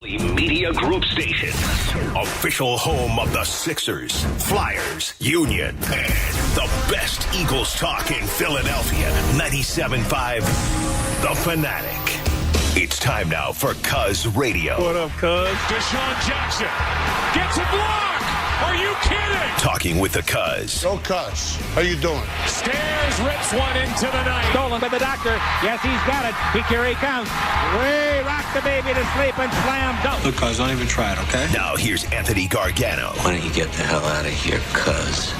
Media Group Station, official home of the Sixers, Flyers, Union, and the best Eagles talk in Philadelphia. 97.5, The Fanatic. It's time now for Cuz Radio. What up, Cuz? Deshaun Jackson gets a block. Are you kidding? Talking with the Cuz. Go Cuz. How you doing? Stairs rips one into the night. Stolen by the doctor. Yes, he's got it. Here he comes. Way rock the baby to sleep and slam dunk. Look, Cuz, don't even try it, okay? Now here's Anthony Gargano. Why don't you get the hell out of here, Cuz?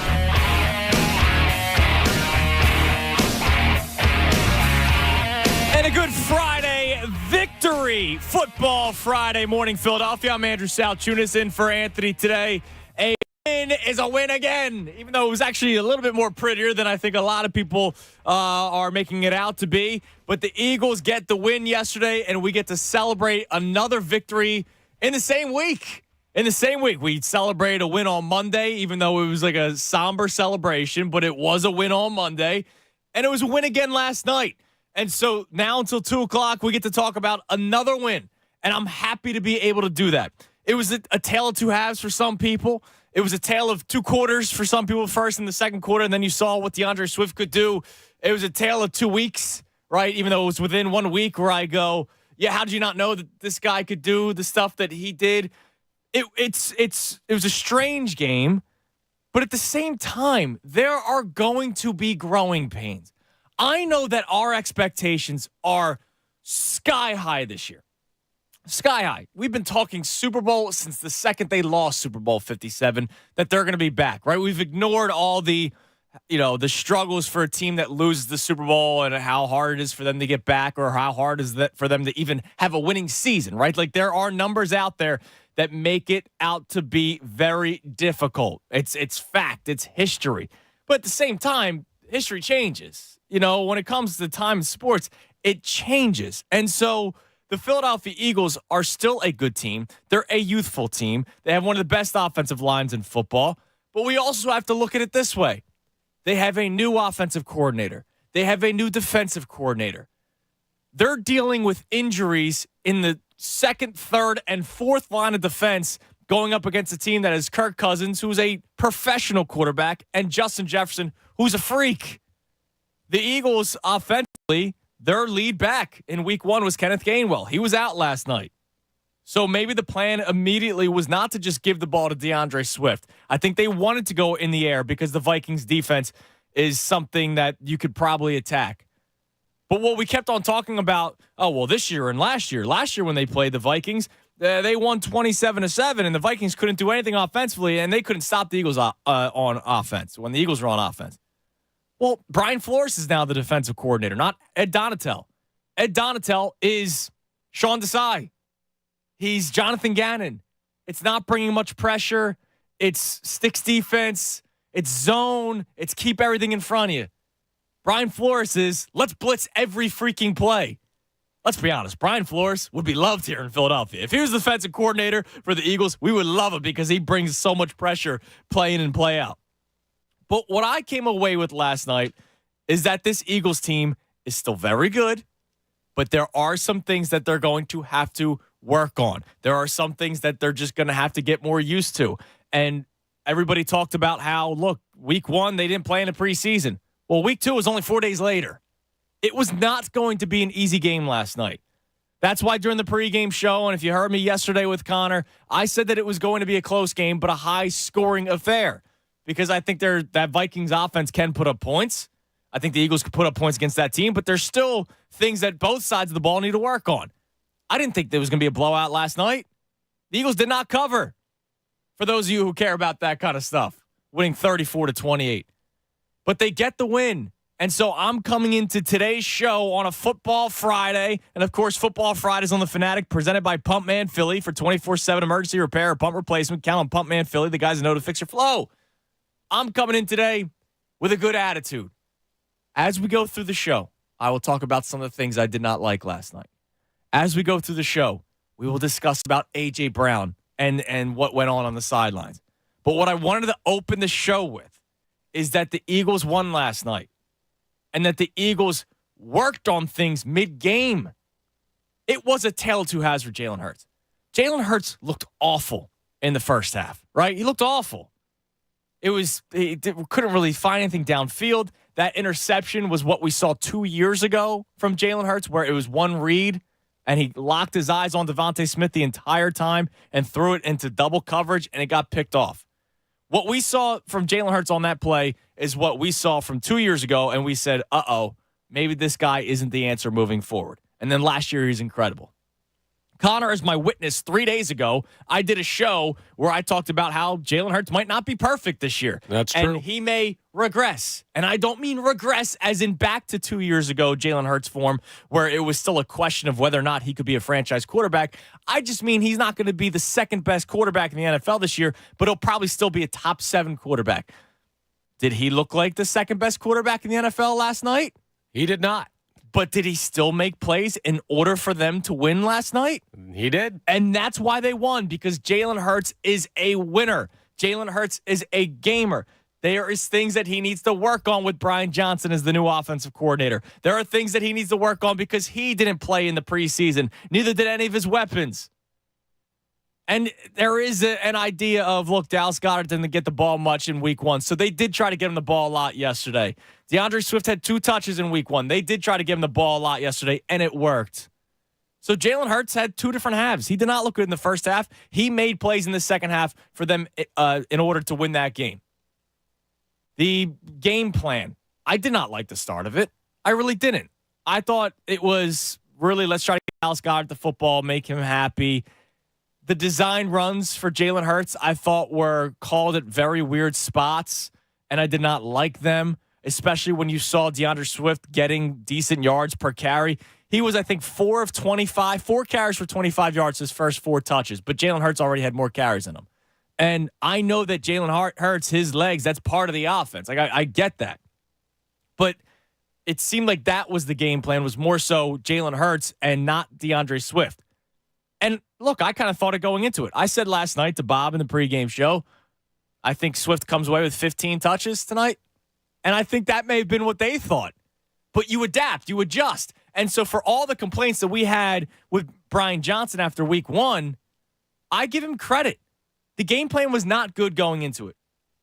And a good Friday victory. Football Friday morning, Philadelphia. I'm Andrew Salchunas in for Anthony today. A win is a win again, even though it was actually a little bit more prettier than I think a lot of people are making it out to be. But the Eagles get the win yesterday, and we get to celebrate another victory in the same week. In the same week, we celebrated a win on Monday, even though it was like a somber celebration, but it was a win on Monday. And it was a win again last night. And so now until 2 o'clock, we get to talk about another win. And I'm happy to be able to do that. It was a tale of two halves for some people. It was a tale of two quarters for some people, first and the second quarter. And then you saw what DeAndre Swift could do. It was a tale of 2 weeks, right? Even though it was within 1 week where I go, yeah, how did you not know that this guy could do the stuff that he did? It was a strange game. But at the same time, there are going to be growing pains. I know that our expectations are sky high this year. Sky high. We've been talking Super Bowl since the second they lost Super Bowl 57, that they're going to be back, right? We've ignored all the struggles for a team that loses the Super Bowl and how hard it is for them to get back, or how hard is that for them to even have a winning season, right? Like, there are numbers out there that make it out to be very difficult. It's fact. It's history. But at the same time, history changes. When it comes to time in sports, it changes. And so the Philadelphia Eagles are still a good team. They're a youthful team. They have one of the best offensive lines in football. But we also have to look at it this way. They have a new offensive coordinator. They have a new defensive coordinator. They're dealing with injuries in the second, third, and fourth line of defense, going up against a team that is Kirk Cousins, who's a professional quarterback, and Justin Jefferson, who's a freak. The Eagles, offensively, their lead back in week 1 was Kenneth Gainwell. He was out last night. So maybe the plan immediately was not to just give the ball to DeAndre Swift. I think they wanted to go in the air because the Vikings defense is something that you could probably attack. But what we kept on talking about, this year and last year when they played the Vikings, they won 27-7, and the Vikings couldn't do anything offensively, and they couldn't stop the Eagles on offense when the Eagles were on offense. Well, Brian Flores is now the defensive coordinator, not Ed Donatel. Ed Donatel is Sean Desai. He's Jonathan Gannon. It's not bringing much pressure. It's sticks defense. It's zone. It's keep everything in front of you. Brian Flores is let's blitz every freaking play. Let's be honest. Brian Flores would be loved here in Philadelphia. If he was the defensive coordinator for the Eagles, we would love him because he brings so much pressure play in and play out. But what I came away with last night is that this Eagles team is still very good, but there are some things that they're going to have to work on. There are some things that they're just going to have to get more used to. And everybody talked about how, look, week 1, they didn't play in the preseason. Well, week 2 was only 4 days later. It was not going to be an easy game last night. That's why during the pregame show, and if you heard me yesterday with Connor, I said that it was going to be a close game, but a high-scoring affair. Because I think that Vikings offense can put up points. I think the Eagles could put up points against that team, but there's still things that both sides of the ball need to work on. I didn't think there was going to be a blowout last night. The Eagles did not cover. For those of you who care about that kind of stuff, winning 34-28. But they get the win. And so I'm coming into today's show on a Football Friday. And, of course, Football Fridays on the Fanatic, presented by Pumpman Philly for 24/7 emergency repair or pump replacement. Count on Pumpman Philly, the guys that know to fix your flow. I'm coming in today with a good attitude. As we go through the show, I will talk about some of the things I did not like last night. As we go through the show, we will discuss about A.J. Brown and what went on the sidelines. But what I wanted to open the show with is that the Eagles won last night and that the Eagles worked on things mid-game. It was a tale of two halves for Jalen Hurts. Jalen Hurts looked awful in the first half, right? He looked awful. He couldn't really find anything downfield. That interception was what we saw 2 years ago from Jalen Hurts, where it was one read, and he locked his eyes on Devontae Smith the entire time and threw it into double coverage, and it got picked off. What we saw from Jalen Hurts on that play is what we saw from 2 years ago, and we said, uh-oh, maybe this guy isn't the answer moving forward. And then last year, he's incredible. Connor is my witness. 3 days ago, I did a show where I talked about how Jalen Hurts might not be perfect this year. That's true. And he may regress. And I don't mean regress as in back to 2 years ago, Jalen Hurts form, where it was still a question of whether or not he could be a franchise quarterback. I just mean he's not going to be the second best quarterback in the NFL this year, but he'll probably still be a top 7 quarterback. Did he look like the second best quarterback in the NFL last night? He did not. But did he still make plays in order for them to win last night? He did. And that's why they won, because Jalen Hurts is a winner. Jalen Hurts is a gamer. There is things that he needs to work on with Brian Johnson as the new offensive coordinator. There are things that he needs to work on because he didn't play in the preseason. Neither did any of his weapons. And there is an idea of, look, Dallas Goedert didn't get the ball much in week 1, so they did try to get him the ball a lot yesterday. DeAndre Swift had 2 touches in week 1. They did try to give him the ball a lot yesterday, and it worked. So Jalen Hurts had 2 different halves. He did not look good in the first half. He made plays in the second half for them in order to win that game. The game plan, I did not like the start of it. I really didn't. I thought it was really, let's try to get Dallas Goedert the football, make him happy. The design runs for Jalen Hurts, I thought, were called at very weird spots, and I did not like them, especially when you saw DeAndre Swift getting decent yards per carry. He was, I think, 4 of 25, 4 carries for 25 yards his first 4 touches, but Jalen Hurts already had more carries in him. And I know that Jalen Hurts, his legs, that's part of the offense. Like, I get that. But it seemed like that was the game plan, was more so Jalen Hurts and not DeAndre Swift. And look, I kind of thought it going into it. I said last night to Bob in the pregame show, I think Swift comes away with 15 touches tonight. And I think that may have been what they thought. But you adapt, you adjust. And so for all the complaints that we had with Brian Johnson after week 1, I give him credit. The game plan was not good going into it,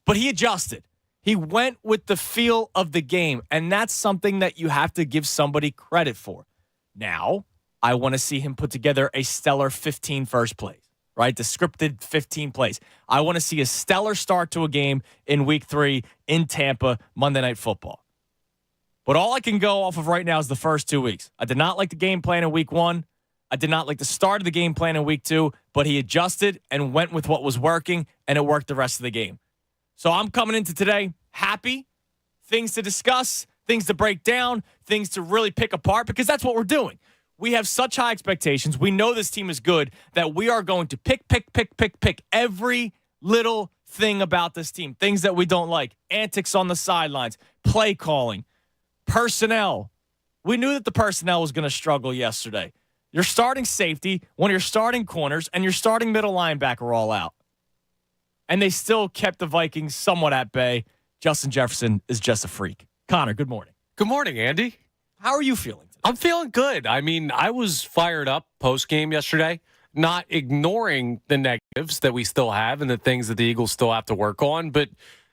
but he adjusted. He went with the feel of the game, and that's something that you have to give somebody credit for. Now, I want to see him put together a stellar 15 first plays, right? The scripted 15 plays. I want to see a stellar start to a game in week 3 in Tampa, Monday Night Football. But all I can go off of right now is the first 2 weeks. I did not like the game plan in week 1. I did not like the start of the game plan in week 2, but he adjusted and went with what was working, and it worked the rest of the game. So I'm coming into today happy, things to discuss, things to break down, things to really pick apart, because that's what we're doing. We have such high expectations. We know this team is good that we are going to pick every little thing about this team, things that we don't like, antics on the sidelines, play calling, personnel. We knew that the personnel was going to struggle yesterday. Your starting safety, one of your starting corners, and your starting middle linebacker are all out. And they still kept the Vikings somewhat at bay. Justin Jefferson is just a freak. Connor, good morning. Good morning, Andy. How are you feeling today? I'm feeling good. I mean, I was fired up post-game yesterday, not ignoring the negatives that we still have and the things that the Eagles still have to work on, but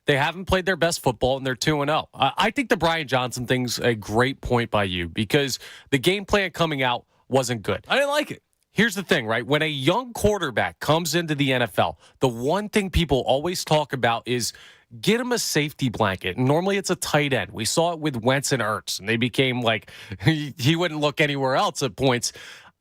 they haven't played their best football, and they're 2-0. I think the Brian Johnson thing's a great point by you, because the game plan coming out wasn't good. I didn't like it. Here's the thing, right? When a young quarterback comes into the NFL, the one thing people always talk about is get him a safety blanket. Normally it's a tight end. We saw it with Wentz and Ertz, and they became like he wouldn't look anywhere else at points.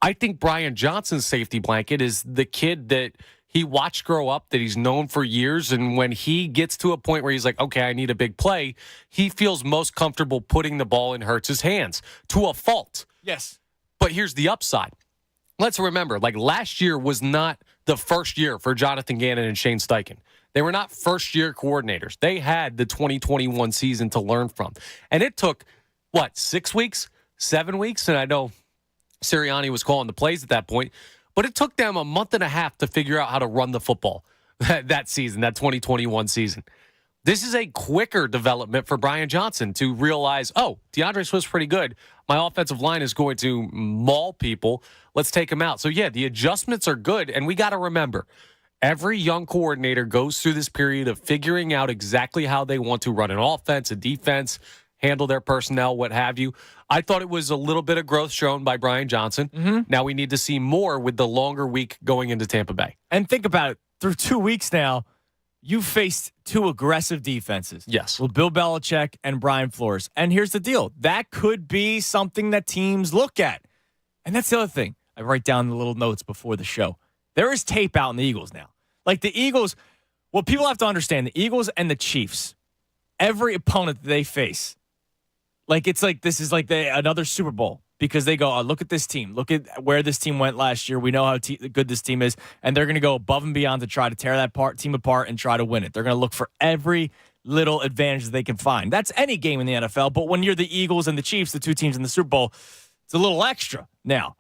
I think Brian Johnson's safety blanket is the kid that he watched grow up, that he's known for years, and when he gets to a point where he's like, okay, I need a big play, he feels most comfortable putting the ball in Hurts' hands to a fault. Yes. But here's the upside. Let's remember, like, last year was not the first year for Jonathan Gannon and Shane Steichen. They were not first-year coordinators. They had the 2021 season to learn from. And it took, 6 weeks, 7 weeks? And I know Sirianni was calling the plays at that point. But it took them a month and a half to figure out how to run the football that season, that 2021 season. This is a quicker development for Brian Johnson to realize, oh, DeAndre Swift's pretty good. my offensive line is going to maul people. Let's take them out. So, yeah, the adjustments are good. And we got to remember, every young coordinator goes through this period of figuring out exactly how they want to run an offense, a defense, handle their personnel, what have you. I thought it was a little bit of growth shown by Brian Johnson. Now we need to see more with the longer week going into Tampa Bay. And think about it. Through 2 weeks now, you faced two aggressive defenses. Yes. With Bill Belichick and Brian Flores. And here's the deal. That could be something that teams look at. And that's the other thing. I write down the little notes before the show. There is tape out in the Eagles now. Like the Eagles, well, people have to understand the Eagles and the Chiefs, every opponent that they face, like it's like this is like another Super Bowl because they go, oh, look at this team. Look at where this team went last year. We know how good this team is. And they're going to go above and beyond to try to tear that team apart and try to win it. They're going to look for every little advantage that they can find. That's any game in the NFL. But when you're the Eagles and the Chiefs, the two teams in the Super Bowl, it's a little extra. Now,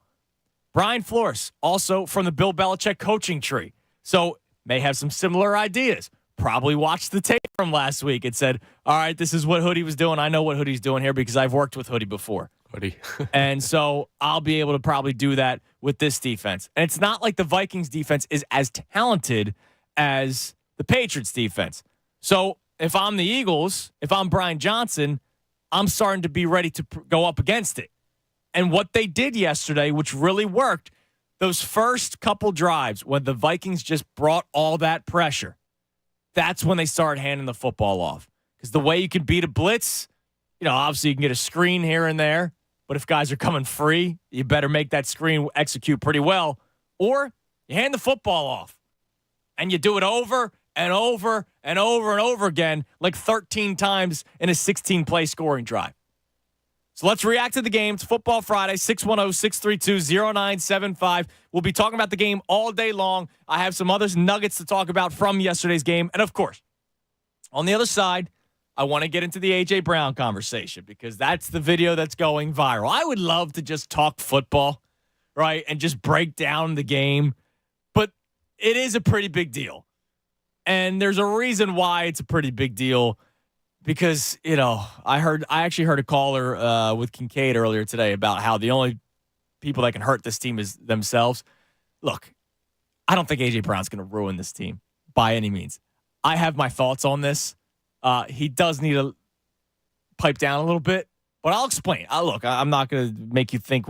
Brian Flores, also from the Bill Belichick coaching tree. So may have some similar ideas. Probably watched the tape from last week and said, all right, this is what Hoodie was doing. I know what Hoodie's doing here because I've worked with Hoodie before. Hoodie. And so I'll be able to probably do that with this defense. And it's not like the Vikings defense is as talented as the Patriots defense. So if I'm the Eagles, if I'm Brian Johnson, I'm starting to be ready to go up against it. And what they did yesterday, which really worked, those first couple drives when the Vikings just brought all that pressure, that's when they started handing the football off. Because the way you can beat a blitz, obviously you can get a screen here and there, but if guys are coming free, you better make that screen execute pretty well, or you hand the football off. And you do it over and over and over and over again, like 13 times in a 16-play scoring drive. So let's react to the game. It's Football Friday, 610-632-0975. We'll be talking about the game all day long. I have some other nuggets to talk about from yesterday's game. And, of course, on the other side, I want to get into the A.J. Brown conversation because that's the video that's going viral. I would love to just talk football, right, and just break down the game. But it is a pretty big deal. And there's a reason why it's a pretty big deal. Because, I actually heard a caller with Kincaid earlier today about how the only people that can hurt this team is themselves. Look, I don't think A.J. Brown's going to ruin this team by any means. I have my thoughts on this. He does need to pipe down a little bit, but I'll explain. Look, I'm not going to make you think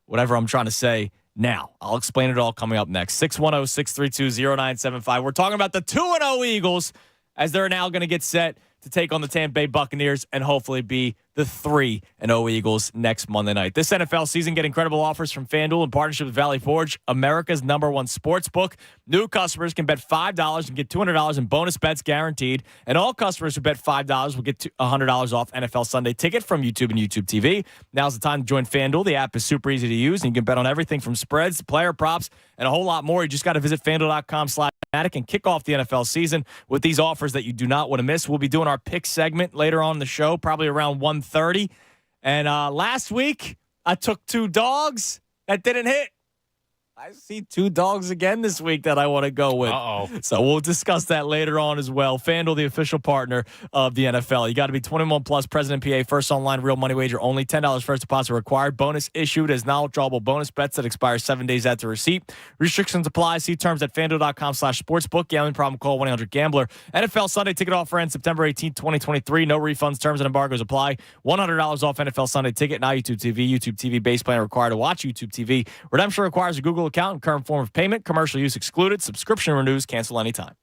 whatever I'm trying to say now. I'll explain it all coming up next. 610-632-0975. We're talking about the 2-0 Eagles as they're now going to get set to take on the Tampa Bay Buccaneers and hopefully be the 3-0 Eagles next Monday night. This NFL season, get incredible offers from FanDuel in partnership with Valley Forge, America's #1 sports book. New customers can bet $5 and get $200 in bonus bets guaranteed. And all customers who bet $5 will get $100 off NFL Sunday Ticket from YouTube and YouTube TV. Now's the time to join FanDuel. The app is super easy to use, and you can bet on everything from spreads to player props and a whole lot more. You just got to visit FanDuel.com/Fanatic and kick off the NFL season with these offers that you do not want to miss. We'll be doing our pick segment later on in the show, probably around 1:30. And last week, I took 2 dogs that didn't hit. I see 2 dogs again this week that I want to go with. Uh-oh. So we'll discuss that later on as well. FanDuel, the official partner of the NFL. You got to be 21 plus, President PA, first online real money wager only. $10 first deposit required. Bonus issued as non-withdrawable bonus bets that expire 7 days after receipt. Restrictions apply. See terms at FanDuel.com/sportsbook. Gambling problem, call 1-800-GAMBLER. NFL Sunday ticket offer ends September 18th, 2023. No refunds, terms, and embargoes apply. $100 off NFL Sunday ticket. Now YouTube TV. YouTube TV base plan required to watch YouTube TV. Redemption requires a Google account and current form of payment. Commercial use excluded. Subscription renews. Cancel anytime.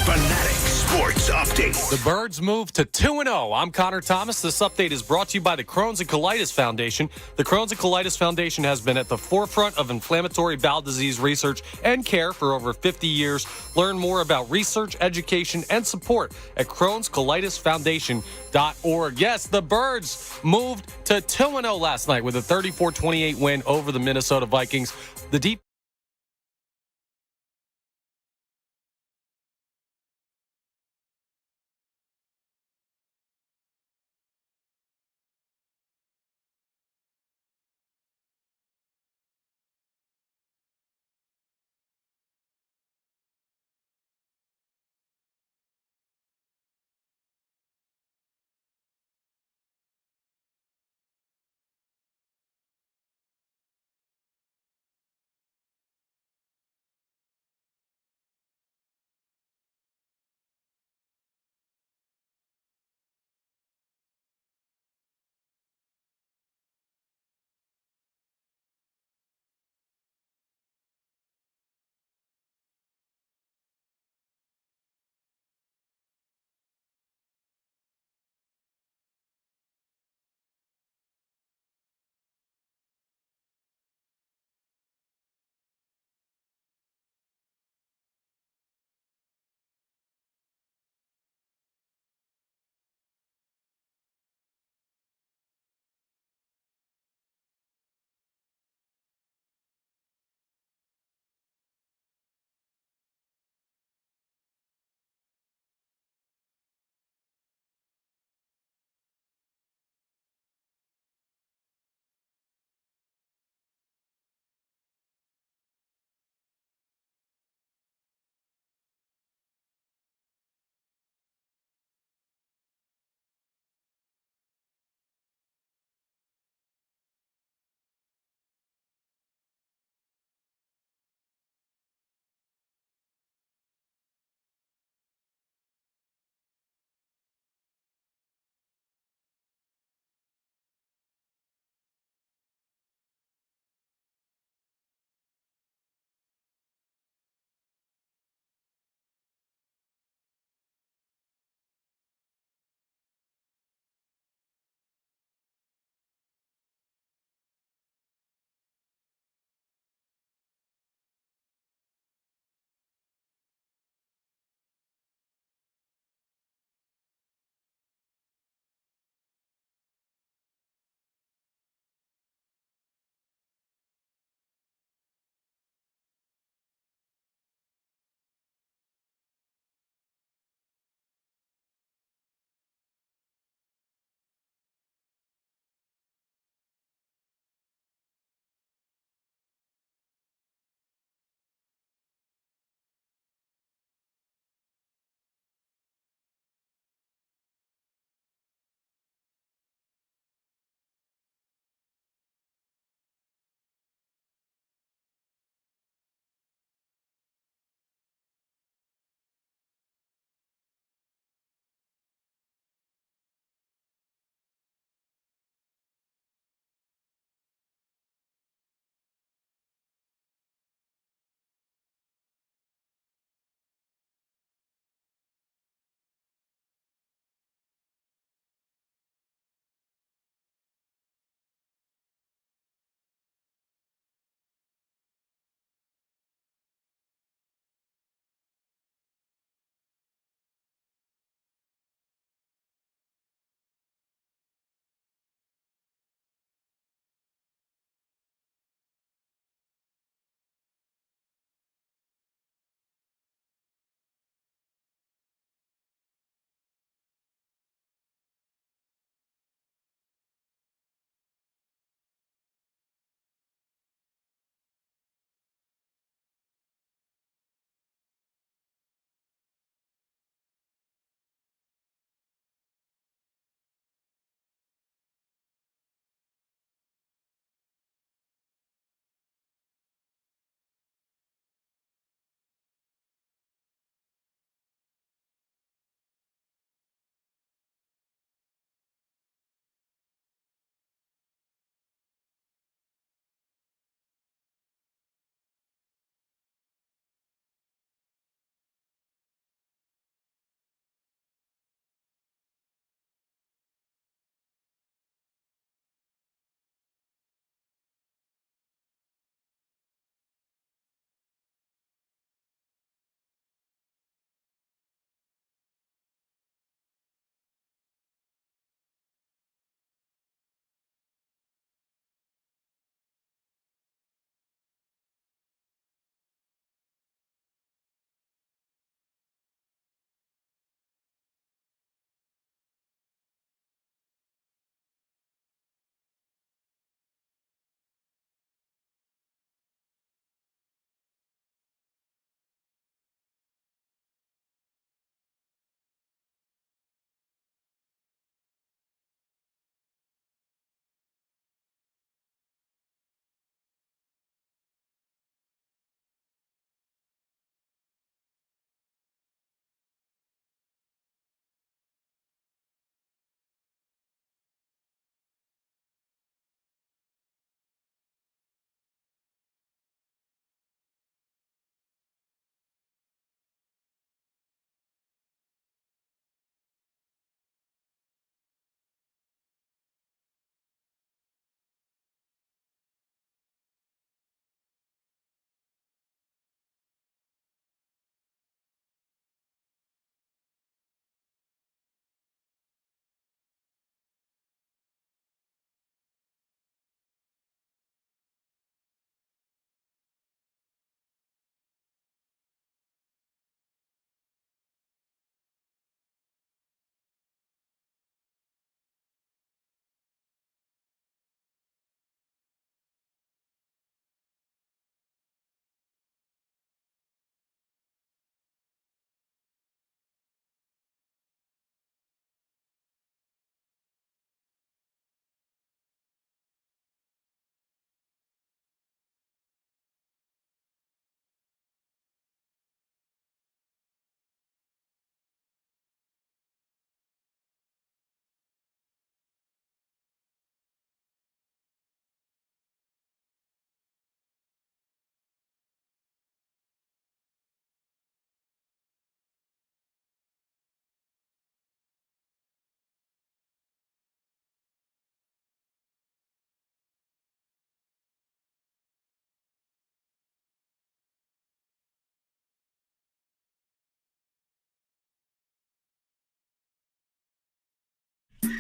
Fanatic Sports Update. The Birds move to 2-0. I'm Connor Thomas. This update is brought to you by the Crohn's and Colitis Foundation. The Crohn's and Colitis Foundation has been at the forefront of inflammatory bowel disease research and care for over 50 years. Learn more about research, education, and support at Crohn'sColitisFoundation.org. Yes, the Birds moved to 2-0 last night with a 34-28 win over the Minnesota Vikings. The deep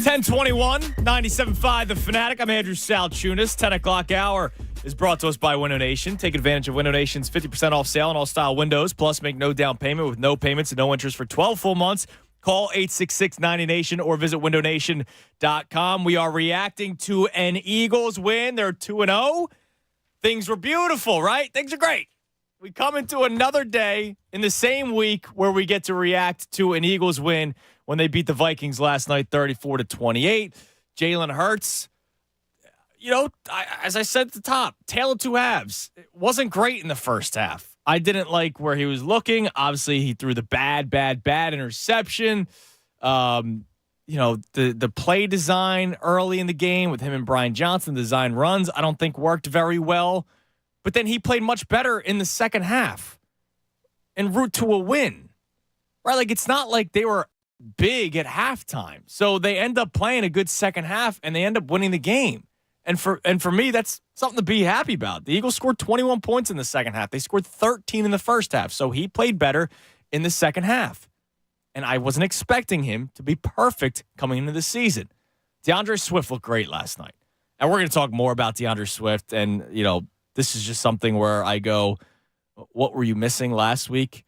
1021, 97.5 The Fanatic. I'm Andrew Salchunas. 10 o'clock hour is brought to us by Window Nation. Take advantage of Window Nation's 50% off sale on all style windows. Plus, make no down payment with no payments and no interest for 12 full months. Call 866-90Nation or visit windownation.com. We are reacting to an Eagles win. They're 2-0. Things were beautiful, right? Things are great. We come into another day in the same week where we get to react to an Eagles win when they beat the Vikings last night 34-28. Jalen Hurts, as I said at the top, tale of two halves. It wasn't great in the first half. I didn't like where he was looking. Obviously, he threw the bad interception. The play design early in the game with him and Brian Johnson, the design runs, I don't think worked very well. But then he played much better in the second half en route to a win. Right? Like, it's not like they were big at halftime. So they end up playing a good second half and they end up winning the game. And for me, that's something to be happy about. The Eagles scored 21 points in the second half. They scored 13 in the first half. So he played better in the second half. And I wasn't expecting him to be perfect coming into the season. DeAndre Swift looked great last night. And we're going to talk more about DeAndre Swift. And, this is just something where I go, what were you missing last week?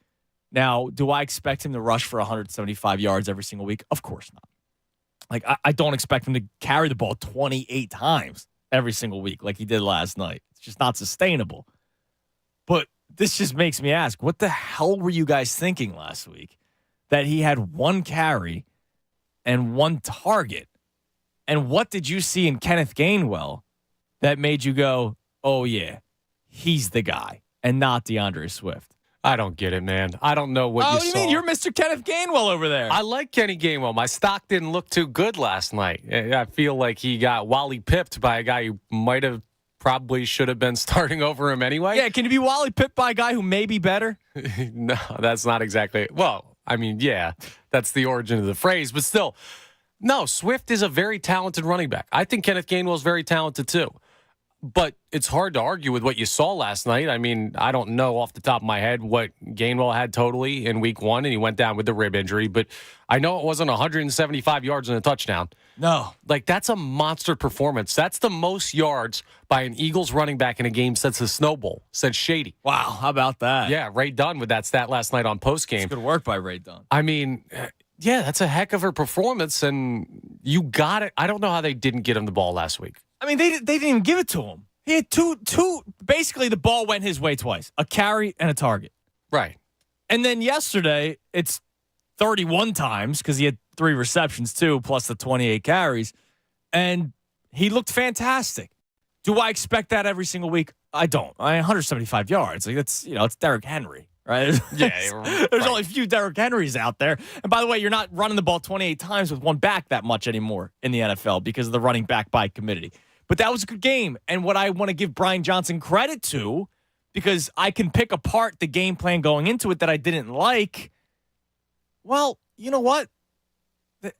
Now, do I expect him to rush for 175 yards every single week? Of course not. Like, I don't expect him to carry the ball 28 times every single week like he did last night. It's just not sustainable. But this just makes me ask, what the hell were you guys thinking last week that he had one carry and one target? And what did you see in Kenneth Gainwell that made you go, oh, yeah, he's the guy and not DeAndre Swift? I don't get it, man. I don't know what you do you saw. mean? You're Mr. Kenneth Gainwell over there. I like Kenny Gainwell. My stock didn't look too good last night. I feel like he got Wally pipped by a guy who probably should have been starting over him anyway. Yeah, can you be Wally pipped by a guy who may be better? No, that's not exactly. Well, I mean, yeah, that's the origin of the phrase. But still, no, Swift is a very talented running back. I think Kenneth Gainwell is very talented too. But it's hard to argue with what you saw last night. I mean, I don't know off the top of my head what Gainwell had totally in week one, and he went down with the rib injury. But I know it wasn't 175 yards and a touchdown. No. Like, that's a monster performance. That's the most yards by an Eagles running back in a game since the Snow Bowl, since Shady. Wow, how about that? Yeah, Ray Dunn with that stat last night on postgame. It's good work by Ray Dunn. I mean, yeah, that's a heck of a performance, and you got it. I don't know how they didn't get him the ball last week. I mean, they didn't even give it to him. He had two. Basically, the ball went his way twice, a carry and a target. Right. And then yesterday, it's 31 times because he had 3 receptions too, plus the 28 carries. And he looked fantastic. Do I expect that every single week? I don't. 175 yards. Like, that's, it's Derrick Henry, right? Yeah. There's only a few Derrick Henrys out there. And by the way, you're not running the ball 28 times with one back that much anymore in the NFL because of the running back by committee. But that was a good game. And what I want to give Brian Johnson credit to, because I can pick apart the game plan going into it that I didn't like, well, you know what?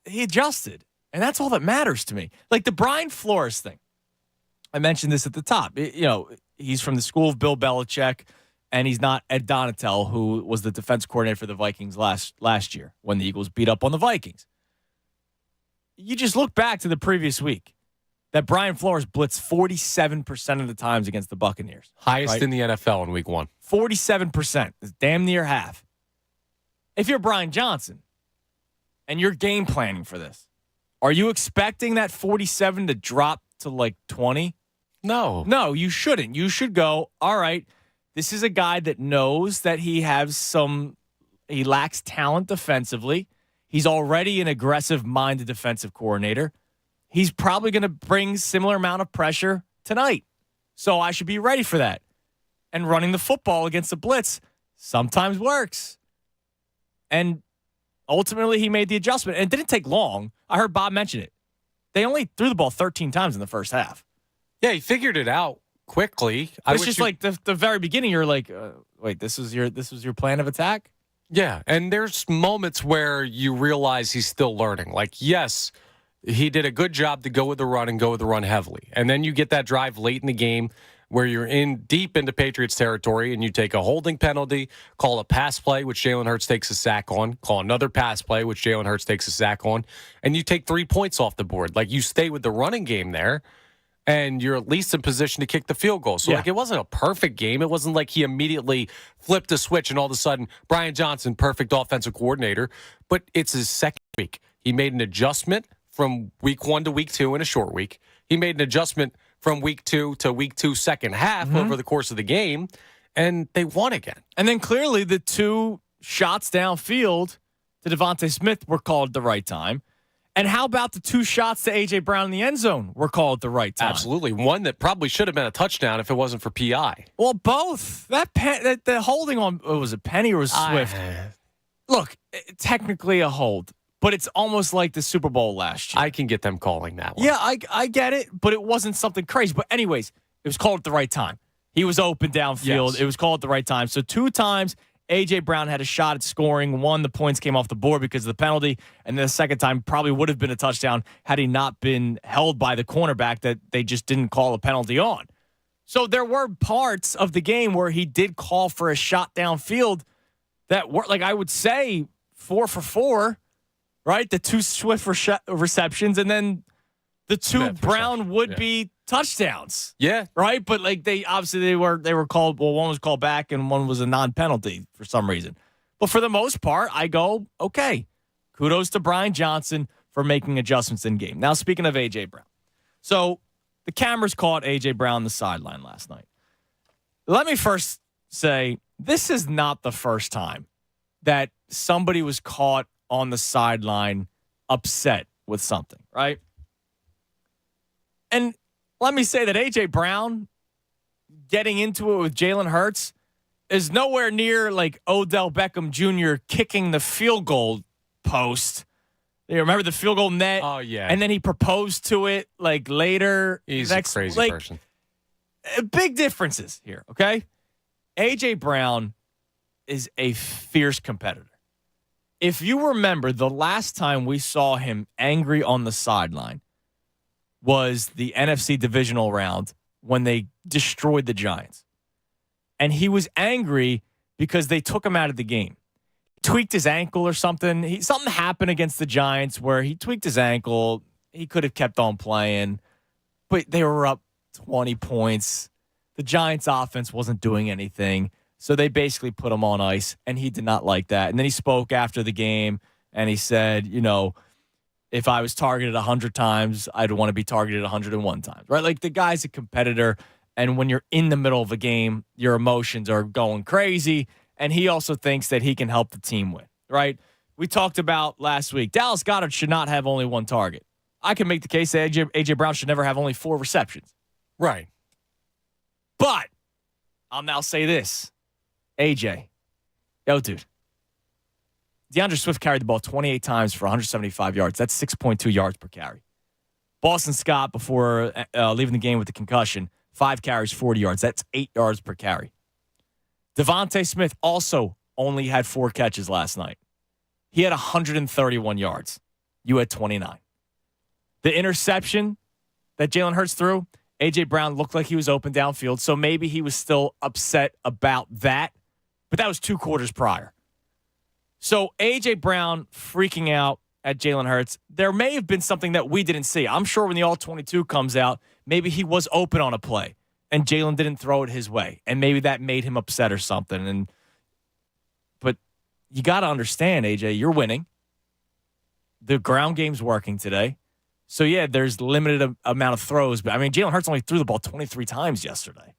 He adjusted. And that's all that matters to me. Like the Brian Flores thing. I mentioned this at the top. He's from the school of Bill Belichick, and he's not Ed Donatel, who was the defense coordinator for the Vikings last year when the Eagles beat up on the Vikings. You just look back to the previous week. That Brian Flores blitzed 47% of the times against the Buccaneers. Highest in the NFL in week one. 47%. It's damn near half. If you're Brian Johnson and you're game planning for this, are you expecting that 47 to drop to like 20? No. No, you shouldn't. You should go, all right, this is a guy that knows that he lacks talent defensively. He's already an aggressive-minded defensive coordinator. He's probably going to bring similar amount of pressure tonight. So I should be ready for that. And running the football against the blitz sometimes works. And ultimately, he made the adjustment. And it didn't take long. I heard Bob mention it. They only threw the ball 13 times in the first half. Yeah, he figured it out quickly. It's just like the very beginning, you're like, wait, this was your plan of attack? Yeah, and there's moments where you realize he's still learning. Like, yes, he did a good job to go with the run and go with the run heavily. And then you get that drive late in the game where you're in deep into Patriots territory and you take a holding penalty, call a pass play, which Jalen Hurts takes a sack on, call another pass play, which Jalen Hurts takes a sack on, and you take 3 points off the board. Like, you stay with the running game there, and you're at least in position to kick the field goal. So, it wasn't a perfect game. It wasn't like he immediately flipped a switch and all of a sudden, Brian Johnson, perfect offensive coordinator. But it's his second week. He made an adjustment from week 1 to week 2 in a short week. He made an adjustment from week 2 to week 2 second half over the course of the game, and they won again. And then clearly the 2 shots downfield to Avante Smith were called at the right time. And how about the 2 shots to A.J. Brown in the end zone were called at the right time? Absolutely. One that probably should have been a touchdown if it wasn't for P.I. Well, both. The holding on, was it Penny or was Swift? Look, technically a hold, but it's almost like the Super Bowl last year. I can get them calling that one. Yeah, I get it, but it wasn't something crazy. But anyways, it was called at the right time. He was open downfield. Yes. It was called at the right time. So 2 times, A.J. Brown had a shot at scoring. 1, the points came off the board because of the penalty. And then the second time probably would have been a touchdown had he not been held by the cornerback that they just didn't call a penalty on. So there were parts of the game where he did call for a shot downfield that were, like, I would say 4 for 4, right? The 2 Swift receptions and then the 2 Brown would-be touchdowns. Yeah. Right? But like they were called, well, one was called back and one was a non-penalty for some reason. But for the most part, I go, okay. Kudos to Brian Johnson for making adjustments in game. Now, speaking of A.J. Brown. So the cameras caught A.J. Brown on the sideline last night. Let me first say, this is not the first time that somebody was caught on the sideline upset with something, right? And let me say that A.J. Brown getting into it with Jalen Hurts is nowhere near like Odell Beckham Jr. kicking the field goal post. You remember the field goal net? Oh, yeah. And then he proposed to it like later. He's a crazy person. Big differences here, okay? A.J. Brown is a fierce competitor. If you remember, the last time we saw him angry on the sideline was the NFC divisional round when they destroyed the Giants. And he was angry because they took him out of the game. He tweaked his ankle or something. Something happened against the Giants where he tweaked his ankle. He could have kept on playing, but they were up 20 points. The Giants offense wasn't doing anything. So they basically put him on ice, and he did not like that. And then he spoke after the game, and he said, you know, if I was targeted 100 times, I'd want to be targeted 101 times, right? Like, the guy's a competitor, and when you're in the middle of a game, your emotions are going crazy, and he also thinks that he can help the team win, right? We talked about last week, Dallas Goedert should not have only 1 target. I can make the case that A.J. Brown should never have only 4 receptions. Right. But I'll now say this. AJ, yo, dude. DeAndre Swift carried the ball 28 times for 175 yards. That's 6.2 yards per carry. Boston Scott, before leaving the game with the concussion, 5 carries, 40 yards. That's 8 yards per carry. Devontae Smith also only had 4 catches last night. He had 131 yards. You had 29. The interception that Jalen Hurts threw, A.J. Brown looked like he was open downfield, so maybe he was still upset about that. But that was 2 quarters prior. So A.J. Brown freaking out at Jalen Hurts, there may have been something that we didn't see. I'm sure when the All-22 comes out, maybe he was open on a play, and Jalen didn't throw it his way. And maybe that made him upset or something. But you got to understand, A.J., you're winning. The ground game's working today. So, yeah, there's limited amount of throws. But, I mean, Jalen Hurts only threw the ball 23 times yesterday.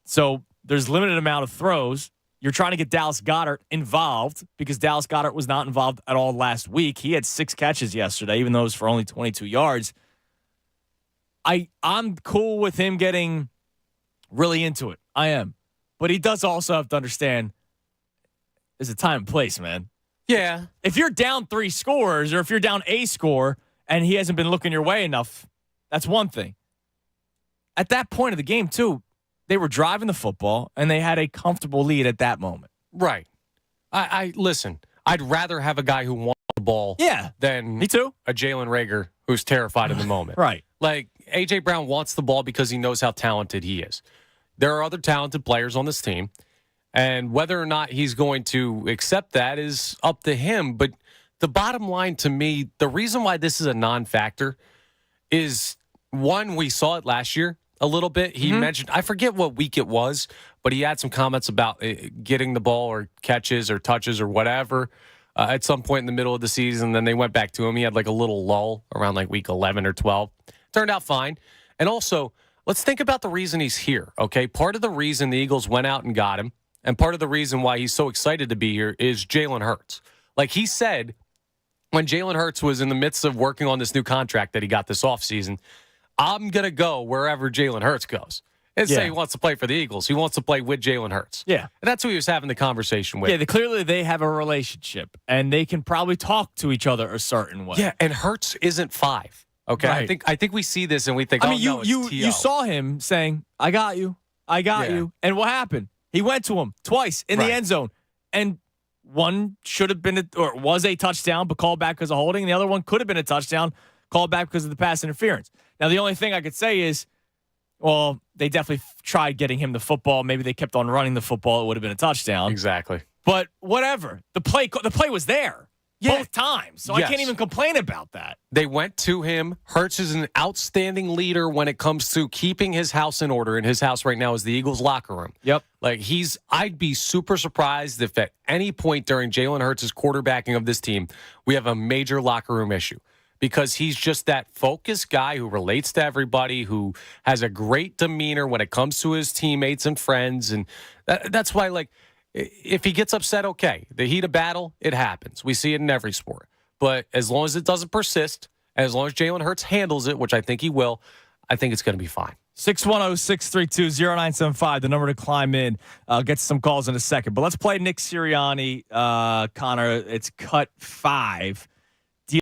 So there's limited amount of throws. You're trying to get Dallas Goedert involved because Dallas Goedert was not involved at all last week. He had 6 catches yesterday, even though it was for only 22 yards. I'm cool with him getting really into it. I am. But he does also have to understand there's a time and place, man. Yeah. If you're down 3 scores or if you're down a score and he hasn't been looking your way enough, that's one thing. At that point of the game, too, they were driving the football, and they had a comfortable lead at that moment. Right. I listen, I'd rather have a guy who wants the ball than me too. A Jalen Reagor who's terrified in the moment. Right. Like, A.J. Brown wants the ball because he knows how talented he is. There are other talented players on this team, and whether or not he's going to accept that is up to him. But the bottom line to me, the reason why this is a non-factor is, one, we saw it last year a little bit. He mentioned, I forget what week it was, but he had some comments about getting the ball or catches or touches or whatever at some point in the middle of the season. Then they went back to him. He had like a little lull around like week 11 or 12. Turned out fine. And also, let's think about the reason he's here, okay? Part of the reason the Eagles went out and got him, and part of the reason why he's so excited to be here is Jalen Hurts. Like he said, when Jalen Hurts was in the midst of working on this new contract that he got this offseason, I'm going to go wherever Jalen Hurts goes. And say he wants to play for the Eagles. He wants to play with Jalen Hurts. Yeah. And that's who he was having the conversation with. Yeah, clearly they have a relationship, and they can probably talk to each other a certain way. Yeah, and Hurts isn't 5. Okay, Right. I think we see this and we think, you saw him saying, I got you. And what happened? He went to him twice in the end zone. And one should have been was a touchdown, but called back because of holding. And the other one could have been a touchdown, called back because of the pass interference. Now, the only thing I could say is, well, they definitely tried getting him the football. Maybe they kept on running the football. It would have been a touchdown. Exactly. But whatever. The play was there both times. So I can't even complain about that. They went to him. Hurts is an outstanding leader when it comes to keeping his house in order. And his house right now is the Eagles locker room. Yep. Like I'd be super surprised if at any point during Jalen Hurts' quarterbacking of this team, we have a major locker room issue. Because he's just that focused guy who relates to everybody, who has a great demeanor when it comes to his teammates and friends. And that's why, like, if he gets upset, okay. The heat of battle, it happens. We see it in every sport. But as long as it doesn't persist, as long as Jalen Hurts handles it, which I think he will, I think it's going to be fine. 610-632-0975, the number to climb in. Get some calls in a second. But let's play Nick Sirianni. Connor, it's cut 5.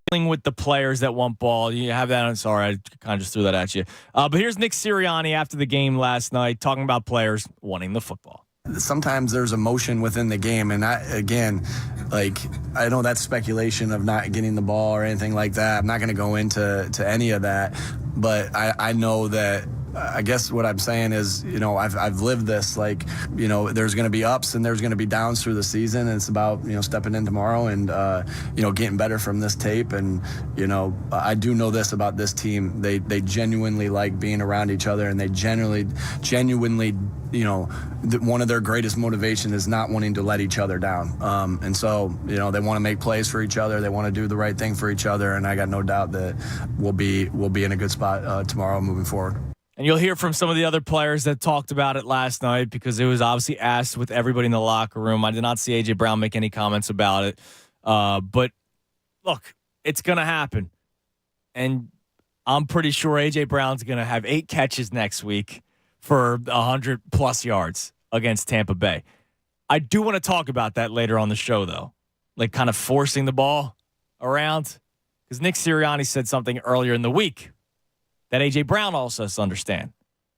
Dealing with the players that want ball. You have that? Sorry, I kind of just threw that at you. But here's Nick Sirianni after the game last night talking about players wanting the football. Sometimes there's emotion within the game. And I know that's speculation of not getting the ball or anything like that. I'm not going to go into any of that. But I know that I guess what I'm saying is, I've lived this, there's going to be ups and there's going to be downs through the season. And it's about, stepping in tomorrow and, getting better from this tape. And, I do know this about this team. They genuinely like being around each other, and they genuinely, one of their greatest motivation is not wanting to let each other down. And so, they want to make plays for each other. They want to do the right thing for each other. And I got no doubt that we'll be in a good spot tomorrow moving forward. And you'll hear from some of the other players that talked about it last night because it was obviously asked with everybody in the locker room. I did not see A.J. Brown make any comments about it. But, look, it's going to happen. And I'm pretty sure A.J. Brown's going to have 8 catches next week for 100-plus yards against Tampa Bay. I do want to talk about that later on the show, though, like kind of forcing the ball around. Because Nick Sirianni said something earlier in the week that A.J. Brown also has to understand.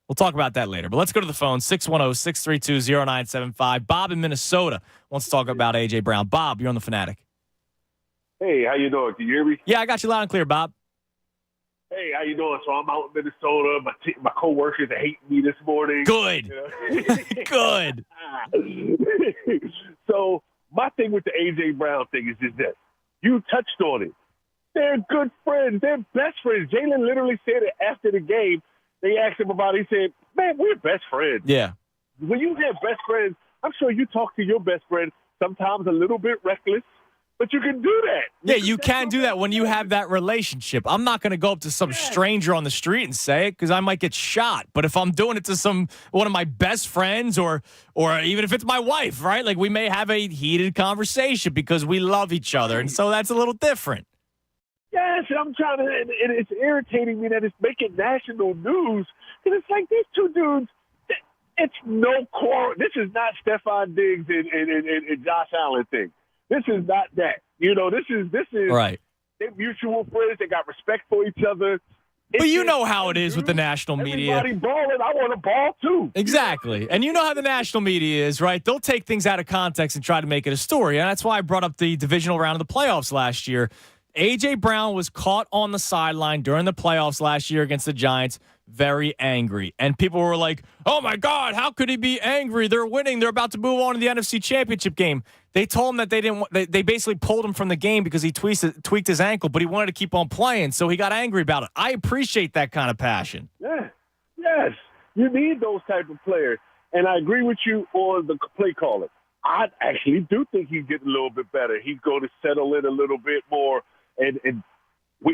We'll talk about that later. But let's go to the phone, 610-632-0975. Bob in Minnesota wants to talk about A.J. Brown. Bob, you're on the Fanatic. Hey, how you doing? Can you hear me? Yeah, I got you loud and clear, Bob. Hey, how you doing? So I'm out in Minnesota. My coworkers are hating me this morning. Good. Good. So my thing with the A.J. Brown thing is just this. You touched on it. They're good friends. They're best friends. Jalen literally said it after the game. They asked him about it. He said, man, we're best friends. Yeah. When you have best friends, I'm sure you talk to your best friend, sometimes a little bit reckless, but you can do that. You can do that when you have that relationship. I'm not going to go up to some stranger on the street and say it because I might get shot. But if I'm doing it to one of my best friends or even if it's my wife, right? Like we may have a heated conversation because we love each other. And so that's a little different. Yes, and I'm trying to, and it's irritating me that it's making national news. Because it's like these two dudes, it's no quarrel. This is not Stephon Diggs and Josh Allen thing. This is not that. This is right. They're mutual friends. They got respect for each other. But you know how it is with the national media. Everybody balling. I want to ball too. Exactly. And you know how the national media is, right? They'll take things out of context and try to make it a story. And that's why I brought up the divisional round of the playoffs last year. A.J. Brown was caught on the sideline during the playoffs last year against the Giants, very angry. And people were like, oh, my God, how could he be angry? They're winning. They're about to move on to the NFC Championship game. They told him that they basically pulled him from the game because he tweaked his ankle, but he wanted to keep on playing, so he got angry about it. I appreciate that kind of passion. Yeah. Yes. You need those type of players. And I agree with you on the play calling. I actually do think he's getting a little bit better. He's going to settle in a little bit more, and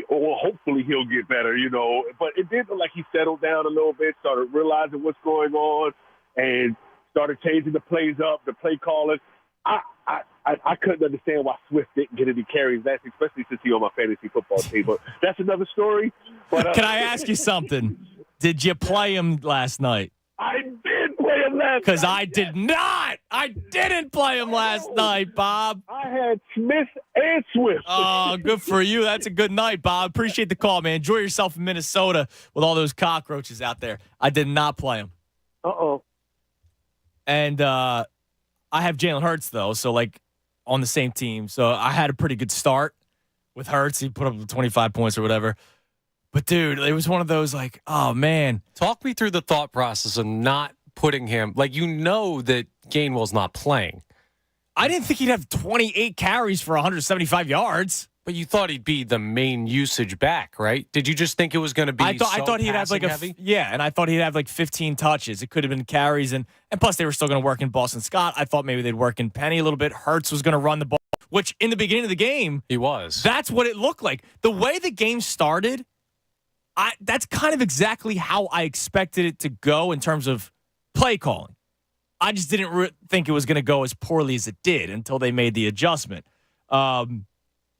hopefully he'll get better, you know. But it did look like he settled down a little bit, started realizing what's going on, and started changing the plays up, the play calling. I couldn't understand why Swift didn't get any carries, that's especially since he's on my fantasy football team. But that's another story. But Can I ask you something? Did you play him last night? I did play him last night. Because I did not. I didn't play him last night, Bob. I had Smith and Swift. Oh, good for you. That's a good night, Bob. Appreciate the call, man. Enjoy yourself in Minnesota with all those cockroaches out there. I did not play him. Uh-oh. And I have Jalen Hurts, though, so, like, on the same team. So I had a pretty good start with Hurts. He put up 25 points or whatever. But, dude, it was one of those, like, oh, man. Talk me through the thought process of not putting him. Like, you know that Gainwell's not playing. I didn't think he'd have 28 carries for 175 yards. But you thought he'd be the main usage back, right? Did you just think it was going to be I thought he'd have like heavy? and I thought he'd have like 15 touches. It could have been carries, and plus they were still going to work in Boston Scott. I thought maybe they'd work in Penny a little bit. Hurts was going to run the ball, which in the beginning of the game, he was. That's what it looked like. The way the game started, that's kind of exactly how I expected it to go in terms of play calling. I just didn't think it was going to go as poorly as it did until they made the adjustment.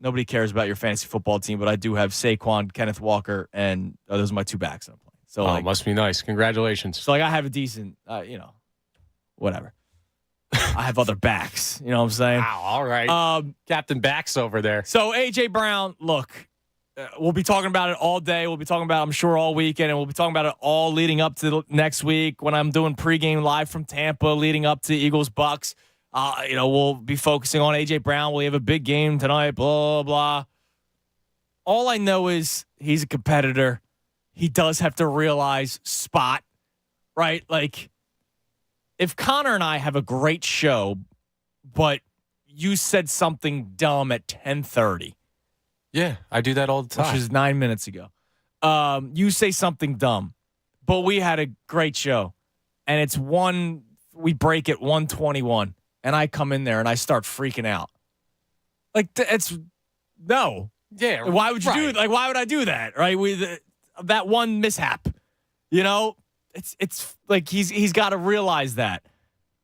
Nobody cares about your fantasy football team, but I do have Saquon, Kenneth Walker, and those are my two backs I'm playing. So, it must be nice. Congratulations. So, I have a decent, whatever. I have other backs. You know what I'm saying? Wow, all right. Captain Backs over there. So, A.J. Brown, look, we'll be talking about it all day. We'll be talking about it, I'm sure, all weekend, and we'll be talking about it all leading up to next week when I'm doing pregame live from Tampa, leading up to Eagles-Bucks. We'll be focusing on A.J. Brown. We have a big game tonight, blah, blah. All I know is he's a competitor. He does have to realize spot, right? Like, if Connor and I have a great show, but you said something dumb at 10:30. Yeah, I do that all the time. Which is 9 minutes ago. You say something dumb, but we had a great show. And we break at 1:21. And I come in there and I start freaking out. Like, it's no. Yeah. Why would you do it? Like, why would I do that? Right? That one mishap, it's like he's got to realize that.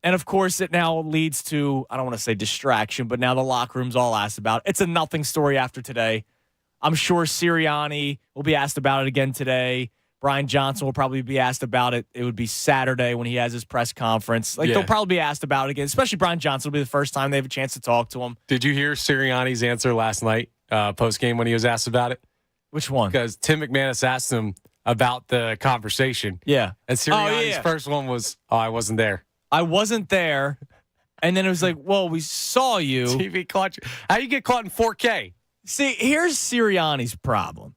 And of course, it now leads to, I don't want to say distraction, but now the locker room's all asked about it. It's a nothing story after today. I'm sure Sirianni will be asked about it again today. Brian Johnson will probably be asked about it. It would be Saturday when he has his press conference. They'll probably be asked about it again, especially Brian Johnson will be the first time they have a chance to talk to him. Did you hear Sirianni's answer last night, post-game, when he was asked about it? Which one? Because Tim McManus asked him about the conversation. Yeah. And Sirianni's first one was, I wasn't there. I wasn't there. And then it was like, well, we saw you. TV caught you. How you get caught in 4K? See, here's Sirianni's problem.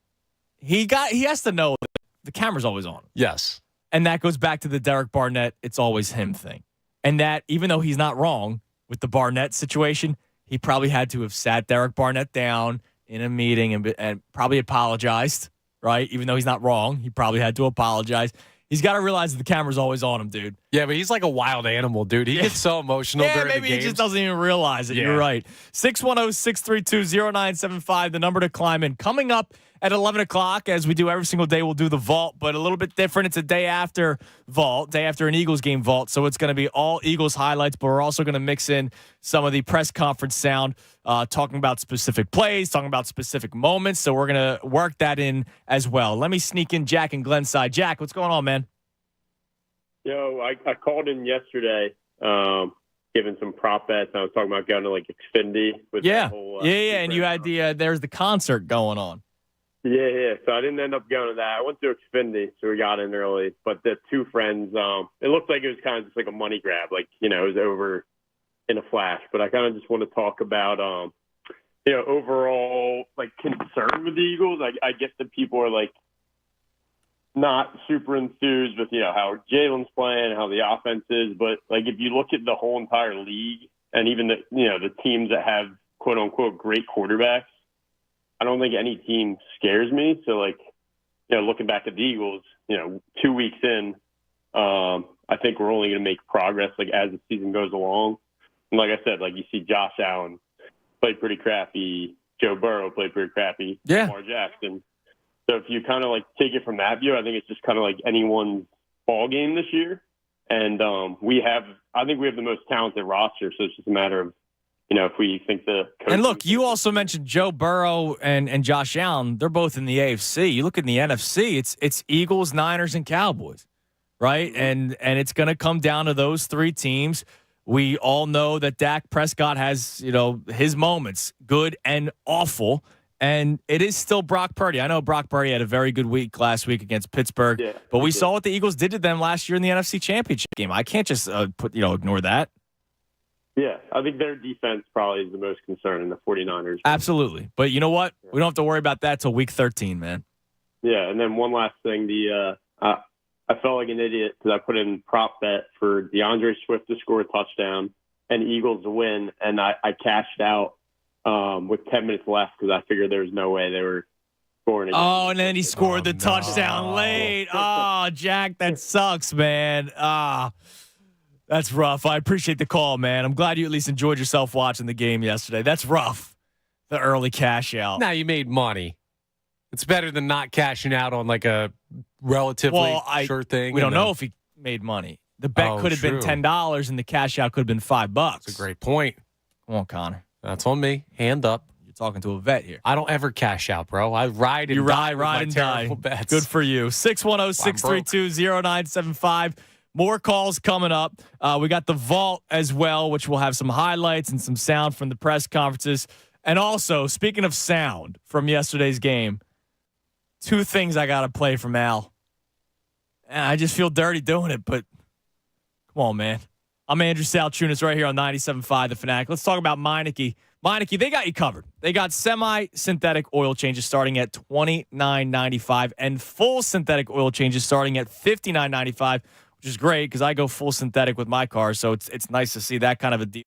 He has to know that the camera's always on. Yes. And that goes back to the Derek Barnett, it's always him thing. And that, even though he's not wrong with the Barnett situation, he probably had to have sat Derek Barnett down in a meeting and probably apologized, right? Even though he's not wrong, he probably had to apologize. He's got to realize that the camera's always on him, dude. Yeah, but he's like a wild animal, dude. He gets so emotional during the games. Maybe he just doesn't even realize it. Yeah. You're right. 610-632-0975, the number to climb in. Coming up at 11 o'clock, as we do every single day, we'll do the vault, but a little bit different. It's a day after vault, day after an Eagles game vault, so it's going to be all Eagles highlights, but we're also going to mix in some of the press conference sound, talking about specific plays, talking about specific moments, so we're going to work that in as well. Let me sneak in Jack and Glenside. Jack, what's going on, man? Yo, I called in yesterday, giving some prop bets. I was talking about going to like Xfinity with the whole, and you had there's the concert going on. Yeah. So I didn't end up going to that. I went to Xfinity, so we got in early. But the two friends, it looked like it was kind of just like a money grab, like it was over in a flash. But I kind of just want to talk about overall, like, concern with the Eagles. I guess that people are, like, not super enthused with, how Jalen's playing, how the offense is. But, like, if you look at the whole entire league and even the teams that have, quote unquote, great quarterbacks, I don't think any team scares me. So, like, looking back at the Eagles, 2 weeks in, I think we're only going to make progress, like, as the season goes along. And like I said, like, you see Josh Allen play pretty crappy. Joe Burrow played pretty crappy. Yeah. Lamar Jackson. So if you kind of, like, take it from that view, I think it's just kind of like anyone's ball game this year. And I think we have the most talented roster. So it's just a matter of, if we think the coach. And look, you also mentioned Joe Burrow and Josh Allen. They're both in the AFC. You look in the NFC, it's Eagles, Niners, and Cowboys, right? Mm-hmm. And it's going to come down to those three teams. We all know that Dak Prescott has, his moments, good and awful. And it is still Brock Purdy. I know Brock Purdy had a very good week last week against Pittsburgh, but we saw what the Eagles did to them last year in the NFC Championship game. I can't just ignore that. Yeah, I think their defense probably is the most concerning, the 49ers. Absolutely. But you know what? We don't have to worry about that till week 13, man. Yeah, and then one last thing. I felt like an idiot because I put in prop bet for DeAndre Swift to score a touchdown and Eagles to win, and I cashed out with 10 minutes left because I figured there was no way they were scoring again. Oh, and then he scored the touchdown late. Oh, Jack, that sucks, man. That's rough. I appreciate the call, man. I'm glad you at least enjoyed yourself watching the game yesterday. That's rough, the early cash out. Now you made money. It's better than not cashing out on like a relatively sure thing. We don't know if he made money. The bet could have been $10 and the cash out could have been $5. That's a great point. Come on, Connor. That's on me. Hand up. You're talking to a vet here. I don't ever cash out, bro. I ride and die. Ride and die. Bets. Good for you. 610-632-0975. More calls coming up. We got the vault as well, which will have some highlights and some sound from the press conferences. And also, speaking of sound from yesterday's game, two things I got to play from Al. And I just feel dirty doing it, but come on, man. I'm Andrew Salchunas right here on 97.5 The Fanatic. Let's talk about Meineke. Meineke, they got you covered. They got semi-synthetic oil changes starting at $29.95 and full synthetic oil changes starting at $59.95. Which is great because I go full synthetic with my car, so it's nice to see that kind of a deal.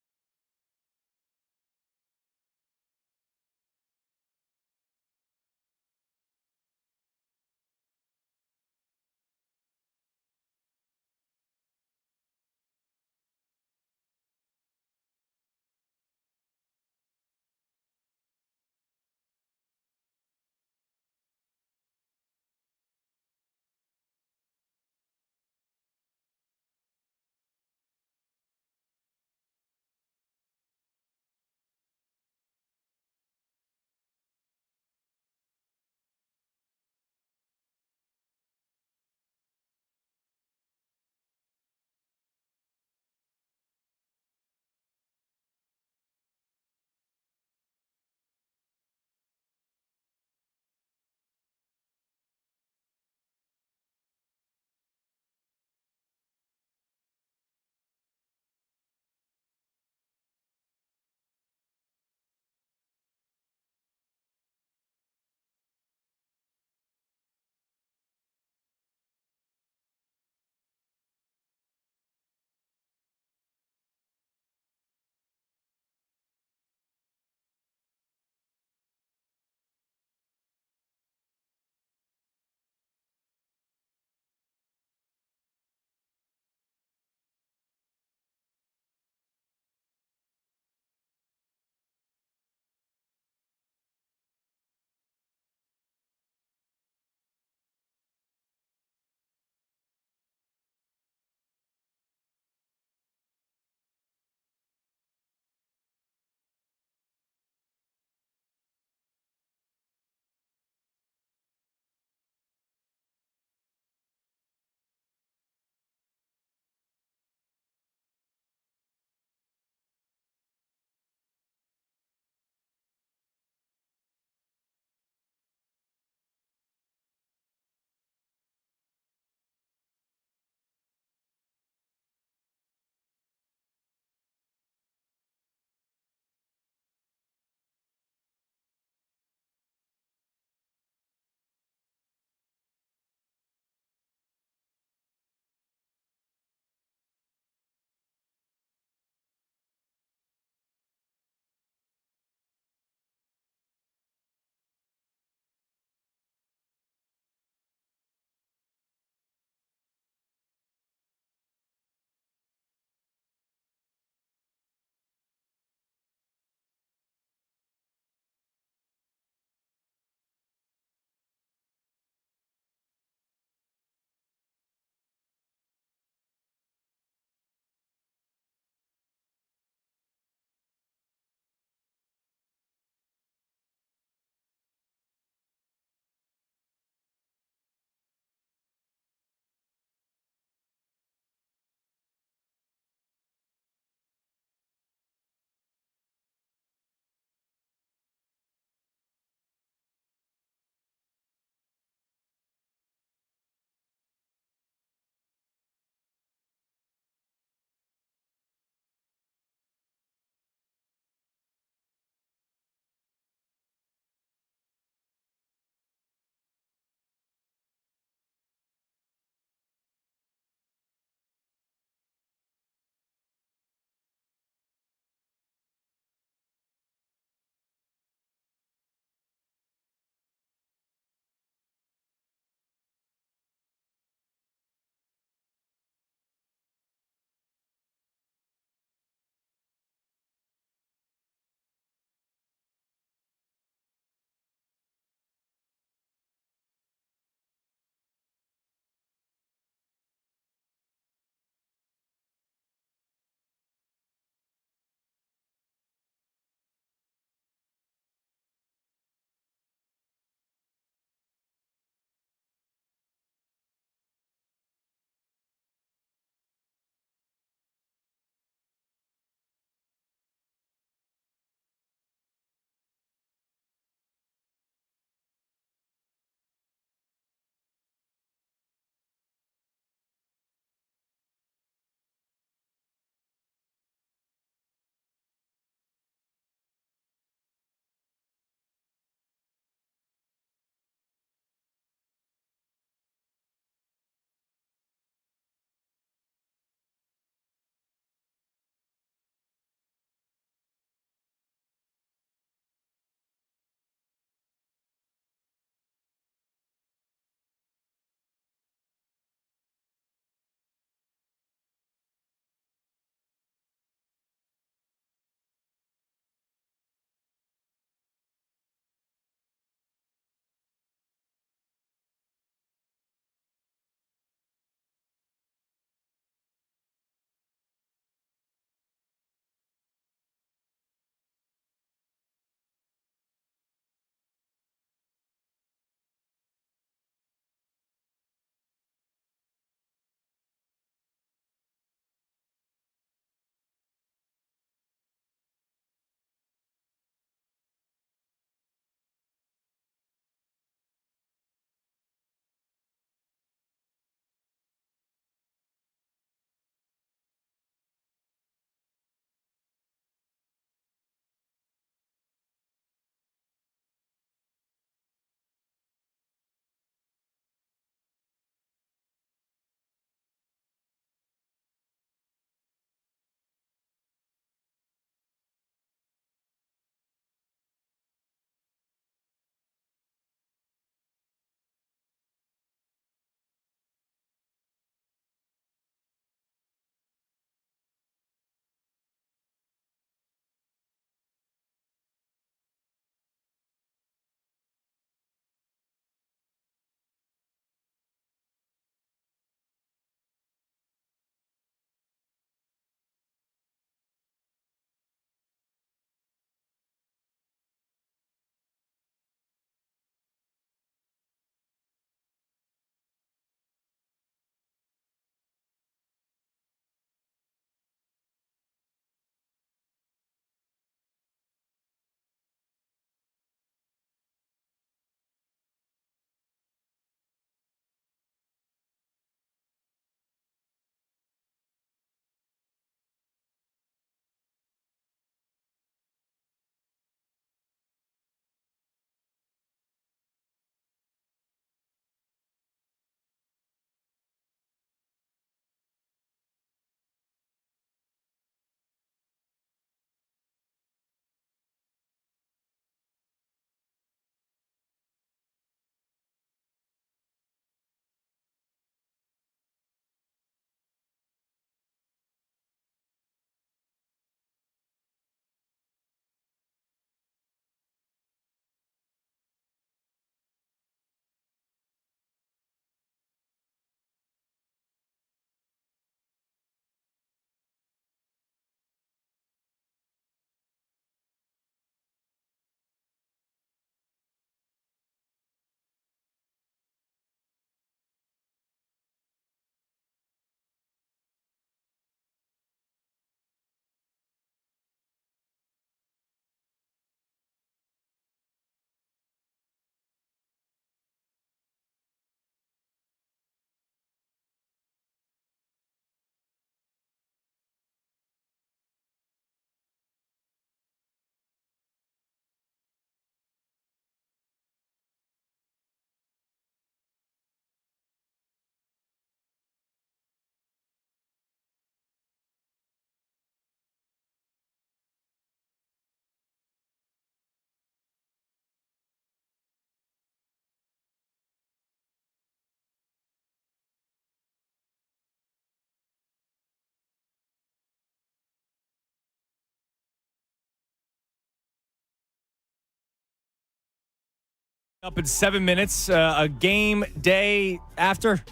Up in 7 minutes, a game day after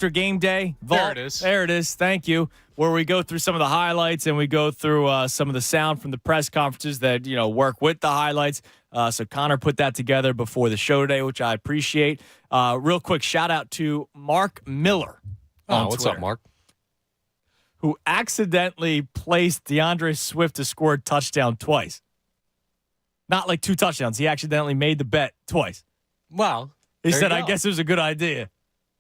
game day. Vault. There it is. There it is. Thank you. Where we go through some of the highlights and we go through some of the sound from the press conferences that, work with the highlights. So Connor put that together before the show today, which I appreciate. Real quick shout out to Mark Miller. What's Twitter, up, Mark? who accidentally placed DeAndre Swift to score a touchdown twice. Not like 2 touchdowns. He accidentally made the bet twice. Well, he said, I guess it was a good idea.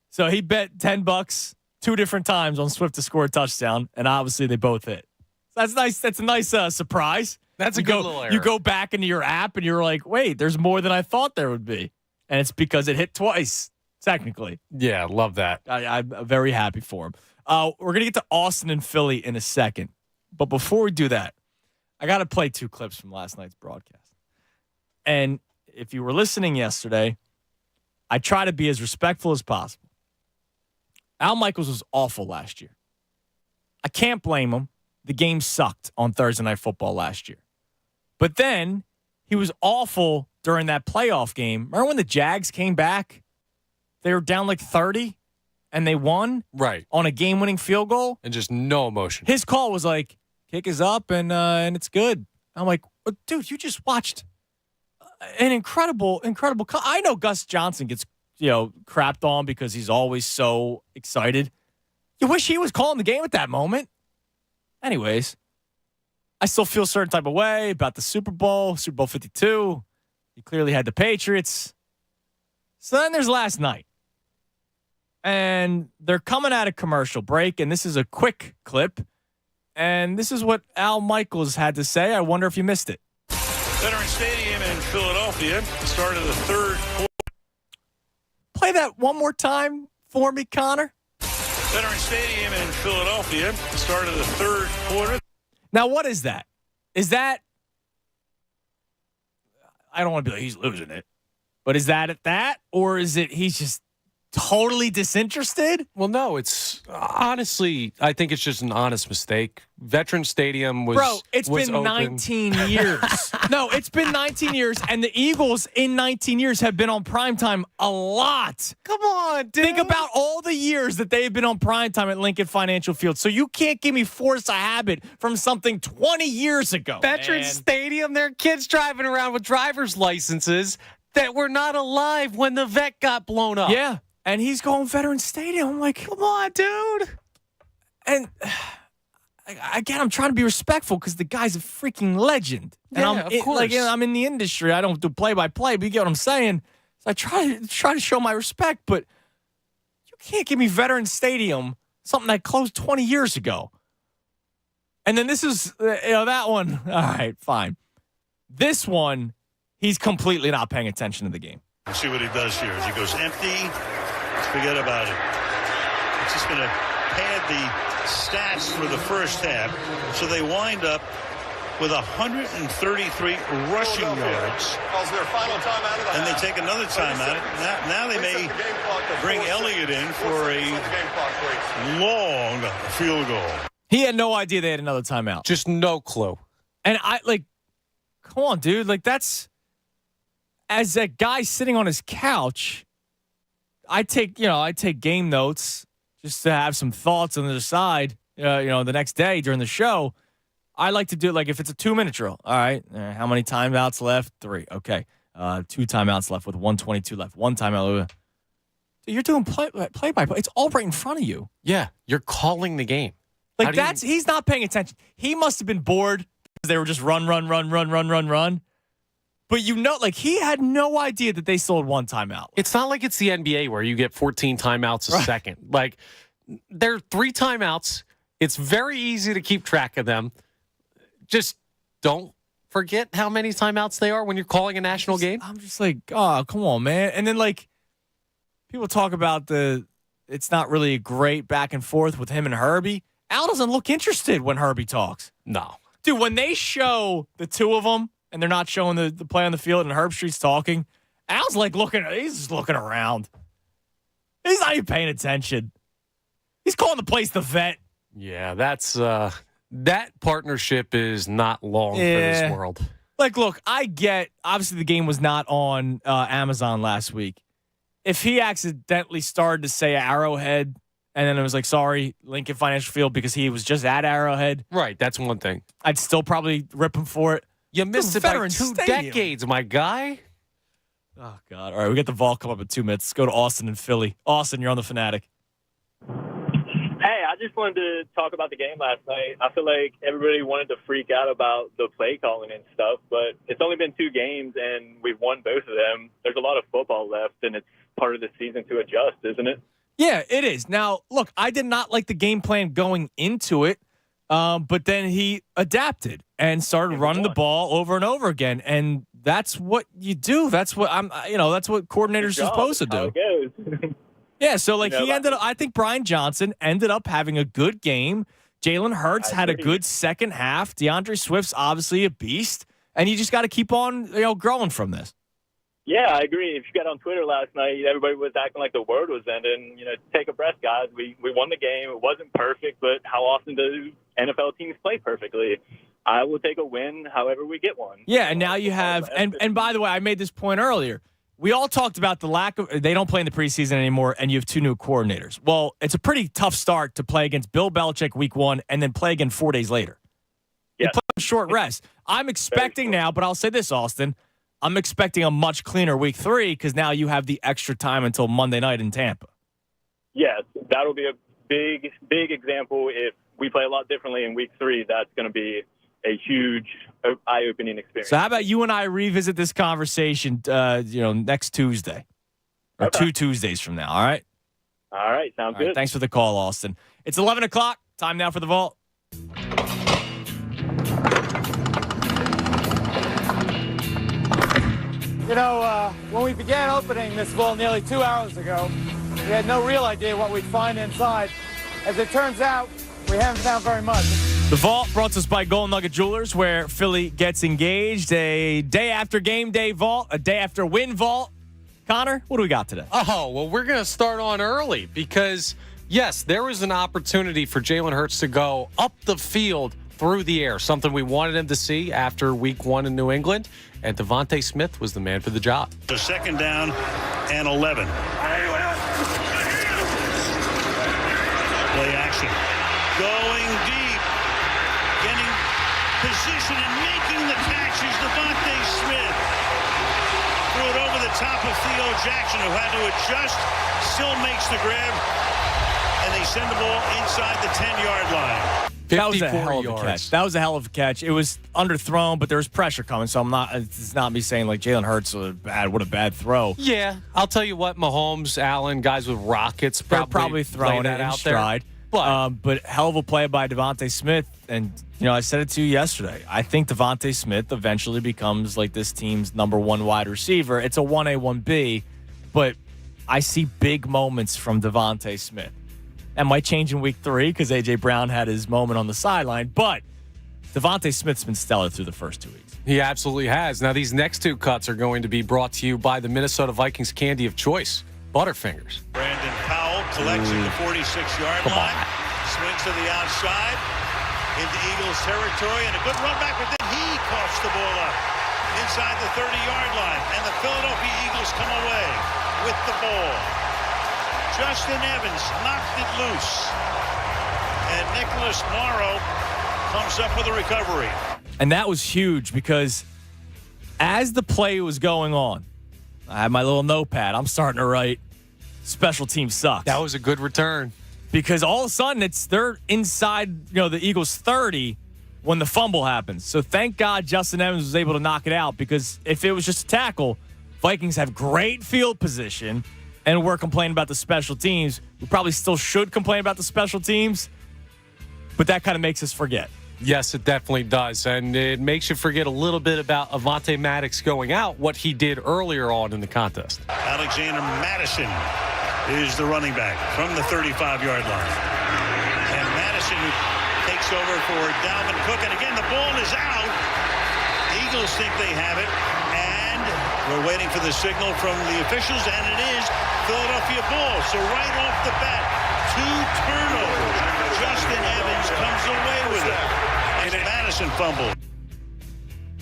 So he bet $10 2 different times on Swift to score a touchdown, and obviously they both hit. So that's nice. That's a nice surprise. That's a good little error. You go back into your app, and you're like, wait, there's more than I thought there would be. And it's because it hit twice, technically. Yeah, love that. I'm very happy for him. We're going to get to Austin and Philly in a second. But before we do that, I got to play 2 clips from last night's broadcast. And if you were listening yesterday, I try to be as respectful as possible. Al Michaels was awful last year. I can't blame him. The game sucked on Thursday Night Football last year. But then he was awful during that playoff game. Remember when the Jags came back? They were down like 30 and they won? Right. On a game-winning field goal? And just no emotion. His call was like, kick is up and it's good. I'm like, dude, you just watched an incredible. I know Gus Johnson gets, crapped on because he's always so excited. You wish he was calling the game at that moment. Anyways, I still feel a certain type of way about the Super Bowl 52. He clearly had the Patriots. So then there's last night. And they're coming out of commercial break, and this is a quick clip. And this is what Al Michaels had to say. I wonder if you missed it. Veterans Stadium in Philadelphia, start of the third quarter. Play that one more time for me, Connor. Veterans Stadium in Philadelphia, start of the third quarter. Now, what is that? Is that, I don't want to be like, he's losing it, but is that at that? Or is it he's just totally disinterested? Well, no, it's honestly, I think it's just an honest mistake. Veteran Stadium was Bro, it's was been open. 19 years. No, it's been 19 years, and the Eagles in 19 years have been on primetime a lot. Come on, dude. Think about all the years that they've been on primetime at Lincoln Financial Field. So you can't give me force a habit from something 20 years ago. Veteran Stadium, there are kids driving around with driver's licenses that were not alive when the vet got blown up. Yeah. And he's going Veterans Stadium. I'm like, come on, dude. And again, I'm trying to be respectful because the guy's a freaking legend. And Yeah, of course. I'm in the industry. I don't do play-by-play, but you get what I'm saying. So I try to show my respect, but you can't give me Veterans Stadium, something that closed 20 years ago. And then this is, that one. All right, fine. This one, he's completely not paying attention to the game. Let's see what he does here. As he goes empty, forget about it. It's just going to pad the stats for the first half. So they wind up with 133 rushing yards. And they take another timeout. Now they may bring Elliott in for a long field goal. He had no idea they had another timeout. Just no clue. And come on, dude. That's, as a guy sitting on his couch, I take game notes just to have some thoughts on the side, the next day during the show. I like to do, if it's a 2-minute drill. All right, how many timeouts left? 3. Okay. 2 timeouts left with 1:22 left. 1 timeout. You're doing play-by-play. It's all right in front of you. Yeah, you're calling the game. He's not paying attention. He must have been bored because they were just run. But he had no idea that they still had 1 timeout. It's not like it's the NBA where you get 14 timeouts a second. There are 3 timeouts. It's very easy to keep track of them. Just don't forget how many timeouts they are when you're calling a national game. I'm just like, oh, come on, man. And then, people talk about it's not really a great back and forth with him and Herbie. Al doesn't look interested when Herbie talks. No. Dude, when they show the 2 of them, and they're not showing the play on the field, and Herbstreit's talking, Al's he's just looking around. He's not even paying attention. He's calling the place the vet. Yeah, that's that partnership is not long for this world. Like, look, I get, obviously the game was not on Amazon last week. If he accidentally started to say Arrowhead and then it was like, sorry, Lincoln Financial Field because he was just at Arrowhead. Right, that's one thing. I'd still probably rip him for it. You missed it by 2 decades, my guy. Oh, God. All right, we got the Vault come up in 2 minutes. Let's go to Austin and Philly. Austin, you're on the Fanatic. Hey, I just wanted to talk about the game last night. I feel like everybody wanted to freak out about the play calling and stuff, but it's only been 2 games, and we've won both of them. There's a lot of football left, and it's part of the season to adjust, isn't it? Yeah, it is. Now, look, I did not like the game plan going into it, but then he adapted and started running the ball over and over again, and that's what you do. That's what that's what coordinators are supposed to do. How it goes. Yeah, so I think Brian Johnson ended up having a good game. Jalen Hurts had a good second half. DeAndre Swift's obviously a beast, and you just got to keep on, growing from this. Yeah, I agree. If you got on Twitter last night, everybody was acting like the world was ending. Take a breath, guys. We won the game. It wasn't perfect, but how often do NFL teams play perfectly? I will take a win however we get one. Yeah, and now you have, and by the way, I made this point earlier. We all talked about the lack of, they don't play in the preseason anymore, and you have 2 new coordinators. Well, it's a pretty tough start to play against Bill Belichick week 1 and then play again 4 days later. You play a short rest. I'm expecting now, but I'll say this, Austin. I'm expecting a much cleaner week 3 because now you have the extra time until Monday night in Tampa. Yes, that'll be a big, big example. If we play a lot differently in week 3, that's going to be a huge eye-opening experience. So how about you and I revisit this conversation, next Tuesday or 2 Tuesdays from now, all right? All right, sounds good. Thanks for the call, Austin. It's 11 o'clock. Time now for the Vault. When we began opening this vault nearly 2 hours ago, we had no real idea what we'd find inside. As it turns out, we haven't found very much. The Vault brought to us by Golden Nugget Jewelers, where Philly gets engaged. A day after game day vault, a day after win vault. Connor, what do we got today? Oh, well, we're going to start on early because, yes, there was an opportunity for Jalen Hurts to go up the field through the air, something we wanted him to see after week 1 in New England, and Avante Smith was the man for the job. The 2nd down and 11. Play action. Going deep. Getting position and making the catches. Avante Smith threw it over the top of Theo Jackson, who had to adjust. Still makes the grab. And they send the ball inside the 10-yard line. That was a hell of a catch. That was a hell of a catch. It was underthrown, but there was pressure coming. So it's not me saying like Jalen Hurts what a bad throw. Yeah, I'll tell you what, Mahomes, Allen, guys with rockets probably throwing it in stride. But hell of a play by Devontae Smith. And, I said it to you yesterday. I think Devontae Smith eventually becomes like this team's number 1 wide receiver. It's a 1A, 1B, but I see big moments from Devontae Smith. That might change in week 3 because A.J. Brown had his moment on the sideline. But Devontae Smith's been stellar through the first 2 weeks. He absolutely has. Now, these next 2 cuts are going to be brought to you by the Minnesota Vikings candy of choice, Butterfingers. Brandon Powell collects at the 46-yard line. Swings to the outside into Eagles territory. And a good run back, but then he coughs the ball up inside the 30-yard line. And the Philadelphia Eagles come away with the ball. Justin Evans knocked it loose. And Nicholas Morrow comes up with a recovery. And that was huge because as the play was going on, I had my little notepad. I'm starting to write, special team sucks. That was a good return. Because all of a sudden, they're inside the Eagles 30 when the fumble happens. So thank God Justin Evans was able to knock it out because if it was just a tackle, Vikings have great field position. And we're complaining about the special teams. We probably still should complain about the special teams, but that kind of makes us forget. Yes, it definitely does. And it makes you forget a little bit about Avante Maddox going out, what he did earlier on in the contest. Alexander Madison is the running back from the 35-yard line. And Madison takes over for Dalvin Cook. And again, the ball is out. The Eagles think they have it. And we're waiting for the signal from the officials, and it is Philadelphia ball. So right off the bat, 2 turnovers. Justin Evans comes away with it. And Madison fumbled.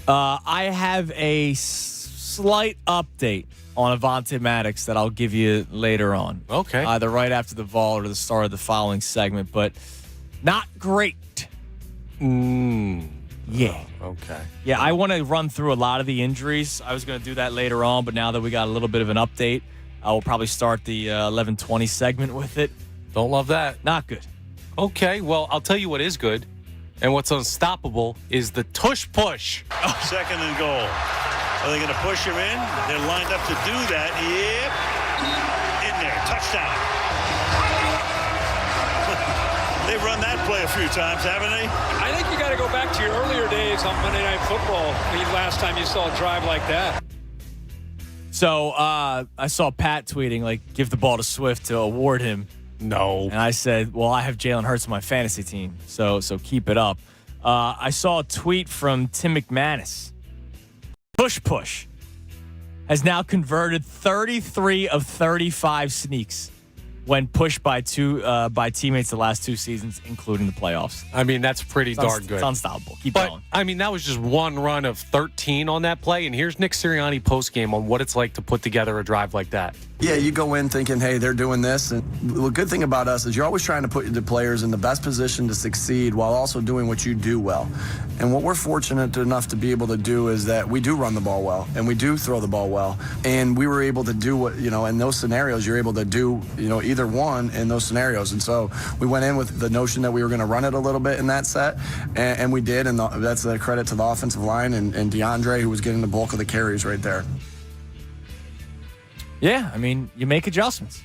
I have a slight update on Avante Maddox that I'll give you later on. Okay. Either right after the Vol or the start of the following segment, but not great. Yeah. Okay. Yeah, I want to run through a lot of the injuries. I was going to do that later on, but now that we got a little bit of an update, I will probably start the 11:20 segment with it. Don't love that. Not good. Okay, well, I'll tell you what is good, and what's unstoppable is the tush push. Second and goal. Are they going to push him in? They're lined up to do that. Yep. In there. Touchdown. They've run that play a few times, haven't they? I think you got to go back to your earlier days on Monday Night Football. The last time you saw a drive like that. So I saw Pat tweeting, like, give the ball to Swift to award him. No. And I said, well, I have Jalen Hurts on my fantasy team, so keep it up. I saw a tweet from Tim McManus. Push has now converted 33 of 35 sneaks when pushed by teammates the last 2 seasons, including the playoffs. I mean, that's pretty darn good. It's unstoppable. Keep but, going. I mean, that was just one run of 13 on that play, and here's Nick Sirianni postgame on what it's like to put together a drive like that. Yeah, you go in thinking, hey, they're doing this. And the good thing about us is you're always trying to put the players in the best position to succeed while also doing what you do well. And what we're fortunate enough to be able to do is that we do run the ball well and we do throw the ball well. And we were able to do what, in those scenarios, you're able to do, either one in those scenarios. And so we went in with the notion that we were going to run it a little bit in that set. And we did. And that's a credit to the offensive line and DeAndre, who was getting the bulk of the carries right there. Yeah, I mean, you make adjustments.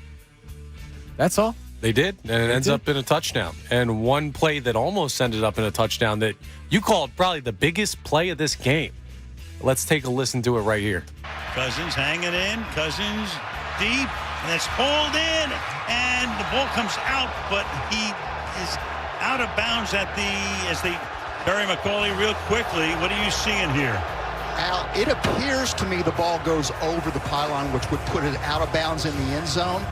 That's all. They did, and it ends up in a touchdown. And one play that almost ended up in a touchdown that you called probably the biggest play of this game. Let's take a listen to it right here. Cousins hanging in. Cousins deep. And it's pulled in. And the ball comes out, but he is out of bounds as they bury McCauley real quickly. What are you seeing here? Al, it appears to me the ball goes over the pylon, which would put it out of bounds in the end zone.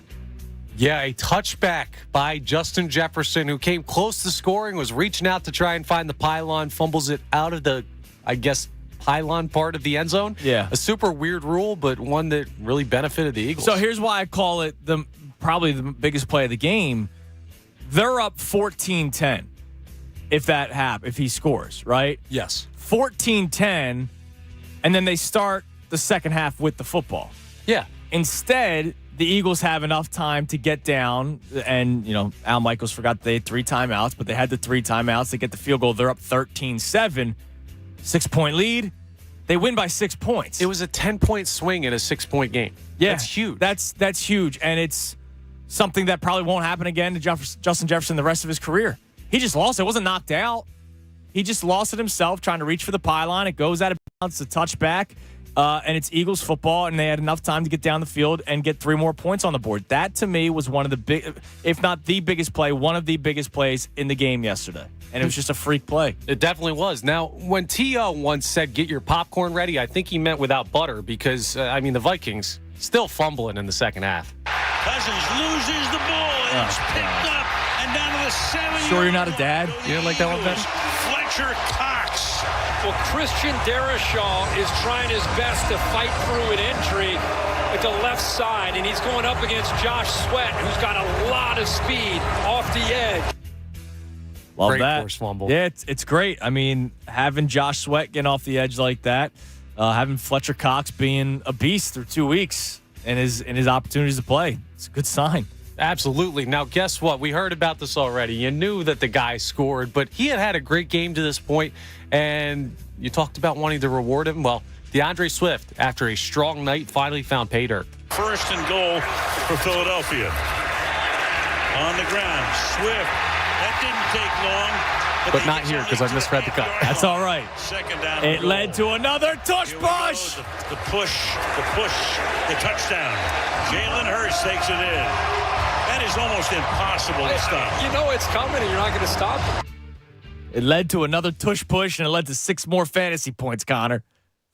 Yeah, a touchback by Justin Jefferson, who came close to scoring, was reaching out to try and find the pylon, fumbles it out of the, pylon part of the end zone. Yeah. A super weird rule, but one that really benefited the Eagles. So here's why I call it probably the biggest play of the game. They're up 14-10 if he scores, right? Yes. 14-10. And then they start the second half with the football. Yeah. Instead, the Eagles have enough time to get down. And, Al Michaels forgot they had 3 timeouts, but they had the 3 timeouts. They get the field goal. They're up 13-7. 6-point lead. They win by 6 points. It was a 10-point swing in a 6-point game. Yeah. That's huge. That's huge. And it's something that probably won't happen again to Justin Jefferson the rest of his career. He just lost it. It wasn't knocked out. He just lost it himself trying to reach for the pylon. It goes out of bounds, it's a touchback, and it's Eagles football, and they had enough time to get down the field and get 3 more points on the board. That, to me, was one of the big, if not the biggest play, one of the biggest plays in the game yesterday. And it was just a freak play. It definitely was. Now, when T.O. once said, get your popcorn ready, I think he meant without butter because, the Vikings still fumbling in the second half. Cousins loses the ball. And it's picked up and down to the 7. Sure you're not a dad? You didn't like that one, Ben? Fletcher Cox. Well, Christian Darrisaw is trying his best to fight through an injury at the left side, and he's going up against Josh Sweat, who's got a lot of speed off the edge. Love great that. force fumble. Yeah, it's great. I mean, having Josh Sweat getting off the edge like that, having Fletcher Cox being a beast through 2 weeks and his opportunities to play, it's a good sign. Absolutely. Now, guess what? We heard about this already. You knew that the guy scored, but he had a great game to this point, and you talked about wanting to reward him. Well, DeAndre Swift, after a strong night, finally found pay dirt. First and goal for Philadelphia. On the ground, Swift. That didn't take long. But not here because I misread the cut. That's all right. Second down. It led to another tush push. The push, the touchdown. Jalen Hurts takes it in. That is almost impossible to stop. You know it's coming and you're not going to stop it. It led to another tush push, and it led to 6 more fantasy points, Connor,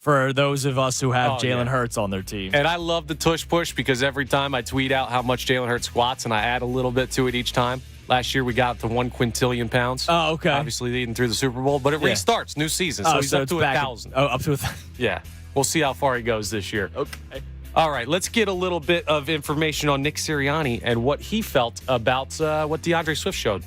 for those of us who have Jalen Hurts on their team. And I love the tush push because every time I tweet out how much Jalen Hurts squats and I add a little bit to it each time, Last year we got to 1 quintillion pounds. Oh, okay. Obviously leading through the Super Bowl, but it restarts, new season, so he's up to 1,000. Oh, up to 1,000. Yeah. We'll see how far he goes this year. Okay. All right, let's get a little bit of information on Nick Sirianni and what he felt about what DeAndre Swift showed.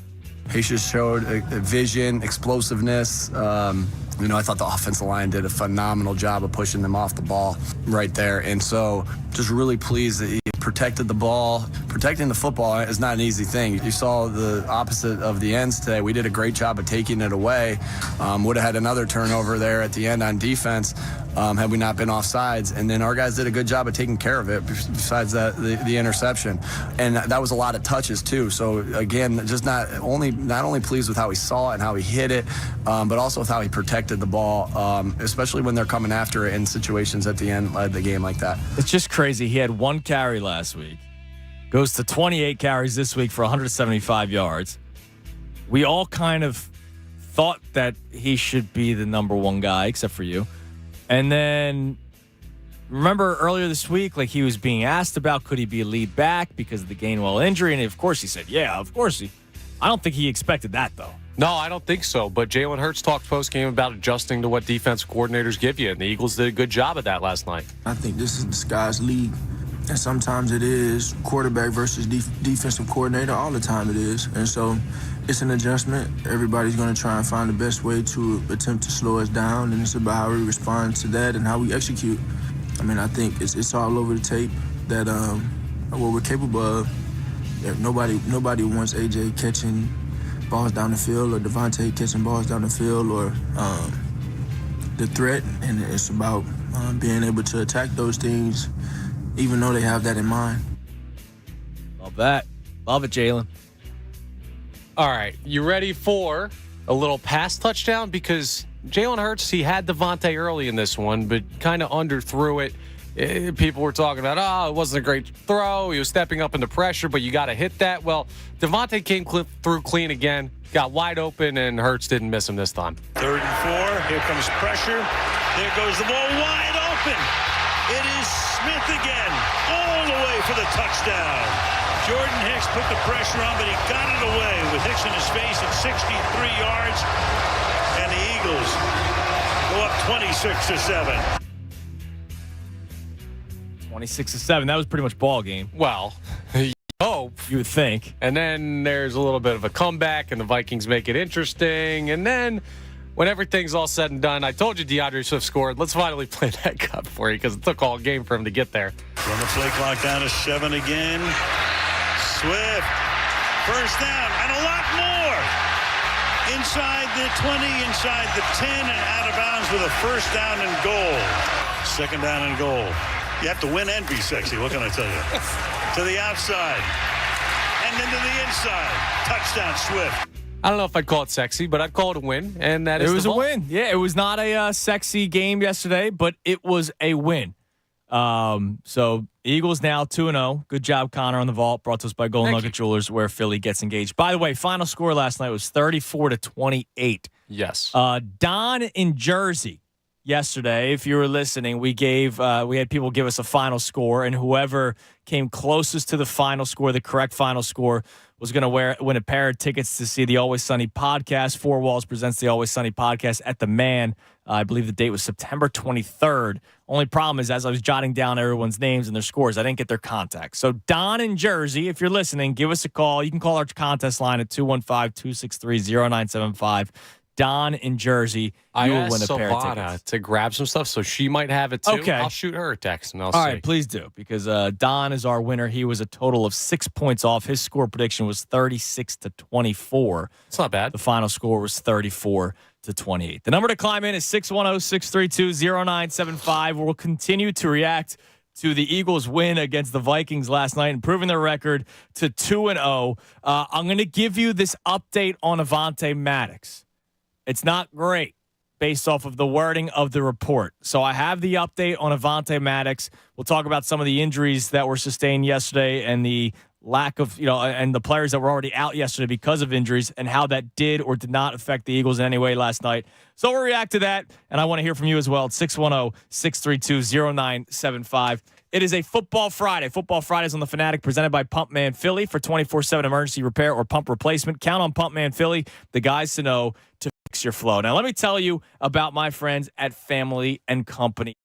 He just showed a vision, explosiveness. I thought the offensive line did a phenomenal job of pushing them off the ball right there. And so just really pleased that he protected the ball. Protecting the football is not an easy thing. You saw the opposite of the ends today. We did a great job of taking it away. Would have had another turnover there at the end on defense had we not been offsides. And then our guys did a good job of taking care of it besides that, the interception. And that was a lot of touches too. So again, just not only pleased with how he saw it and how he hit it, but also with how he protected the ball, especially when they're coming after it in situations at the end of the game like that. It's just crazy. He had 1 carry last week. Goes to 28 carries this week for 175 yards. We all kind of thought that he should be the number 1 guy, except for you. And then remember earlier this week, like he was being asked about could he be a lead back because of the Gainwell injury, and of course he said, yeah, of course he. I don't think he expected that though. No, I don't think so. But Jalen Hurts talked post-game about adjusting to what defensive coordinators give you, and the Eagles did a good job of that last night. I think this is the sky's league, and sometimes it is quarterback versus defensive coordinator. All the time it is, and so it's an adjustment. Everybody's going to try and find the best way to attempt to slow us down, and it's about how we respond to that and how we execute. I mean, I think it's all over the tape that what we're capable of. Nobody wants AJ catching balls down the field or Avante catching balls down the field or the threat, and it's about being able to attack those things even though they have that in mind. Love that. Love it, Jalen. All right, you ready for a little pass touchdown? Because Jalen Hurts, he had Avante early in this one, but kind of underthrew it. People were talking about, it wasn't a great throw. He was stepping up into pressure, but you got to hit that. Well, Avante came through clean again, got wide open, and Hurts didn't miss him this time. 3rd and 4. Here comes pressure. There goes the ball wide open. It is Smith again, all the way for the touchdown. Jordan Hicks put the pressure on, but he got it away with Hicks in his face at 63 yards. And the Eagles go up 26-7. 26-7. That was pretty much ball game. Well, you hope. You would think. And then there's a little bit of a comeback, and the Vikings make it interesting. And then when everything's all said and done, I told you DeAndre Swift scored. Let's finally play that cut for you because it took all game for him to get there. Run the play clock down to 7 again. Swift, first down, and a lot more. Inside the 20, inside the 10, and out of bounds with a first down and goal. 2nd down and goal. You have to win and be sexy. What can I tell you? To the outside. And then to the inside. Touchdown, Swift. I don't know if I'd call it sexy, but I'd call it a win. And that is it was a win. Yeah, it was not a sexy game yesterday, but it was a win. So Eagles now 2-0. Good job, Connor, on the vault. Brought to us by Golden Nugget Jewelers, where Philly gets engaged. By the way, final score last night was 34-28. Yes. Don in Jersey. Yesterday, if you were listening, we had people give us a final score, and whoever came closest to the final score, the correct final score, was going to win a pair of tickets to see the Always Sunny podcast. Four Walls presents the Always Sunny podcast at the Man. I believe the date was September 23rd. Only problem is, as I was jotting down everyone's names and their scores, I didn't get their contacts. So Don in Jersey, if you're listening, give us a call. You can call our contest line at 215-263-0975. Don in Jersey, you will win a pair of tickets. To grab some stuff, so she might have it too. Okay. I'll shoot her a text and I'll see. All right, please do, because Don is our winner. He was a total of 6 points off. His score prediction was 36-24. It's not bad. The final score was 34-28. The number to climb in is 610-632-0975. We'll continue to react to the Eagles' win against the Vikings last night, improving their record to 2-0. I'm going to give you this update on Avante Maddox. It's not great based off of the wording of the report. So I have the update on Avante Maddox. We'll talk about some of the injuries that were sustained yesterday and the lack of, and the players that were already out yesterday because of injuries and how that did or did not affect the Eagles in any way last night. So we'll react to that, and I want to hear from you as well at 610-632-0975. It is a Football Friday. Football Fridays on the Fanatic, presented by Pump Man Philly for 24/7 emergency repair or pump replacement. Count on Pump Man Philly, the guys to know to fix your flow. Now, let me tell you about my friends at Family and Company.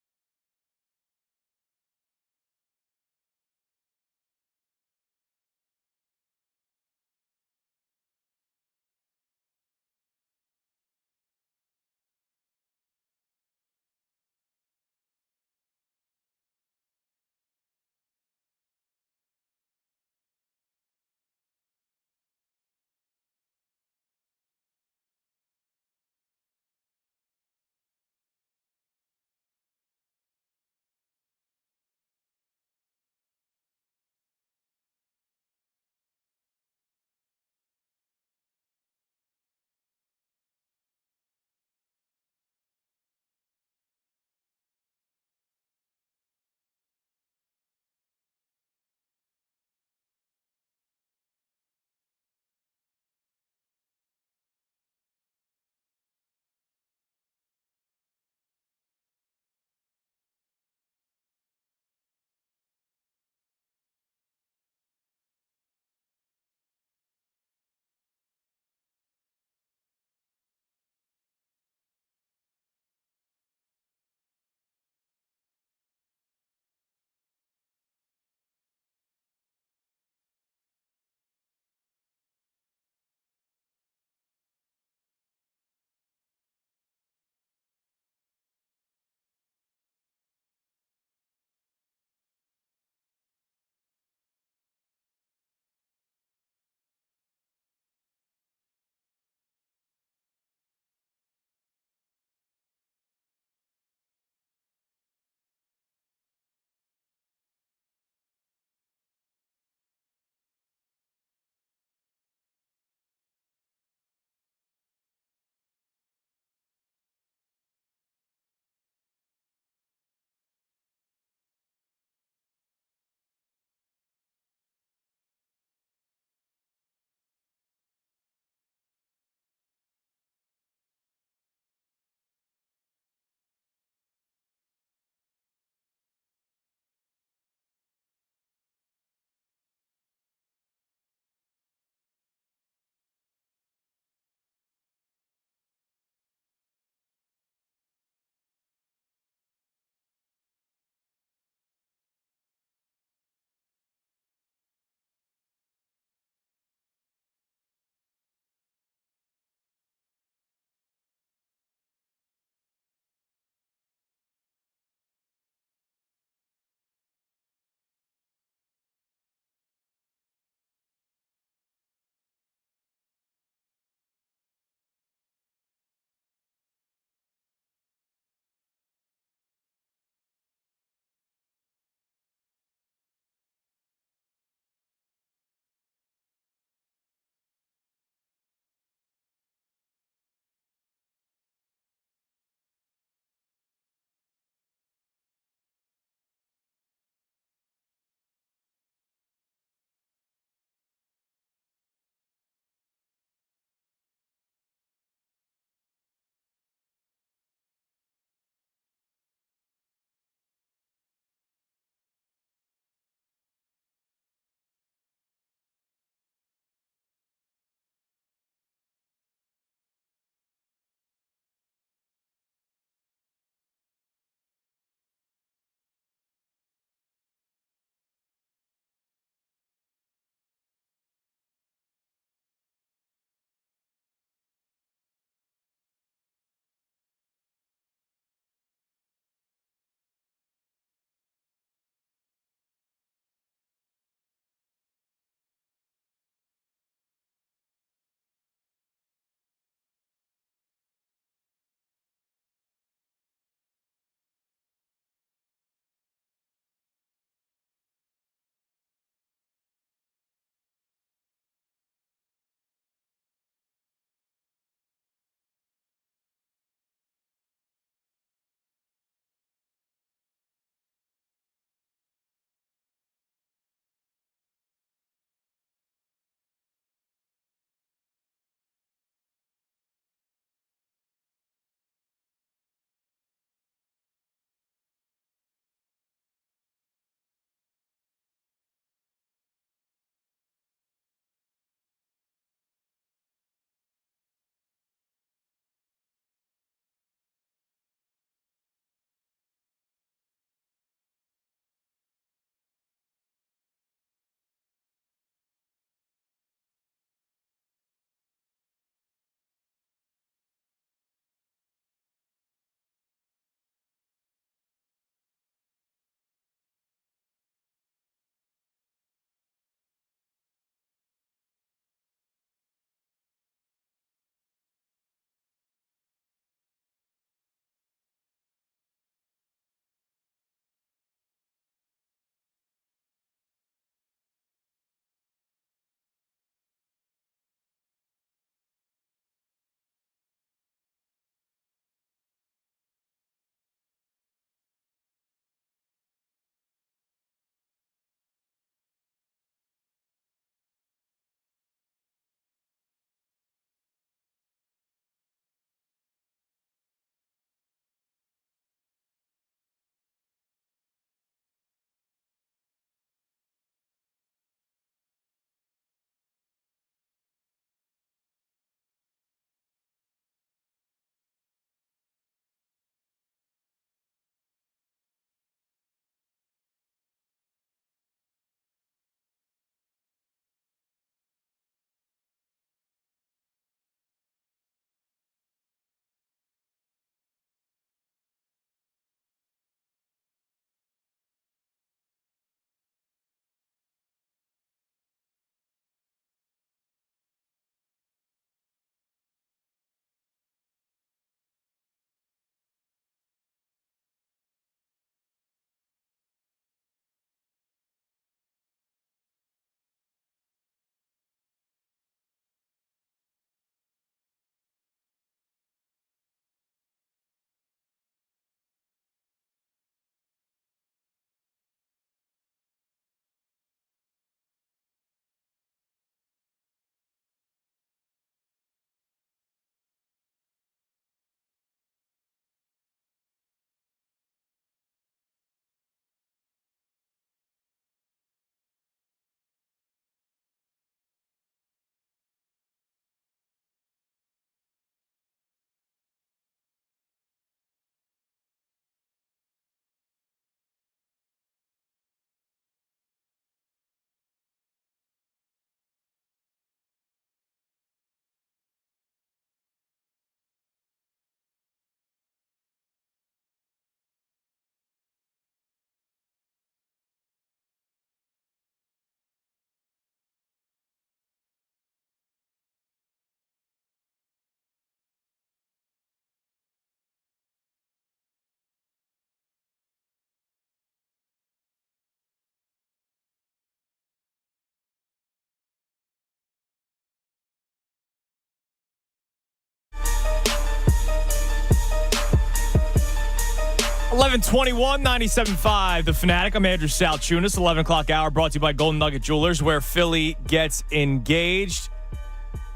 11:21, 97.5, The Fanatic. I'm Andrew Salchunas. 11 o'clock hour brought to you by Golden Nugget Jewelers, where Philly gets engaged.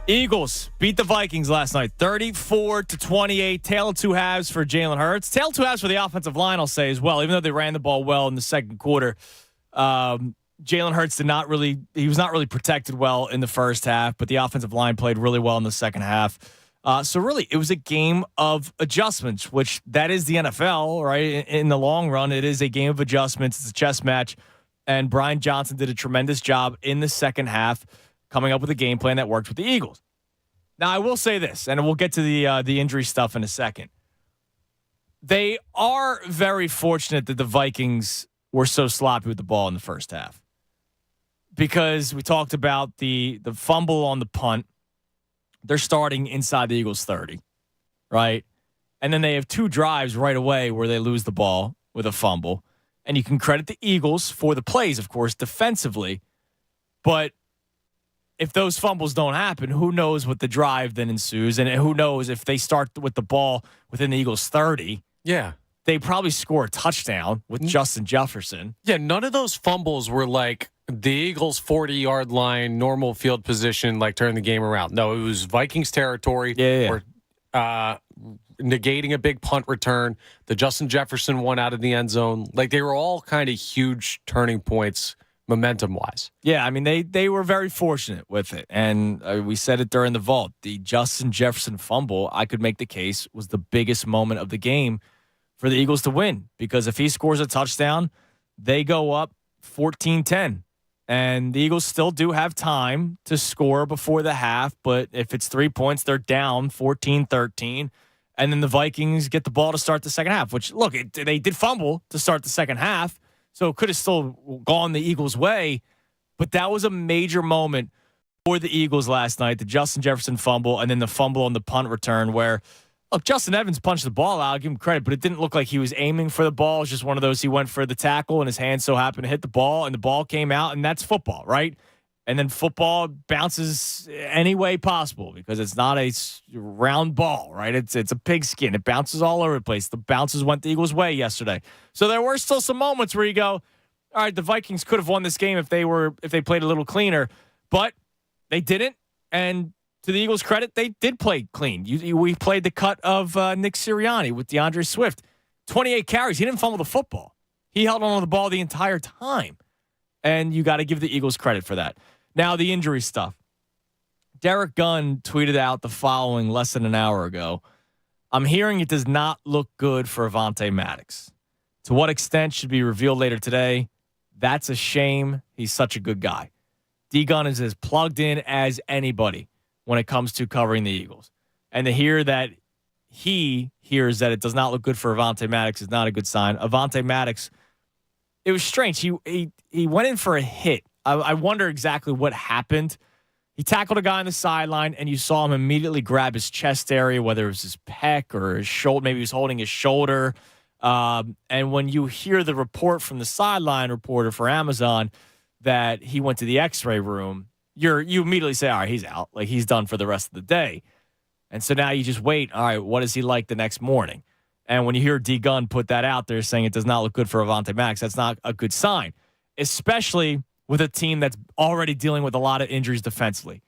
Eagles beat the Vikings last night, 34-28. Tale of two halves for Jalen Hurts. Tale of two halves for the offensive line, I'll say as well. Even though they ran the ball well in the second quarter, Jalen Hurts he was not really protected well in the first half, but the offensive line played really well in the second half. So really, it was a game of adjustments, which that is the NFL, right? In the long run, it is a game of adjustments. It's a chess match, and Brian Johnson did a tremendous job in the second half coming up with a game plan that worked with the Eagles. Now, I will say this, and we'll get to the injury stuff in a second. They are very fortunate that the Vikings were so sloppy with the ball in the first half, because we talked about the fumble on the punt. They're starting inside the Eagles' 30, right? And then they have two drives right away where they lose the ball with a fumble. And you can credit the Eagles for the plays, of course, defensively. But if those fumbles don't happen, who knows what the drive then ensues? And who knows if they start with the ball within the Eagles' 30. Yeah. They probably score a touchdown with Justin Jefferson. Yeah, none of those fumbles were like the Eagles' 40-yard line, normal field position, like turn the game around. No, it was Vikings territory. Yeah. Or, negating a big punt return. The Justin Jefferson one out of the end zone. Like, they were all kind of huge turning points momentum-wise. Yeah, I mean, they were very fortunate with it. And we said it during the vault. The Justin Jefferson fumble, I could make the case, was the biggest moment of the game for the Eagles to win. Because if he scores a touchdown, they go up 14-10. And the Eagles still do have time to score before the half. But if it's 3 points, they're down 14-13. And then the Vikings get the ball to start the second half, which, look, they did fumble to start the second half. So it could have still gone the Eagles' way. But that was a major moment for the Eagles last night, the Justin Jefferson fumble and then the fumble on the punt return where, look, Justin Evans punched the ball out. I'll give him credit, but it didn't look like he was aiming for the ball. It was just one of those, he went for the tackle and his hand so happened to hit the ball and the ball came out, and that's football, right? And then football bounces any way possible because it's not a round ball, right? It's a pigskin. It bounces all over the place. The bounces went the Eagles' way yesterday. So there were still some moments where you go, all right, the Vikings could have won this game if they played a little cleaner, but they didn't. And to the Eagles' credit, they did play clean. We played the cut of Nick Sirianni with DeAndre Swift. 28 carries. He didn't fumble the football. He held on to the ball the entire time. And you got to give the Eagles credit for that. Now, the injury stuff. Derek Gunn tweeted out the following less than an hour ago. I'm hearing it does not look good for Avante Maddox. To what extent should be revealed later today. That's a shame. He's such a good guy. D-Gunn is as plugged in as anybody when it comes to covering the Eagles. And to hear that he hears that it does not look good for Avante Maddox is not a good sign. Avante Maddox, it was strange. He went in for a hit. I wonder exactly what happened. He tackled a guy on the sideline, and you saw him immediately grab his chest area, whether it was his pec or his shoulder. Maybe he was holding his shoulder. And when you hear the report from the sideline reporter for Amazon that he went to the x-ray room, you immediately say, all right, he's out. Like, he's done for the rest of the day. And so now you just wait. All right, what is he like the next morning? And when you hear D. Gunn put that out there saying it does not look good for Avante Maddox, that's not a good sign, especially with a team that's already dealing with a lot of injuries defensively.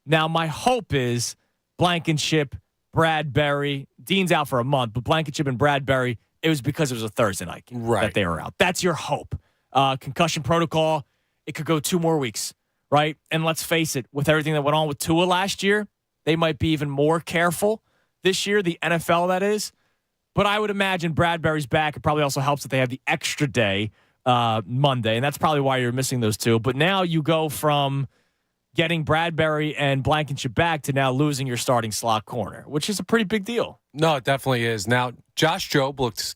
Now, my hope is Blankenship, Bradbury, Dean's out for a month, but Blankenship and Bradbury, it was because it was a Thursday night game that they were out. That's your hope. Concussion protocol, it could go 2 more weeks, right? And let's face it, with everything that went on with Tua last year, they might be even more careful this year, the NFL that is. But I would imagine Bradbury's back. It probably also helps that they have the extra day Monday, and that's probably why you're missing those two. But now you go from getting Bradbury and Blankenship back to now losing your starting slot corner, which is a pretty big deal. No, it definitely is. Now, Josh Jobe looked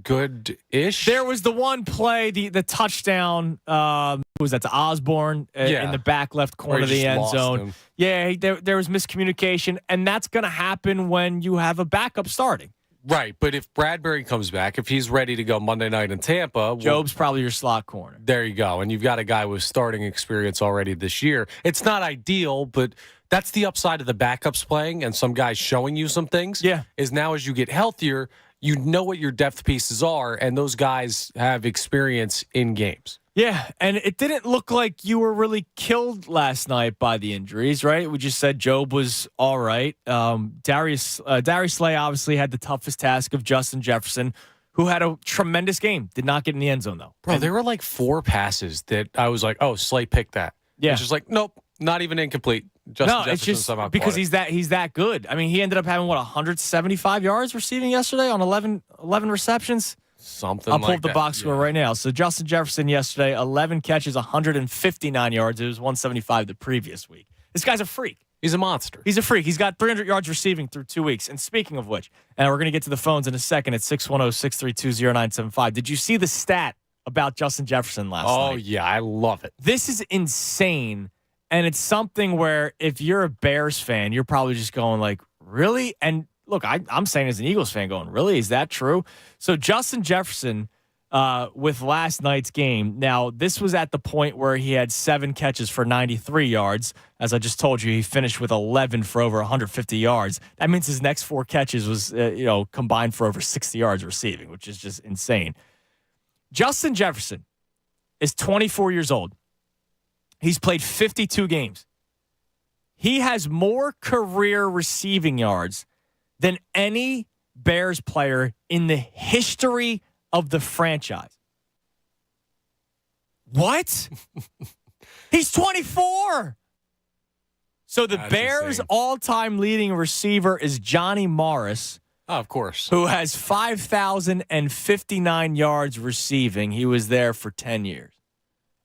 good-ish. There was the one play, the touchdown, was that to Osborne in the back left corner of the end zone. Him. Yeah, there was miscommunication, and that's going to happen when you have a backup starting. Right, but if Bradbury comes back, if he's ready to go Monday night in Tampa... Jobe's probably your slot corner. There you go, and you've got a guy with starting experience already this year. It's not ideal, but that's the upside of the backups playing and some guys showing you some things. Yeah. Is now as you get healthier, you know what your depth pieces are, and those guys have experience in games. Yeah, and it didn't look like you were really killed last night by the injuries, right? We just said Job was all right. Darius Slay obviously had the toughest task of Justin Jefferson, who had a tremendous game. Did not get in the end zone, though. Bro, there were like 4 passes that I was like, oh, Slay picked that. Yeah. It's just like, nope, not even incomplete. Justin It's just because he's that good. I mean, he ended up having, 175 yards receiving yesterday on 11 receptions? Something I'll pull like up the that, box score right now. So Justin Jefferson yesterday, 11 catches, 159 yards. It was 175 the previous week. This guy's a freak. He's a monster. He's a freak. He's got 300 yards receiving through 2 weeks. And speaking of which, and we're going to get to the phones in a second at 610-632-0975. Did you see the stat about Justin Jefferson last night? Oh, yeah. I love it. This is insane. And it's something where if you're a Bears fan, you're probably just going like, really? And look, I'm saying as an Eagles fan going, really? Is that true? So Justin Jefferson with last night's game. Now, this was at the point where he had 7 catches for 93 yards. As I just told you, he finished with 11 for over 150 yards. That means his next 4 catches was, combined for over 60 yards receiving, which is just insane. Justin Jefferson is 24 years old. He's played 52 games. He has more career receiving yards than any Bears player in the history of the franchise. What? He's 24. So the Bears' all-time leading receiver is Johnny Morris. Oh, of course. Who has 5,059 yards receiving. He was there for 10 years.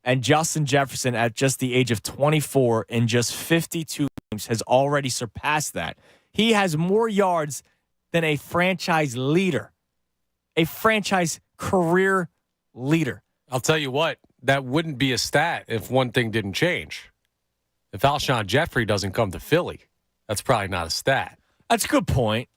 And Justin Jefferson, at just the age of 24 in just 52 games, has already surpassed that. He has more yards than a franchise leader, a franchise career leader. I'll tell you what, that wouldn't be a stat if one thing didn't change. If Alshon Jeffrey doesn't come to Philly, that's probably not a stat. That's a good point.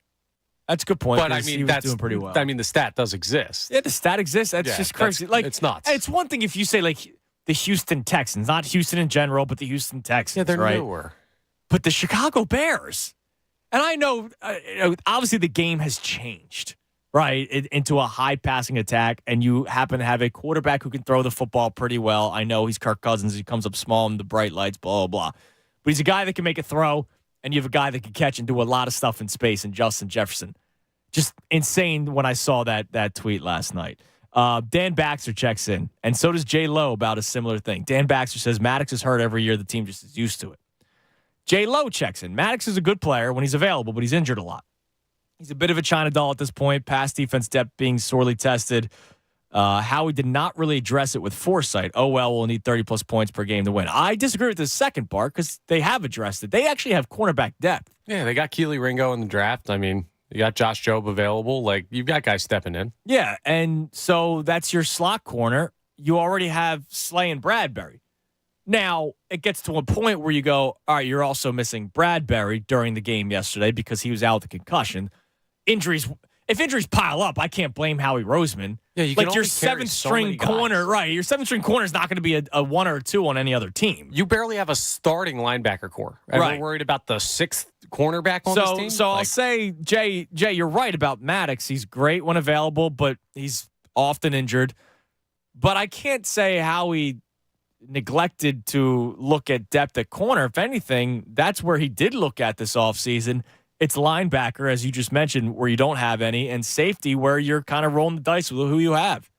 But I mean, that's doing pretty well. I mean, the stat does exist. Yeah, the stat exists. That's just crazy. It's nuts. It's one thing if you say like the Houston Texans, not Houston in general, but the Houston Texans. Yeah, they're right? newer. But the Chicago Bears, and I know, obviously the game has changed, right, into a high passing attack, and you happen to have a quarterback who can throw the football pretty well. I know he's Kirk Cousins. He comes up small in the bright lights, blah, blah, blah. But he's a guy that can make a throw, and you have a guy that can catch and do a lot of stuff in space in Justin Jefferson. Just insane when I saw that tweet last night. Dan Baxter checks in, and so does Jay Lowe about a similar thing. Dan Baxter says Maddox is hurt every year. The team just is used to it. Jay Lowe checks in. Maddox is a good player when he's available, but he's injured a lot. He's a bit of a China doll at this point. Pass defense depth being sorely tested. Howie did not really address it with foresight. Oh, well, we'll need 30-plus points per game to win. I disagree with the second part because they have addressed it. They actually have cornerback depth. Yeah, they got Keely Ringo in the draft. I mean, you got Josh Jobe available. Like, you've got guys stepping in. Yeah, and so that's your slot corner. You already have Slay and Bradbury. Now, it gets to a point where you go, all right, you're also missing Bradbury during the game yesterday because he was out with a concussion. If injuries pile up, I can't blame Howie Roseman. Yeah, you like your seventh-string corner, right? Your seventh-string corner is not going to be a 1 or a 2 on any other team. You barely have a starting linebacker core. And right. We're worried about the 6th cornerback on this team. So I'll say, Jay, you're right about Maddox. He's great when available, but he's often injured. But I can't say Howie neglected to look at depth at corner. If anything, that's where he did look at this offseason. It's linebacker, as you just mentioned, where you don't have any, and safety, where you're kind of rolling the dice with who you have.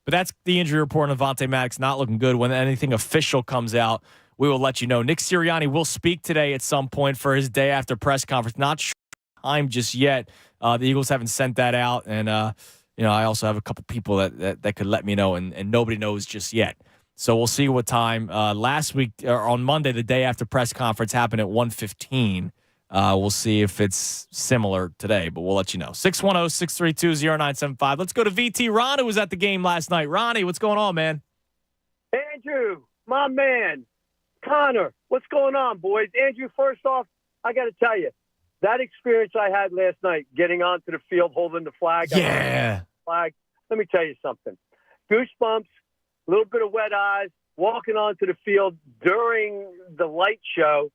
But that's the injury report on Avante Maddox not looking good. When anything official comes out, we will let you know. Nick Sirianni will speak today at some point for his day after press conference. Not sure time just yet. The Eagles haven't sent that out, and I also have a couple people that could let me know, and nobody knows just yet. So we'll see what time. Last week, or on Monday, the day after press conference happened at 1:15. We'll see if it's similar today, but we'll let you know. 610-632-0975. Let's go to VT. Ronnie was at the game last night. Ronnie, what's going on, man? Andrew, my man. Connor, what's going on, boys? Andrew, first off, I got to tell you, that experience I had last night, getting onto the field, holding the flag. Yeah. Let me tell you something. Goosebumps, a little bit of wet eyes, walking onto the field during the light show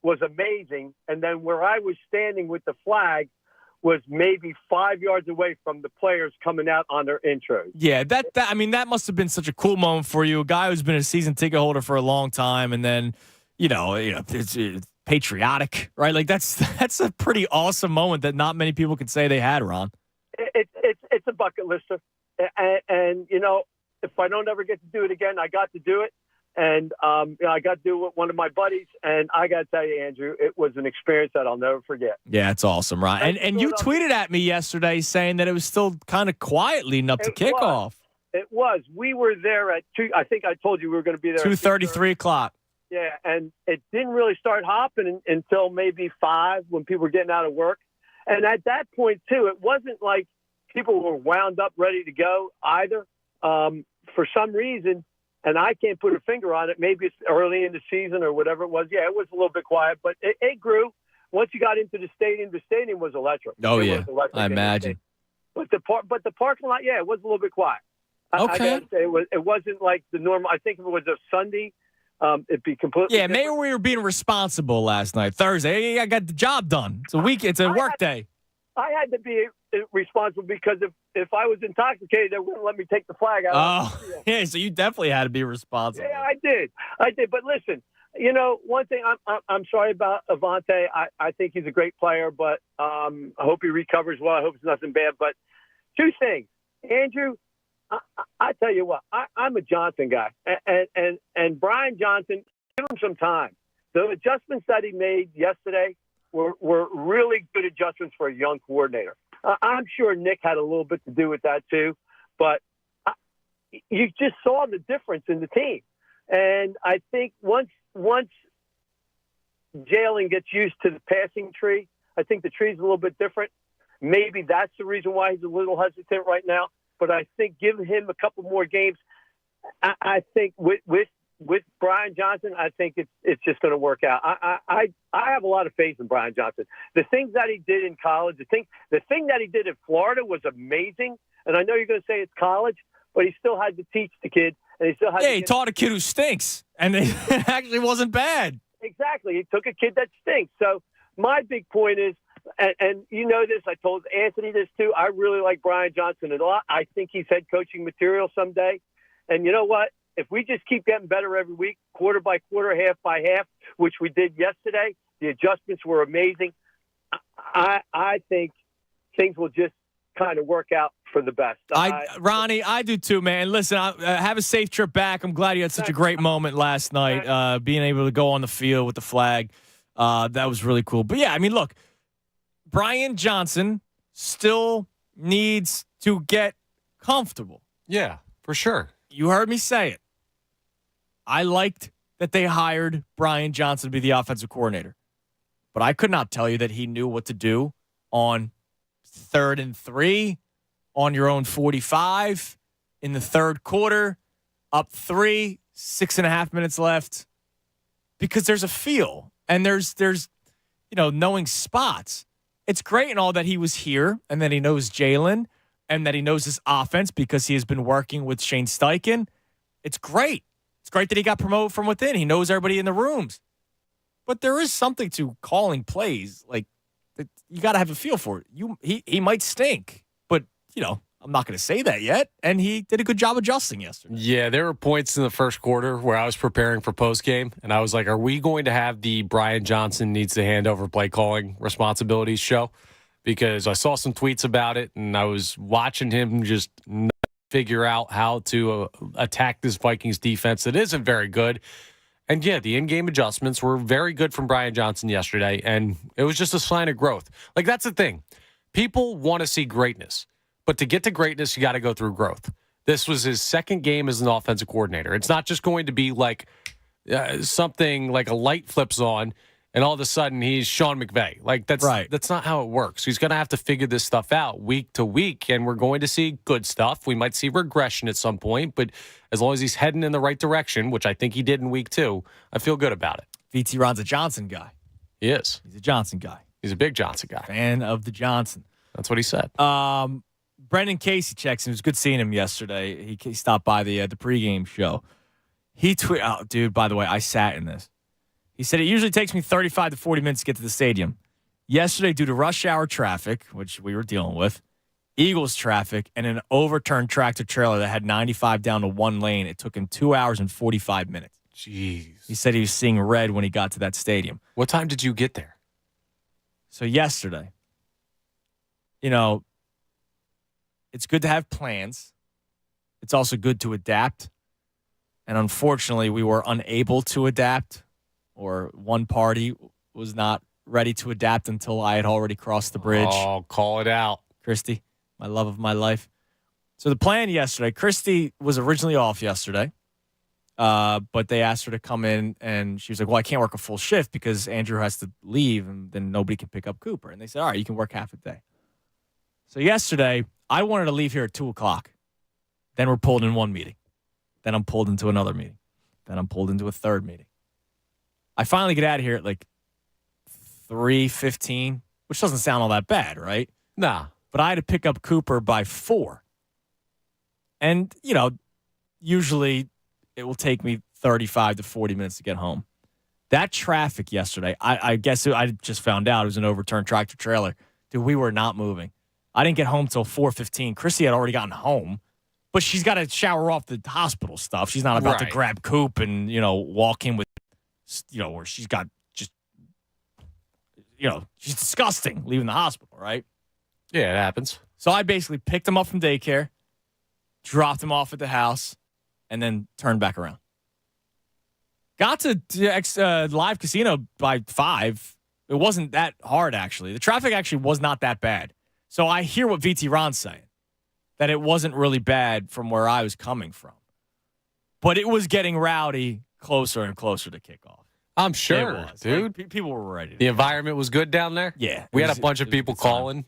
was amazing. And then where I was standing with the flag was maybe 5 yards away from the players coming out on their intros. Yeah, that must have been such a cool moment for you. A guy who's been a season ticket holder for a long time, and then, it's patriotic, right? Like that's a pretty awesome moment that not many people could say they had, Ron. It's a bucket lister, and if I don't ever get to do it again, I got to do it. And I got to do it with one of my buddies, and I got to tell you, Andrew, it was an experience that I'll never forget. Yeah, it's awesome, right? And you tweeted at me yesterday saying that it was still kind of quiet leading up to kickoff. It was. We were there at 2. I think I told you we were going to be there 2:30, 3 o'clock. Yeah, and it didn't really start hopping until maybe 5 when people were getting out of work. And at that point, too, it wasn't like people were wound up, ready to go either. For some reason, and I can't put a finger on it. Maybe it's early in the season or whatever it was. Yeah, it was a little bit quiet, but it grew. Once you got into the stadium was electric. Oh, yeah, I imagine. But the parking lot, yeah, it was a little bit quiet. Okay. I gotta say, it wasn't like the normal. I think if it was a Sunday, it'd be completely Yeah, different. maybe we were being responsible last night. Thursday, I got the job done. It's a work day. I had to be responsible because if I was intoxicated, they wouldn't let me take the flag out. Oh, yeah. So you definitely had to be responsible. Yeah, I did. But listen, one thing I'm sorry about Avante. I think he's a great player, but I hope he recovers well. I hope it's nothing bad. But 2 things, Andrew. I tell you what, I'm a Johnson guy, and Brian Johnson, give him some time. The adjustments that he made yesterday were really good adjustments for a young coordinator. I'm sure Nick had a little bit to do with that too, but you just saw the difference in the team. And I think once Jalen gets used to the passing tree, I think the tree's a little bit different. Maybe that's the reason why he's a little hesitant right now. But I think give him a couple more games. I think with Brian Johnson, I think it's just going to work out. I have a lot of faith in Brian Johnson. The things that he did in college, the thing that he did in Florida was amazing. And I know you're going to say it's college, but he still had to teach the kid, and he still had. Yeah, he taught a kid who stinks, and it actually wasn't bad. Exactly, he took a kid that stinks. So my big point is, and you know this, I told Anthony this too. I really like Brian Johnson a lot. I think he's head coaching material someday. And you know what? If we just keep getting better every week, quarter by quarter, half by half, which we did yesterday, the adjustments were amazing. I think things will just kind of work out for the best. Ronnie, I do too, man. Listen, have a safe trip back. I'm glad you had such a great moment last night, being able to go on the field with the flag. That was really cool. But yeah, I mean, look, Brian Johnson still needs to get comfortable. Yeah, for sure. You heard me say it. I liked that they hired Brian Johnson to be the offensive coordinator. But I could not tell you that he knew what to do on 3rd and 3, on your own 45, in the third quarter, up 3, 6.5 minutes left. Because there's a feel, and there's knowing spots. It's great and all that he was here, and that he knows Jalen, and that he knows his offense because he has been working with Shane Steichen. It's great. It's great that he got promoted from within. He knows everybody in the rooms. But there is something to calling plays. Like, you got to have a feel for it. He might stink, but, I'm not going to say that yet. And he did a good job adjusting yesterday. Yeah, there were points in the first quarter where I was preparing for postgame, and I was like, are we going to have the Brian Johnson needs to hand over play calling responsibilities show? Because I saw some tweets about it, and I was watching him just not figure out how to attack this Vikings defense that isn't very good. And yeah, the in-game adjustments were very good from Brian Johnson yesterday, and it was just a sign of growth. Like, that's the thing. People want to see greatness, but to get to greatness, you got to go through growth. This was his second game as an offensive coordinator. It's not just going to be like something like a light flips on, and all of a sudden he's Sean McVay. Like, that's right. That's not how it works. He's going to have to figure this stuff out week to week, and we're going to see good stuff. We might see regression at some point, but as long as he's heading in the right direction, which I think he did in week 2, I feel good about it. VT Ron's a Johnson guy. He is. He's a Johnson guy. He's a big Johnson guy. Fan of the Johnson. That's what he said. Brendan Casey checks in. It was good seeing him yesterday. He stopped by the pregame show. He tweeted, oh, dude, by the way, I sat in this. He said, it usually takes me 35 to 40 minutes to get to the stadium. Yesterday, due to rush hour traffic, which we were dealing with, Eagles traffic, and an overturned tractor trailer that had 95 down to one lane, it took him 2 hours and 45 minutes. Jeez. He said he was seeing red when he got to that stadium. What time did you get there? So yesterday, it's good to have plans. It's also good to adapt. And unfortunately, we were unable to adapt, or one party was not ready to adapt until I had already crossed the bridge. Oh, call it out. Christy, my love of my life. So the plan yesterday, Christy was originally off yesterday, but they asked her to come in, and she was like, well, I can't work a full shift because Andrew has to leave, and then nobody can pick up Cooper. And they said, all right, you can work half a day. So yesterday, I wanted to leave here at 2 o'clock. Then we're pulled in one meeting. Then I'm pulled into another meeting. Then I'm pulled into a third meeting. I finally get out of here at like 3:15, which doesn't sound all that bad, right? Nah. But I had to pick up Cooper by 4. And, usually it will take me 35 to 40 minutes to get home. That traffic yesterday, I guess I just found out it was an overturned tractor trailer. Dude, we were not moving. I didn't get home till 4:15. Chrissy had already gotten home, but she's got to shower off the hospital stuff. She's not about to grab Coop and, walk in with, where she's got just, she's disgusting leaving the hospital, right? Yeah, it happens. So I basically picked him up from daycare, dropped him off at the house, and then turned back around. Got to Live Casino by 5. It wasn't that hard, actually. The traffic actually was not that bad. So I hear what VT Ron's saying, that it wasn't really bad from where I was coming from. But it was getting rowdy closer and closer to kickoff. I'm sure, dude. Like, people were ready. The environment was good down there? Yeah. We had a bunch of people calling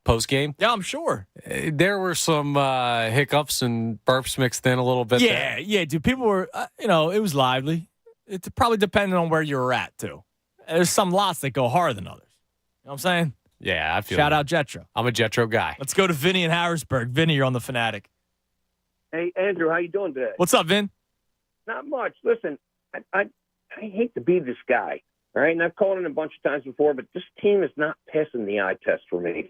post-game. Yeah, I'm sure. There were some hiccups and burps mixed in a little bit. Yeah, dude. People were, it was lively. It probably depended on where you were at, too. There's some lots that go harder than others. You know what I'm saying? Yeah, I feel Shout out Jetro. I'm a Jetro guy. Let's go to Vinny in Harrisburg. Vinny, you're on the Fanatic. Hey, Andrew, how you doing today? What's up, Vin? Not much. Listen, I hate to be this guy, all right? And I've called in a bunch of times before, but this team is not passing the eye test for me.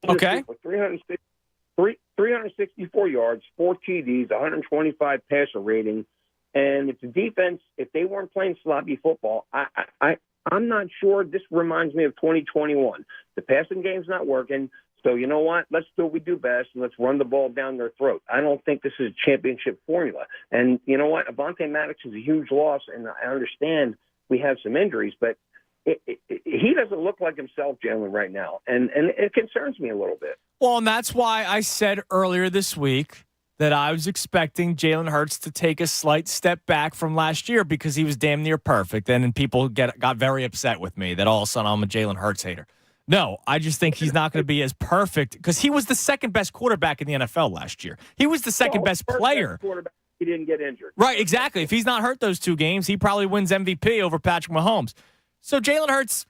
Okay. 364 yards, 4 TDs, 125 passer rating. And if the defense, if they weren't playing sloppy football, I'm not sure. This reminds me of 2021. The passing game's not working. So you know what? Let's do what we do best, and let's run the ball down their throat. I don't think this is a championship formula. And you know what? Avante Maddox is a huge loss, and I understand we have some injuries, but he doesn't look like himself, Jalen, right now. And it concerns me a little bit. Well, and that's why I said earlier this week that I was expecting Jalen Hurts to take a slight step back from last year because he was damn near perfect. And then people got very upset with me that all of a sudden I'm a Jalen Hurts hater. No, I just think he's not going to be as perfect because he was the second best quarterback in the NFL last year. He was the second best player. Quarterback, he didn't get injured. Right, exactly. If he's not hurt those 2 games, he probably wins MVP over Patrick Mahomes. So Jalen Hurts,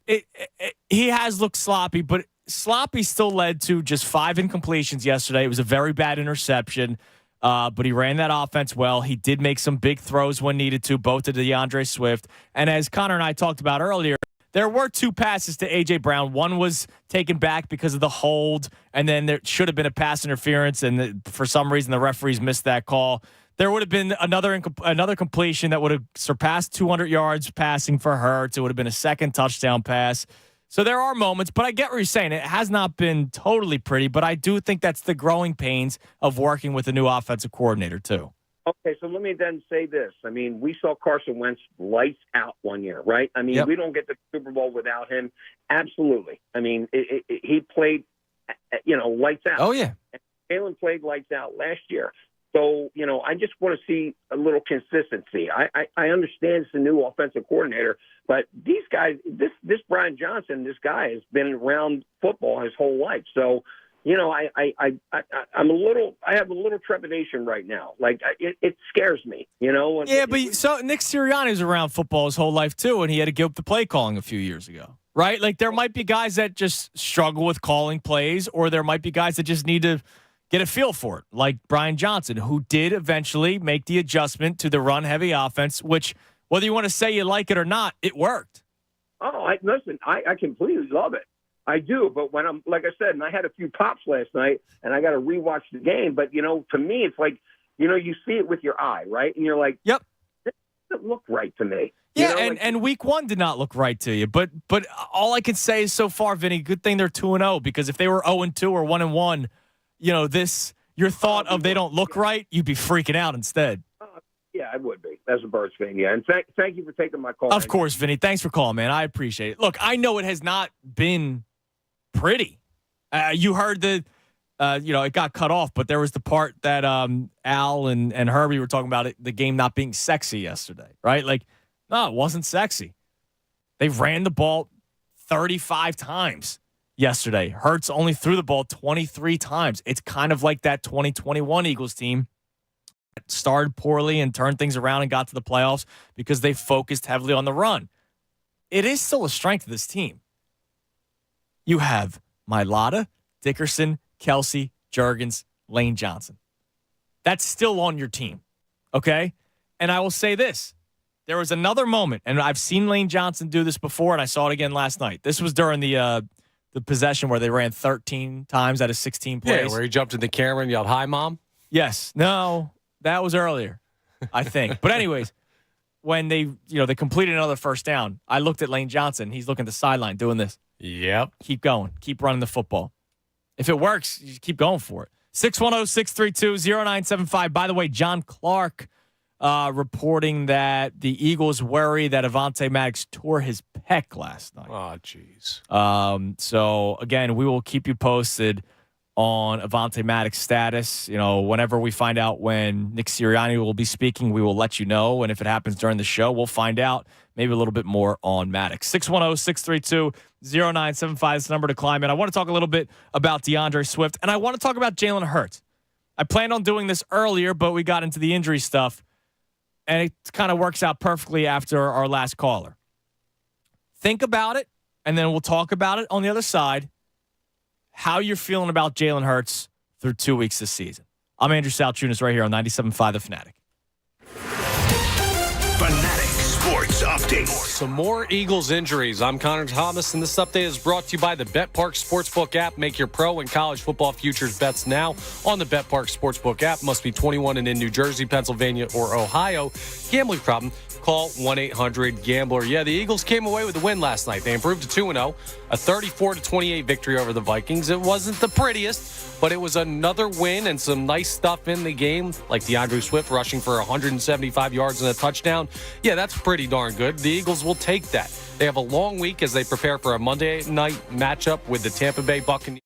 he has looked sloppy, but sloppy still led to just 5 incompletions yesterday. It was a very bad interception, but he ran that offense well. He did make some big throws when needed to, both to DeAndre Swift. And as Connor and I talked about earlier, there were 2 passes to A.J. Brown. One was taken back because of the hold, and then there should have been a pass interference, and for some reason the referees missed that call. There would have been another completion that would have surpassed 200 yards passing for Hurts. It would have been a second touchdown pass. So there are moments, but I get what you're saying. It has not been totally pretty, but I do think that's the growing pains of working with a new offensive coordinator too. Okay, so let me then say this. I mean, we saw Carson Wentz lights out one year, right? I mean, we don't get the Super Bowl without him. Absolutely. I mean, he played, lights out. Oh, yeah. Jalen played lights out last year. So, I just want to see a little consistency. I understand it's a new offensive coordinator, but these guys, this Brian Johnson, this guy has been around football his whole life. So, I have a little trepidation right now. Like it scares me, Yeah, but so Nick Sirianni was around football his whole life too, and he had to give up the play calling a few years ago, right? Like there might be guys that just struggle with calling plays, or there might be guys that just need to get a feel for it, like Brian Johnson, who did eventually make the adjustment to the run-heavy offense, which, whether you want to say you like it or not, it worked. Oh, listen, I completely love it. I do. But when I'm, like I said, and I had a few pops last night, and I got to rewatch the game. But, to me, it's like, you see it with your eye, right? And you're like, yep, this doesn't look right to me. Yeah, and week 1 did not look right to you. But all I can say is so far, Vinny, good thing they're 2-0, because if they were 0-2 or 1-1, your thought of they don't look right, you'd be freaking out instead. Yeah, I would be. As a Birds fan, yeah. And thank you for taking my call. Of course, Vinny. Thanks for calling, man. I appreciate it. Look, I know it has not been pretty. You heard it got cut off, but there was the part that Al and Herbie were talking about the game not being sexy yesterday, right? Like, no, it wasn't sexy. They ran the ball 35 times yesterday. Hurts only threw the ball 23 times. It's kind of like that 2021 Eagles team that started poorly and turned things around and got to the playoffs because they focused heavily on the run. It is still a strength of this team. You have Mailata, Dickerson, Kelsey, Juergens, Lane Johnson. That's still on your team, okay? And I will say this. There was another moment, and I've seen Lane Johnson do this before, and I saw it again last night. This was during the possession where they ran 13 times out of 16 plays. Yeah, where he jumped in the camera and yelled, "Hi, Mom." Yes. No, that was earlier, I think. But anyways, when they completed another first down, I looked at Lane Johnson. He's looking at the sideline doing this. Yep. Keep going. Keep running the football. If it works, you keep going for it. 610-632-0975. By the way, John Clark reporting that the Eagles worry that Avante Maddox tore his pec last night. Oh, jeez. So, again, we will keep you posted on Avante Maddox status. Whenever we find out when Nick Sirianni will be speaking, we will let you know. And if it happens during the show, we'll find out maybe a little bit more on Maddox. 610-632-0975 is the number to climb in. I want to talk a little bit about DeAndre Swift, and I want to talk about Jalen Hurts. I planned on doing this earlier, but we got into the injury stuff, and it kind of works out perfectly after our last caller. Think about it, and then we'll talk about it on the other side, how you're feeling about Jalen Hurts through 2 weeks this season. I'm Andrew Salchunas right here on 97.5 The Fanatic. Fanatic Sports Update. Some more Eagles injuries. I'm Connor Thomas, and this update is brought to you by the BetPark Sportsbook app. Make your pro and college football futures bets now on the BetPark Sportsbook app. Must be 21 and in New Jersey, Pennsylvania, or Ohio. Gambling problem? Call 1-800-GAMBLER. Yeah, the Eagles came away with the win last night. They improved to 2-0, a 34-28 victory over the Vikings. It wasn't the prettiest, but it was another win and some nice stuff in the game, like DeAndre Swift rushing for 175 yards and a touchdown. Yeah, that's pretty darn good. The Eagles will take that. They have a long week as they prepare for a Monday night matchup with the Tampa Bay Buccaneers.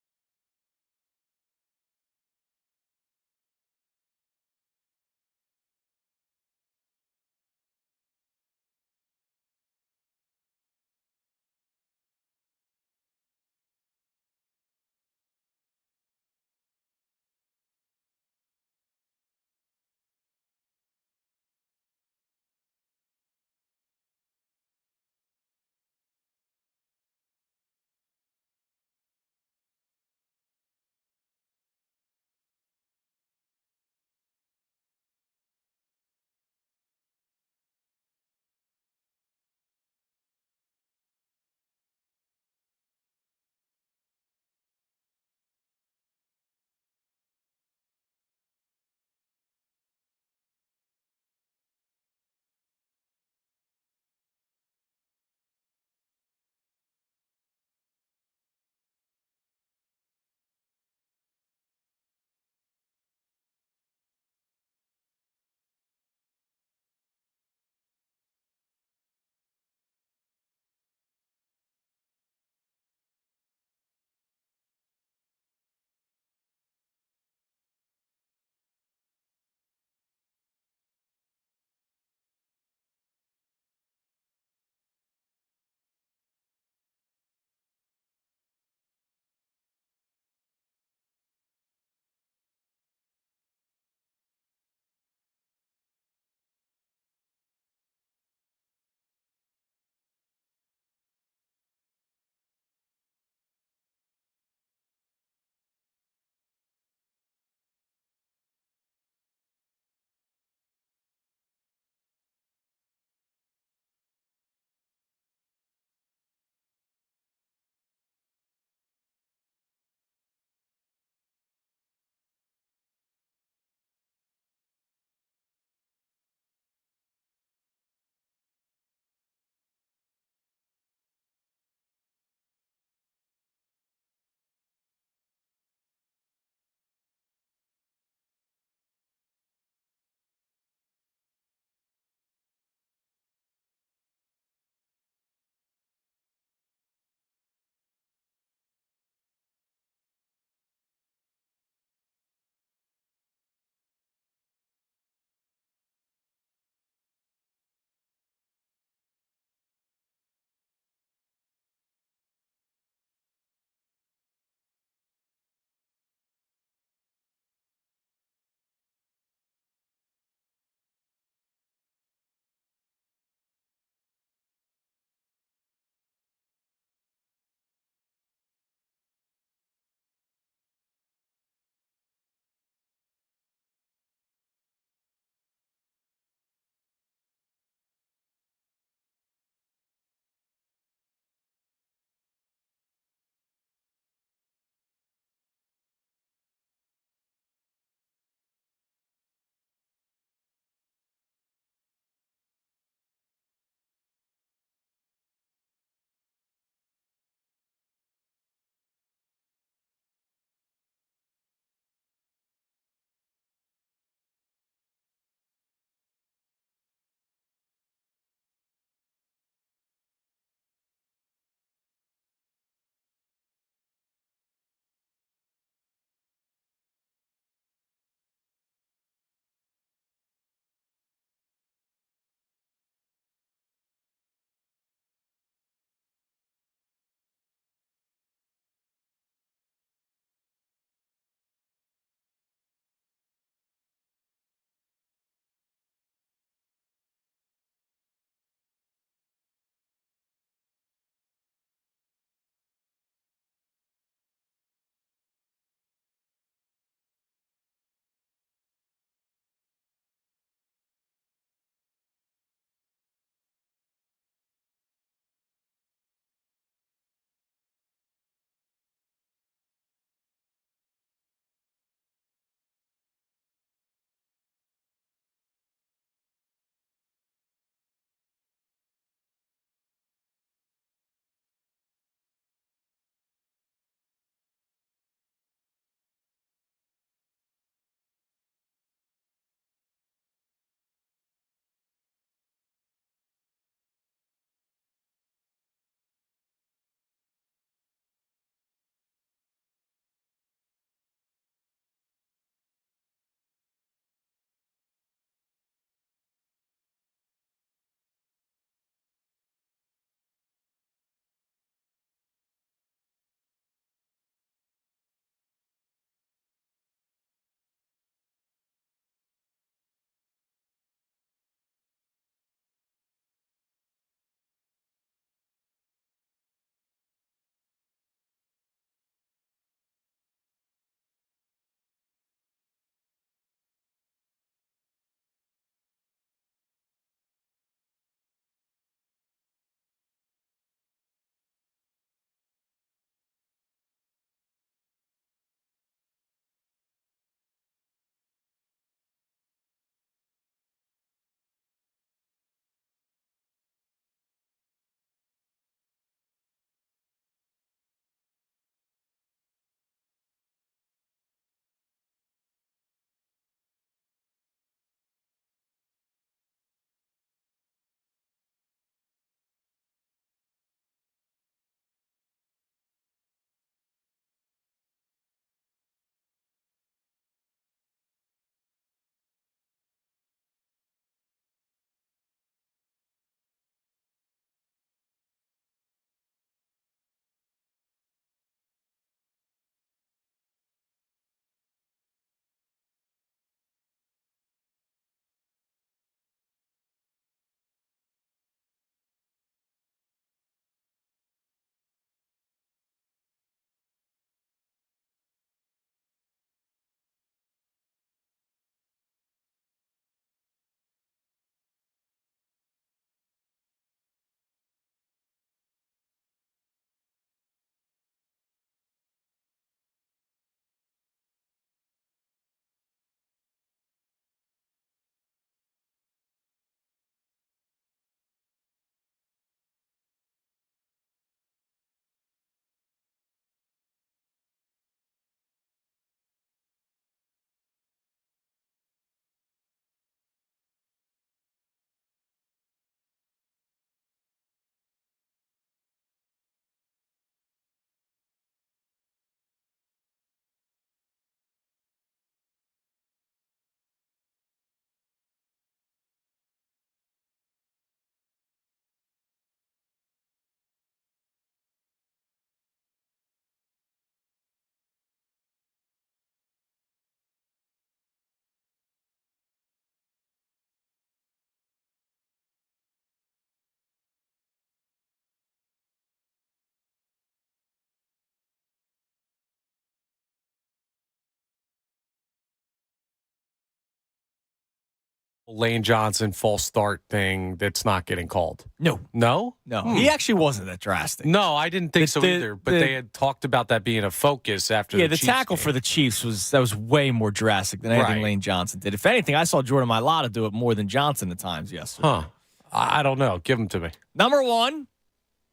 Lane Johnson false start thing that's not getting called? No. No? He actually wasn't that drastic. No, I didn't think so either. But they had talked about that being a focus after the the Chiefs tackle game. for the Chiefs was way more drastic than anything Lane Johnson did. If anything, I saw Jordan Mailata do it more than Johnson at times yesterday. Huh. I don't know. Give them to me. Number 1,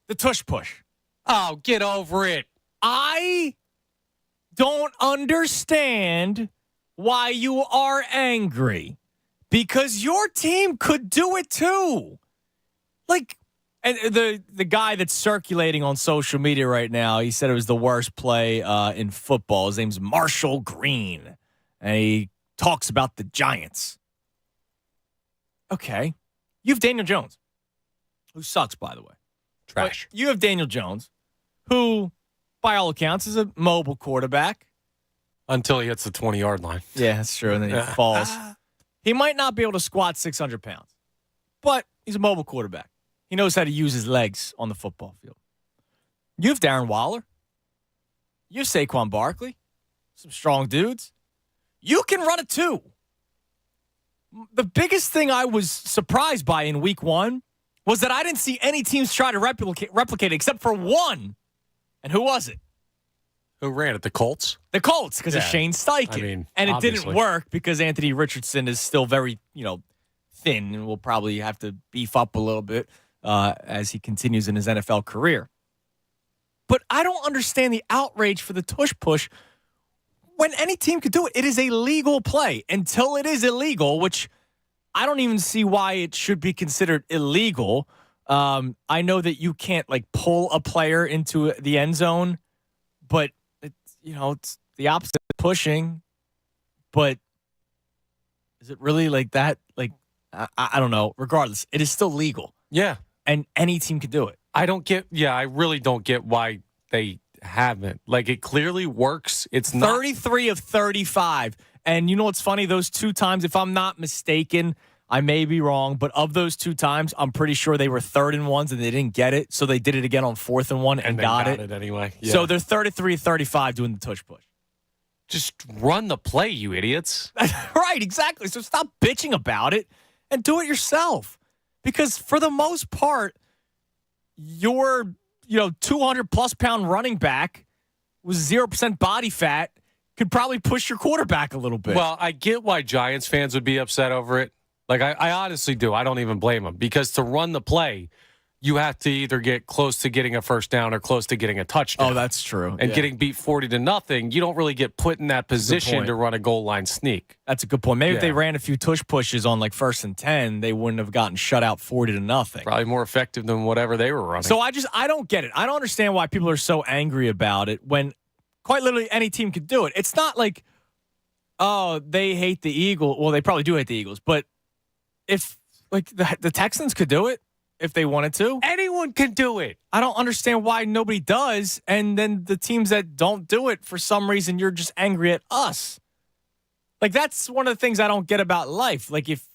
the tush push. Oh, get over it. I don't understand why you are angry. Because your team could do it too. Like, and the guy that's circulating on social media right now, he said it was the worst play in football. His name's Marshall Green. And he talks about the Giants. Okay. You have Daniel Jones, who sucks, by the way. Trash. But you have Daniel Jones, who, by all accounts, is a mobile quarterback. Until he hits the 20-yard line. Yeah, that's true. And then he falls. He might not be able to squat 600 pounds, but he's a mobile quarterback. He knows how to use his legs on the football field. You have Darren Waller. You have Saquon Barkley. Some strong dudes. You can run it too. The biggest thing I was surprised by in week 1 was that I didn't see any teams try to replicate it except for one. And who was it? Who ran it? The Colts? The Colts, because of Shane Steichen. I mean, and it obviously. didn't work because Anthony Richardson is still very, thin and will probably have to beef up a little bit as he continues in his NFL career. But I don't understand the outrage for the tush push when any team could do it. It is a legal play until it is illegal, which I don't even see why it should be considered illegal. I know that you can't pull a player into the end zone, but it's the opposite of pushing, but is it really like that? I don't know. Regardless, it is still legal. Yeah. And any team can do it. I really don't get why they haven't. It clearly works. It's not 33 of 35. And you know what's funny? Those 2 times, if I'm not mistaken, I may be wrong, but of those 2 times, I'm pretty sure they were 3rd and 1s and they didn't get it. So they did it again on 4th and 1 and got it anyway. Yeah. So they're 33-35 doing the tush push. Just run the play, you idiots. Right, exactly. So stop bitching about it and do it yourself. Because for the most part, your 200-plus pound running back with 0% body fat could probably push your quarterback a little bit. Well, I get why Giants fans would be upset over it. I honestly do. I don't even blame them because to run the play, you have to either get close to getting a first down or close to getting a touchdown. Oh, that's true. And getting beat 40-0, you don't really get put in that position to run a goal line sneak. That's a good point. Maybe if they ran a few tush pushes on 1st and 10, they wouldn't have gotten shut out 40-0. Probably more effective than whatever they were running. So I don't get it. I don't understand why people are so angry about it when quite literally any team could do it. It's not like, oh, they hate the Eagles. Well, they probably do hate the Eagles, but if the Texans could do it if they wanted to. Anyone can do it. I don't understand why nobody does. And then the teams that don't do it, for some reason, you're just angry at us. That's one of the things I don't get about life. If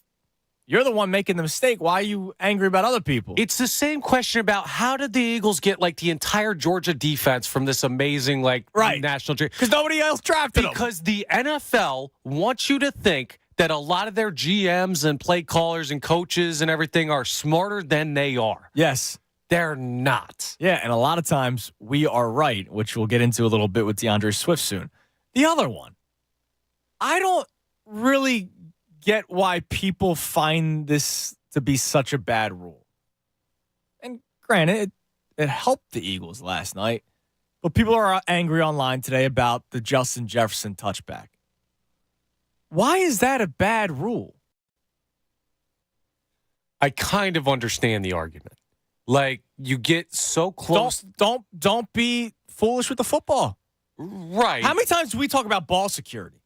you're the one making the mistake, why are you angry about other people? It's the same question about how did the Eagles get the entire Georgia defense from this amazing national dream? Because nobody else drafted them. Because the NFL wants you to think that a lot of their GMs and play callers and coaches and everything are smarter than they are. Yes. They're not. Yeah, and a lot of times we are right, which we'll get into a little bit with DeAndre Swift soon. The other one, I don't really get why people find this to be such a bad rule. And granted, it helped the Eagles last night, but people are angry online today about the Justin Jefferson touchback. Why is that a bad rule? I kind of understand the argument. You get so close. Don't be foolish with the football. Right. How many times do we talk about ball security?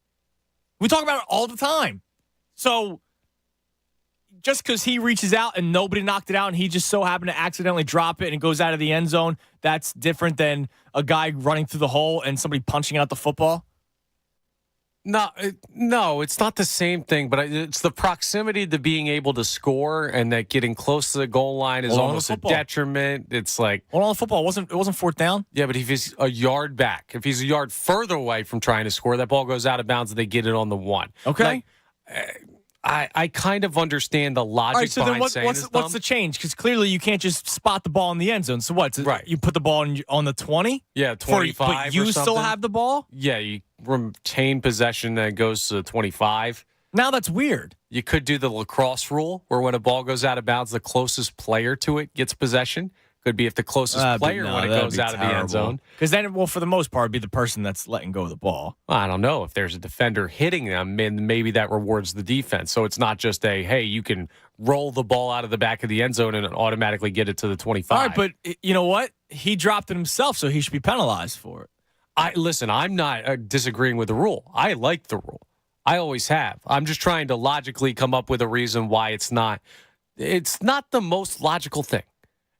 We talk about it all the time. So just because he reaches out and nobody knocked it out and he just so happened to accidentally drop it and it goes out of the end zone, that's different than a guy running through the hole and somebody punching out the football? No, it's not the same thing, but it's the proximity to being able to score and that getting close to the goal line is almost a detriment. It's hold on the football. It wasn't 4th down? Yeah, but if he's a yard back, if he's a yard further away from trying to score, that ball goes out of bounds and they get it on the 1. Okay. I kind of understand the logic All right, so then behind saying what's the change? Because clearly you can't just spot the ball in the end zone. So what? Right. You put the ball on the 20? Yeah, 25 but you or still something? have the ball? Yeah, you retain possession that goes to 25. Now that's weird. You could do the lacrosse rule where when a ball goes out of bounds, the closest player to it gets possession. Could be if the closest player when it goes out of the end zone. Because then, well, for the most part, it'd be the person that's letting go of the ball. I don't know. If there's a defender hitting them, maybe that rewards the defense. So it's not just hey, you can roll the ball out of the back of the end zone and automatically get it to the 25. All right, but you know what? He dropped it himself, so he should be penalized for it. Listen, I'm not disagreeing with the rule. I like the rule. I always have. I'm just trying to logically come up with a reason why it's not the most logical thing.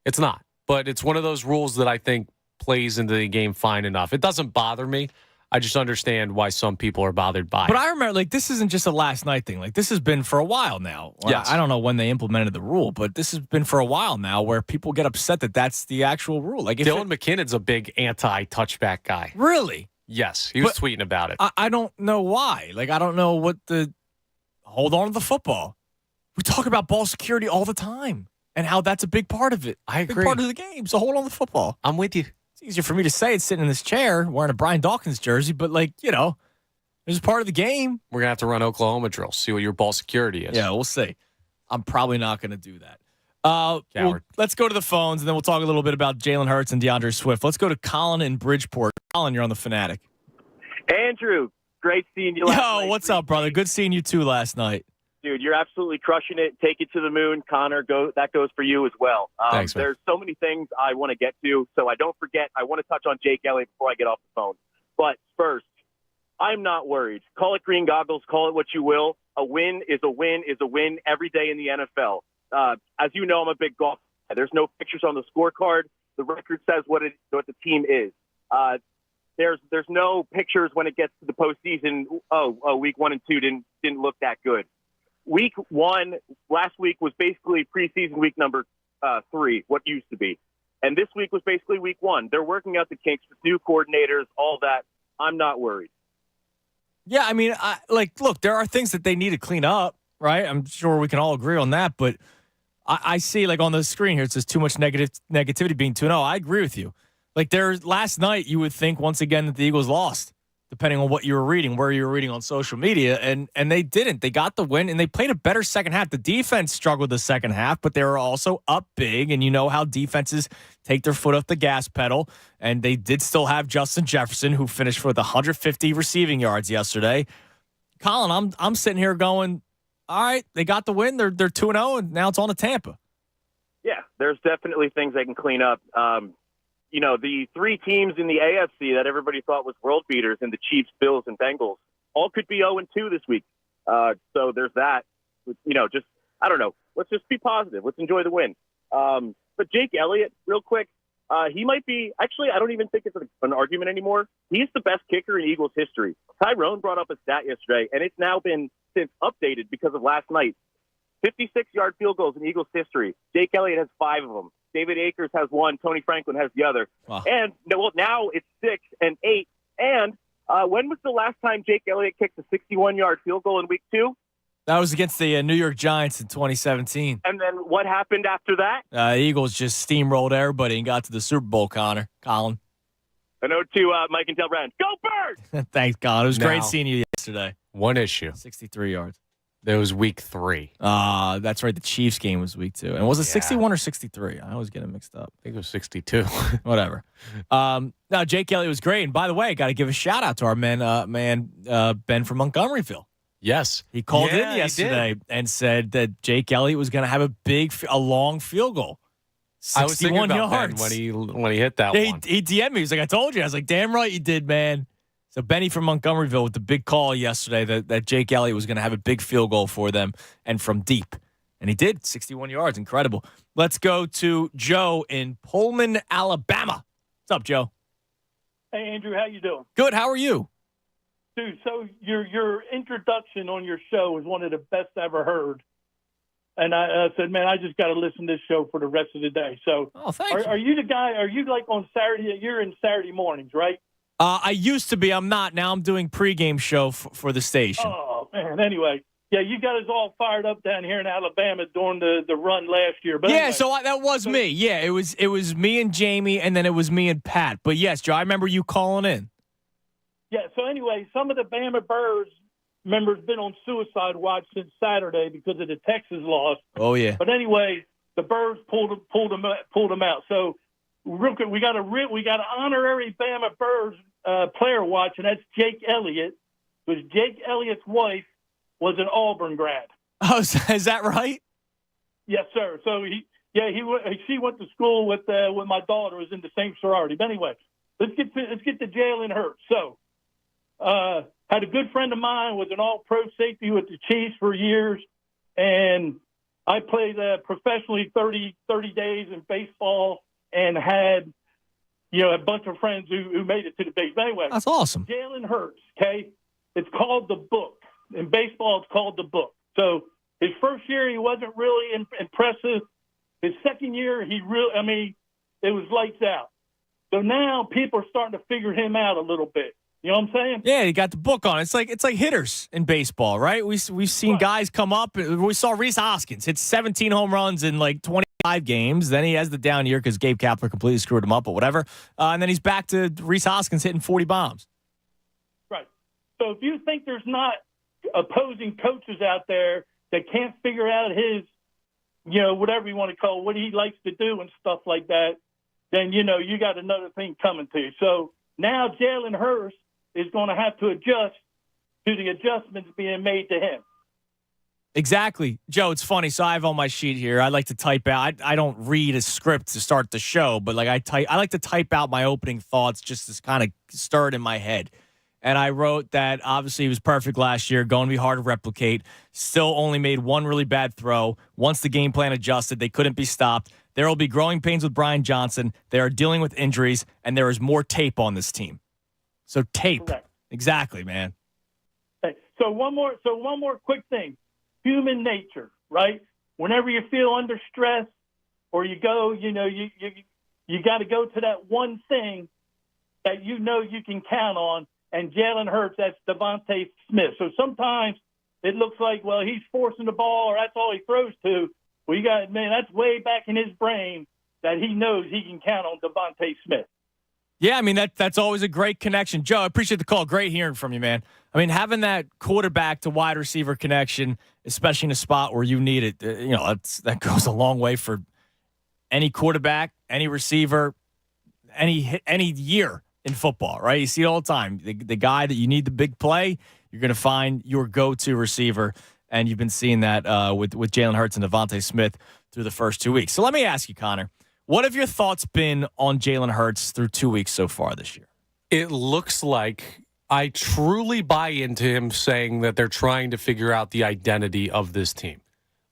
It's not. But it's one of those rules that I think plays into the game fine enough. It doesn't bother me. I just understand why some people are bothered by it. But I remember, this isn't just a last night thing. This has been for a while now. Yes. I don't know when they implemented the rule, but this has been for a while now where people get upset that that's the actual rule. Dylan McKinnon's a big anti-touchback guy. Really? Yes, he was tweeting about it. I don't know why. I don't know what hold on to the football. We talk about ball security all the time. And how that's a big part of it. I agree. Big part of the game. So hold on to the football. I'm with you. It's easier for me to say it sitting in this chair wearing a Brian Dawkins jersey, but it's part of the game. We're going to have to run Oklahoma drills, see what your ball security is. Yeah, we'll see. I'm probably not going to do that. Let's go to the phones, and then we'll talk a little bit about Jalen Hurts and DeAndre Swift. Let's go to Colin in Bridgeport. Colin, you're on the Fanatic. Andrew, great seeing you last night. Yo, what's up, brother? Good seeing you too last night. Dude, you're absolutely crushing it. Take it to the moon. Connor, that goes for you as well. Thanks, man. There's so many things I want to get to, so I don't forget. I want to touch on Jake Elliott before I get off the phone. But first, I'm not worried. Call it green goggles. Call it what you will. A win is a win is a win every day in the NFL. As you know, I'm a big golf fan. There's no pictures on the scorecard. The record says what the team is. There's no pictures when it gets to the postseason. Week 1 and 2 didn't look that good. Week 1 last week was basically preseason week number 3, what used to be. And this week was basically week 1. They're working out the kinks with new coordinators, all that. I'm not worried. Yeah, I mean, look, there are things that they need to clean up, right? I'm sure we can all agree on that. But I see, on the screen here, it says too much negativity being 2-0. I agree with you. Last night, you would think once again that the Eagles lost, depending on what you were reading, where you were reading on social media. And they didn't. They got the win, and they played a better second half. The defense struggled the second half, but they were also up big. And you know how defenses take their foot off the gas pedal. And they did still have Justin Jefferson, who finished with 150 receiving yards yesterday. Colin, I'm sitting here going, all right, they got the win. They're 2-0, and now it's on to Tampa. Yeah, there's definitely things they can clean up. The 3 teams in the AFC that everybody thought was world beaters in the Chiefs, Bills, and Bengals all could be 0-2 this week. So there's that. I don't know. Let's just be positive. Let's enjoy the win. But Jake Elliott, real quick, he might be – actually, I don't even think it's an argument anymore. He's the best kicker in Eagles history. Tyrone brought up a stat yesterday, and it's now been since updated because of last night. 56-yard field goals in Eagles history. Jake Elliott has 5 of them. David Akers has 1. Tony Franklin has the other. Wow. And now it's 6 and 8. And when was the last time Jake Elliott kicked a 61-yard field goal in week 2? That was against the New York Giants in 2017. And then what happened after that? Eagles just steamrolled everybody and got to the Super Bowl, Colin. A note to Mike and Del Brand. Go Birds! Thanks, Colin. It was great seeing you yesterday. One issue. 63 yards. That was week 3. That's right. The Chiefs game was week 2. And was it 61 or 63? I always get it mixed up. I think it was 62. Whatever. Now, Jake Elliott was great. And by the way, got to give a shout out to our man Ben from Montgomeryville. Yes. He called in yesterday and said that Jake Elliott was going to have a long field goal. 61 I was thinking about yards. Ben when he hit that one. He DM'd me. He was like, I told you. I was like, damn right you did, man. So Benny from Montgomeryville with the big call yesterday that Jake Elliott was going to have a big field goal for them and from deep. And he did, 61 yards. Incredible. Let's go to Joe in Pullman, Alabama. What's up, Joe? Hey, Andrew, how you doing? Good. How are you? Dude, so your introduction on your show is one of the best I ever heard. And I said, man, I just got to listen to this show for the rest of the day. So thanks. Are you the guy, are you like on Saturday? You're in Saturday mornings, right? I used to be. I'm not. Now I'm doing pregame show for the station. Oh, man. Anyway, Yeah, you got us all fired up down here in Alabama during the run last year. But yeah, anyway. so that was me. Yeah, it was me and Jamie, and then it was me and Pat. But yes, Joe, I remember you calling in. Yeah, so anyway, some of the Bama Birds members been on suicide watch since Saturday because of the Texas loss. Oh yeah. But anyway, the Birds pulled them out. So real quick, we got an honorary Bama Birds player watch, and that's Jake Elliott, because Jake Elliott's wife was an Auburn grad. Oh, is that right? Yes, sir. So she went to school with my daughter, was in the same sorority. But anyway, let's get to Jalen Hurts. So, had a good friend of mine, was an all-pro safety with the Chiefs for years, and I played professionally 30 days in baseball, and had a bunch of friends who made it to the base. But anyway, that's awesome. Jalen Hurts, okay, it's called the book. In baseball, it's called the book. So his first year, he wasn't really impressive. His second year, it was lights out. So now people are starting to figure him out a little bit. You know what I'm saying? Yeah, he got the book on. It's like hitters in baseball, right? We've seen guys come up. We saw Reese Hoskins hit 17 home runs in like 25 games. Then he has the down year because Gabe Kapler completely screwed him up, but whatever. And then he's back to Reese Hoskins hitting 40 bombs. Right. So if you think there's not opposing coaches out there that can't figure out his, whatever you want to call it, what he likes to do and stuff like that, then, you got another thing coming to you. So now Jalen Hurts is going to have to adjust to the adjustments being made to him. Exactly. Joe, it's funny. So I have on my sheet here, I like to type out. I don't read a script to start the show, but I like to type out my opening thoughts just to kind of stir it in my head. And I wrote that obviously he was perfect last year, going to be hard to replicate. Still only made one really bad throw. Once the game plan adjusted, they couldn't be stopped. There will be growing pains with Brian Johnson. They are dealing with injuries, and there is more tape on this team. So tape. Correct. Exactly, man. Okay. So one more quick thing. Human nature, right? Whenever you feel under stress or you go, you got to go to that one thing that you can count on. And Jalen Hurts, that's Avante Smith. So sometimes it looks like, well, he's forcing the ball or that's all he throws to. Well, that's way back in his brain that he knows he can count on Avante Smith. Yeah, that's always a great connection. Joe, I appreciate the call. Great hearing from you, man. Having that quarterback to wide receiver connection, especially in a spot where you need it, that goes a long way for any quarterback, any receiver, any year in football, right? You see it all the time. The guy that you need the big play, you're going to find your go-to receiver, and you've been seeing that with Jalen Hurts and Avante Smith through the first 2 weeks. So let me ask you, Connor, what have your thoughts been on Jalen Hurts through 2 weeks so far this year? It looks like I truly buy into him saying that they're trying to figure out the identity of this team.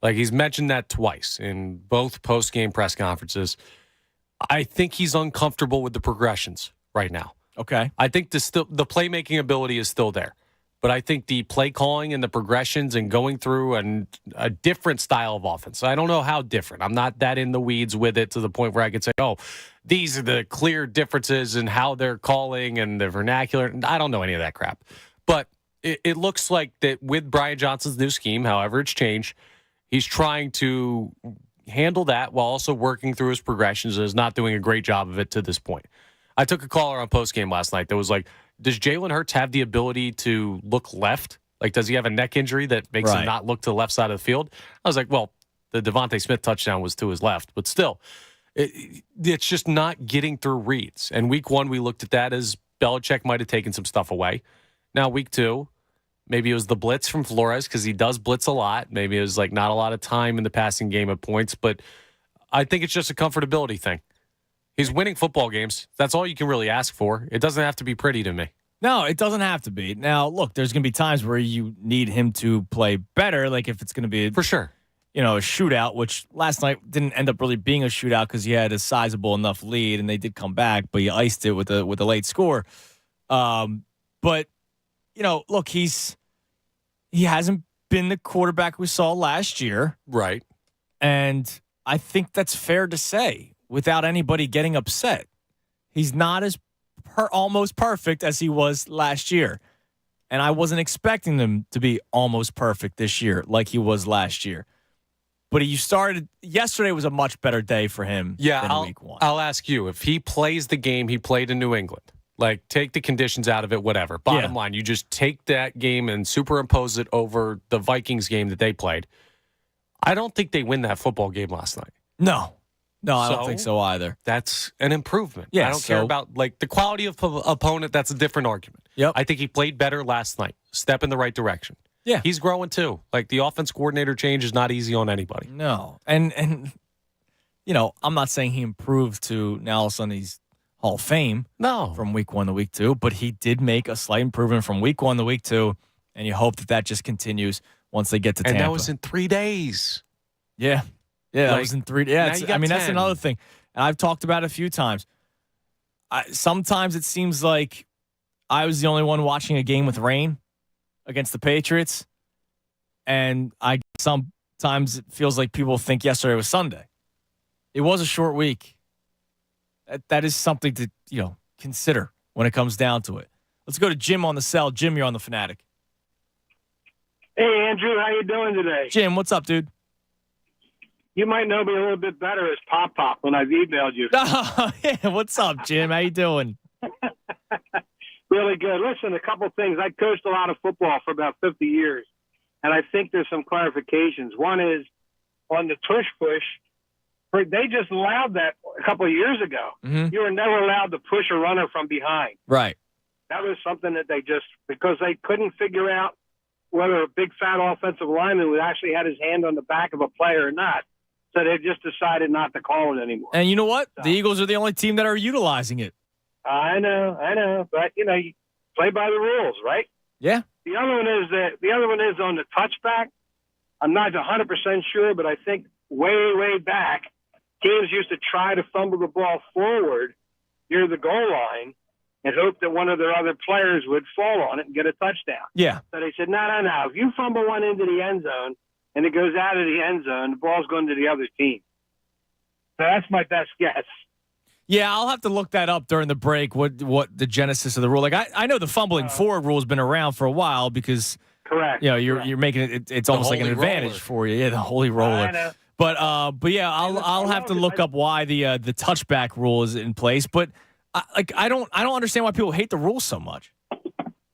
Like, he's mentioned that twice in both post-game press conferences. I think he's uncomfortable with the progressions right now. Okay. I think the playmaking ability is still there. But I think the play calling and the progressions and going through a different style of offense. I don't know how different. I'm not that in the weeds with it to the point where I could say, oh, these are the clear differences in how they're calling and the vernacular. I don't know any of that crap. But it looks like that with Brian Johnson's new scheme, however it's changed, he's trying to handle that while also working through his progressions and is not doing a great job of it to this point. I took a caller on postgame last night that was like, does Jalen Hurts have the ability to look left? Like, does he have a neck injury that makes him not look to the left side of the field? I was like, well, the Devontae Smith touchdown was to his left, but still, it's just not getting through reads. And week one, we looked at that as Belichick might have taken some stuff away. Now, week two, maybe it was the blitz from Flores because he does blitz a lot. Maybe it was like not a lot of time in the passing game at points, but I think it's just a comfortability thing. He's winning football games. That's all you can really ask for. It doesn't have to be pretty to me. No, it doesn't have to be. Now, look, there's going to be times where you need him to play better, like if it's going to be for sure, a shootout, which last night didn't end up really being a shootout because he had a sizable enough lead, and they did come back, but he iced it with a late score. But look, he hasn't been the quarterback we saw last year, right? And I think that's fair to say without anybody getting upset. He's not as almost perfect as he was last year. And I wasn't expecting them to be almost perfect this year like he was last year. But yesterday was a much better day for him than week one. I'll ask you, if he plays the game he played in New England, like take the conditions out of it, whatever. Bottom line, you just take that game and superimpose it over the Vikings game that they played. I don't think they win that football game last night. No, I don't think so either. That's an improvement. Yeah, I don't care about the quality of opponent. That's a different argument. Yep. I think he played better last night. Step in the right direction. Yeah. He's growing too. Like the offense coordinator change is not easy on anybody. No. And I'm not saying he improved to now all of a sudden he's Hall of Fame. No. From week 1 to week 2, but he did make a slight improvement from week 1 to week 2, and you hope that just continues once they get to Tampa. And that was in 3 days. Yeah. Yeah, that was in 3 days. Yeah, that's 10. another thing. And I've talked about it a few times. Sometimes it seems like I was the only one watching a game with rain against the Patriots. And sometimes it feels like people think yesterday was Sunday. It was a short week. That is something to, consider when it comes down to it. Let's go to Jim on the cell. Jim, you're on the Fanatic. Hey, Andrew, how you doing today? Jim, what's up, dude? You might know me a little bit better as Pop Pop when I've emailed you. Oh, yeah. What's up, Jim? How you doing? Really good. Listen, a couple things. I coached a lot of football for about 50 years, and I think there's some clarifications. One is on the tush push. They just allowed that a couple of years ago. Mm-hmm. You were never allowed to push a runner from behind. Right. That was something that because they couldn't figure out whether a big fat offensive lineman who actually had his hand on the back of a player or not. So they just decided not to call it anymore. And you know what? The Eagles are the only team that are utilizing it. I know. But, you play by the rules, right? Yeah. The other one is on the touchback. I'm not 100% sure, but I think way back, teams used to try to fumble the ball forward near the goal line and hope that one of their other players would fall on it and get a touchdown. Yeah. So they said, no. If you fumble one into the end zone and it goes out of the end zone, the ball's going to the other team. So that's my best guess. Yeah, I'll have to look that up during the break, what the genesis of the rule. Like, I know the fumbling forward rule has been around for a while because correct. You're making it's almost like an advantage for you. Yeah, the holy roller. I know. But yeah, I'll have to look up why the touchback rule is in place. But I don't understand why people hate the rule so much. No,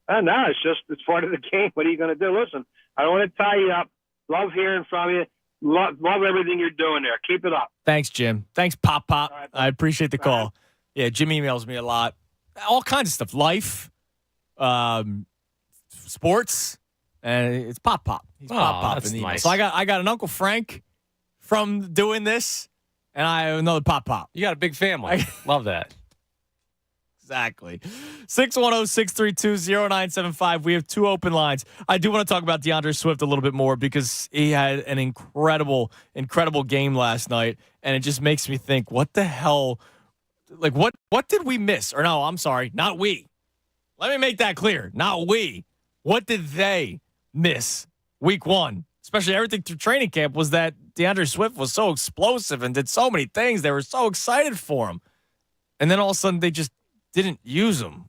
it's part of the game. What are you going to do? Listen, I don't want to tie you up. Love hearing from you. Love everything you're doing there. Keep it up. Thanks, Jim. Thanks, Pop. Right, I appreciate the call. Yeah, Jim emails me a lot. All kinds of stuff. Life, sports, and it's Pop. He's Pop in the email. Nice. So I got an Uncle Frank from doing this, and I have another Pop. You got a big family. Love that. Exactly. 610-632-0975. We have 2 open lines. I do want to talk about DeAndre Swift a little bit more because he had an incredible game last night, and it just makes me think, what the hell? Like, what did we miss? Or no, I'm sorry, not we. Let me make that clear. Not we. What did they miss week 1? Especially everything through training camp was that DeAndre Swift was so explosive and did so many things. They were so excited for him. And then all of a sudden they just didn't use him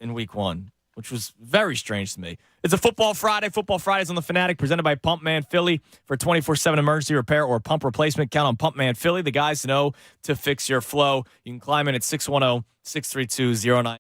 in week 1, which was very strange to me. It's a Football Friday. Football Fridays on the Fanatic, presented by Pump Man Philly. For 24/7 emergency repair or pump replacement, count on Pump Man Philly, the guys know to fix your flow. You can climb in at 610-632-09.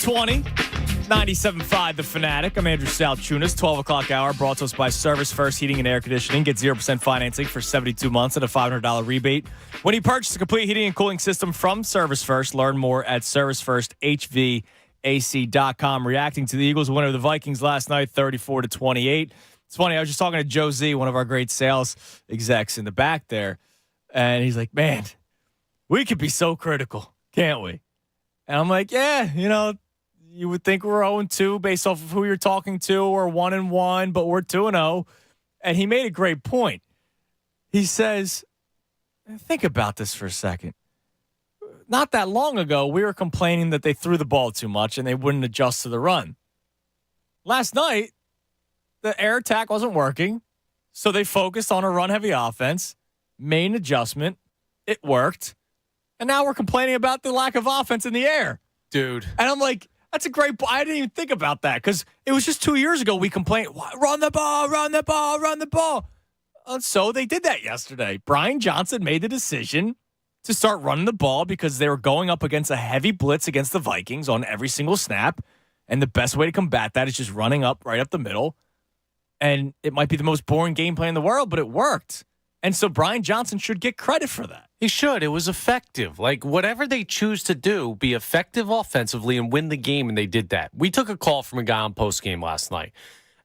420. 97.5 The Fanatic. I'm Andrew Salchunas. 12 o'clock hour brought to us by Service First Heating and Air Conditioning. Get 0% financing for 72 months and a $500 rebate when you purchase a complete heating and cooling system from Service First. Learn more at ServiceFirstHVAC.com. Reacting to the Eagles' winner of the Vikings last night, 34-28. It's funny, I was just talking to Joe Z, one of our great sales execs in the back there, and he's like, man, we could be so critical, can't we? And I'm like, yeah, you would think we're 0-2 based off of who you're talking to, or 1-1, but we're 2-0. And he made a great point. He says, think about this for a second. Not that long ago, we were complaining that they threw the ball too much and they wouldn't adjust to the run. Last night, the air attack wasn't working, so they focused on a run-heavy offense, made an adjustment, it worked, and now we're complaining about the lack of offense in the air. Dude. And I'm like, that's a great point. I didn't even think about that because it was just 2 years ago we complained, run the ball, run the ball, run the ball. And so they did that yesterday. Brian Johnson made the decision to start running the ball because they were going up against a heavy blitz against the Vikings on every single snap. And the best way to combat that is just running up right up the middle. And it might be the most boring game plan in the world, but it worked. And so Brian Johnson should get credit for that. He should. It was effective. Like, whatever they choose to do, be effective offensively and win the game, and they did that. We took a call from a guy on postgame last night,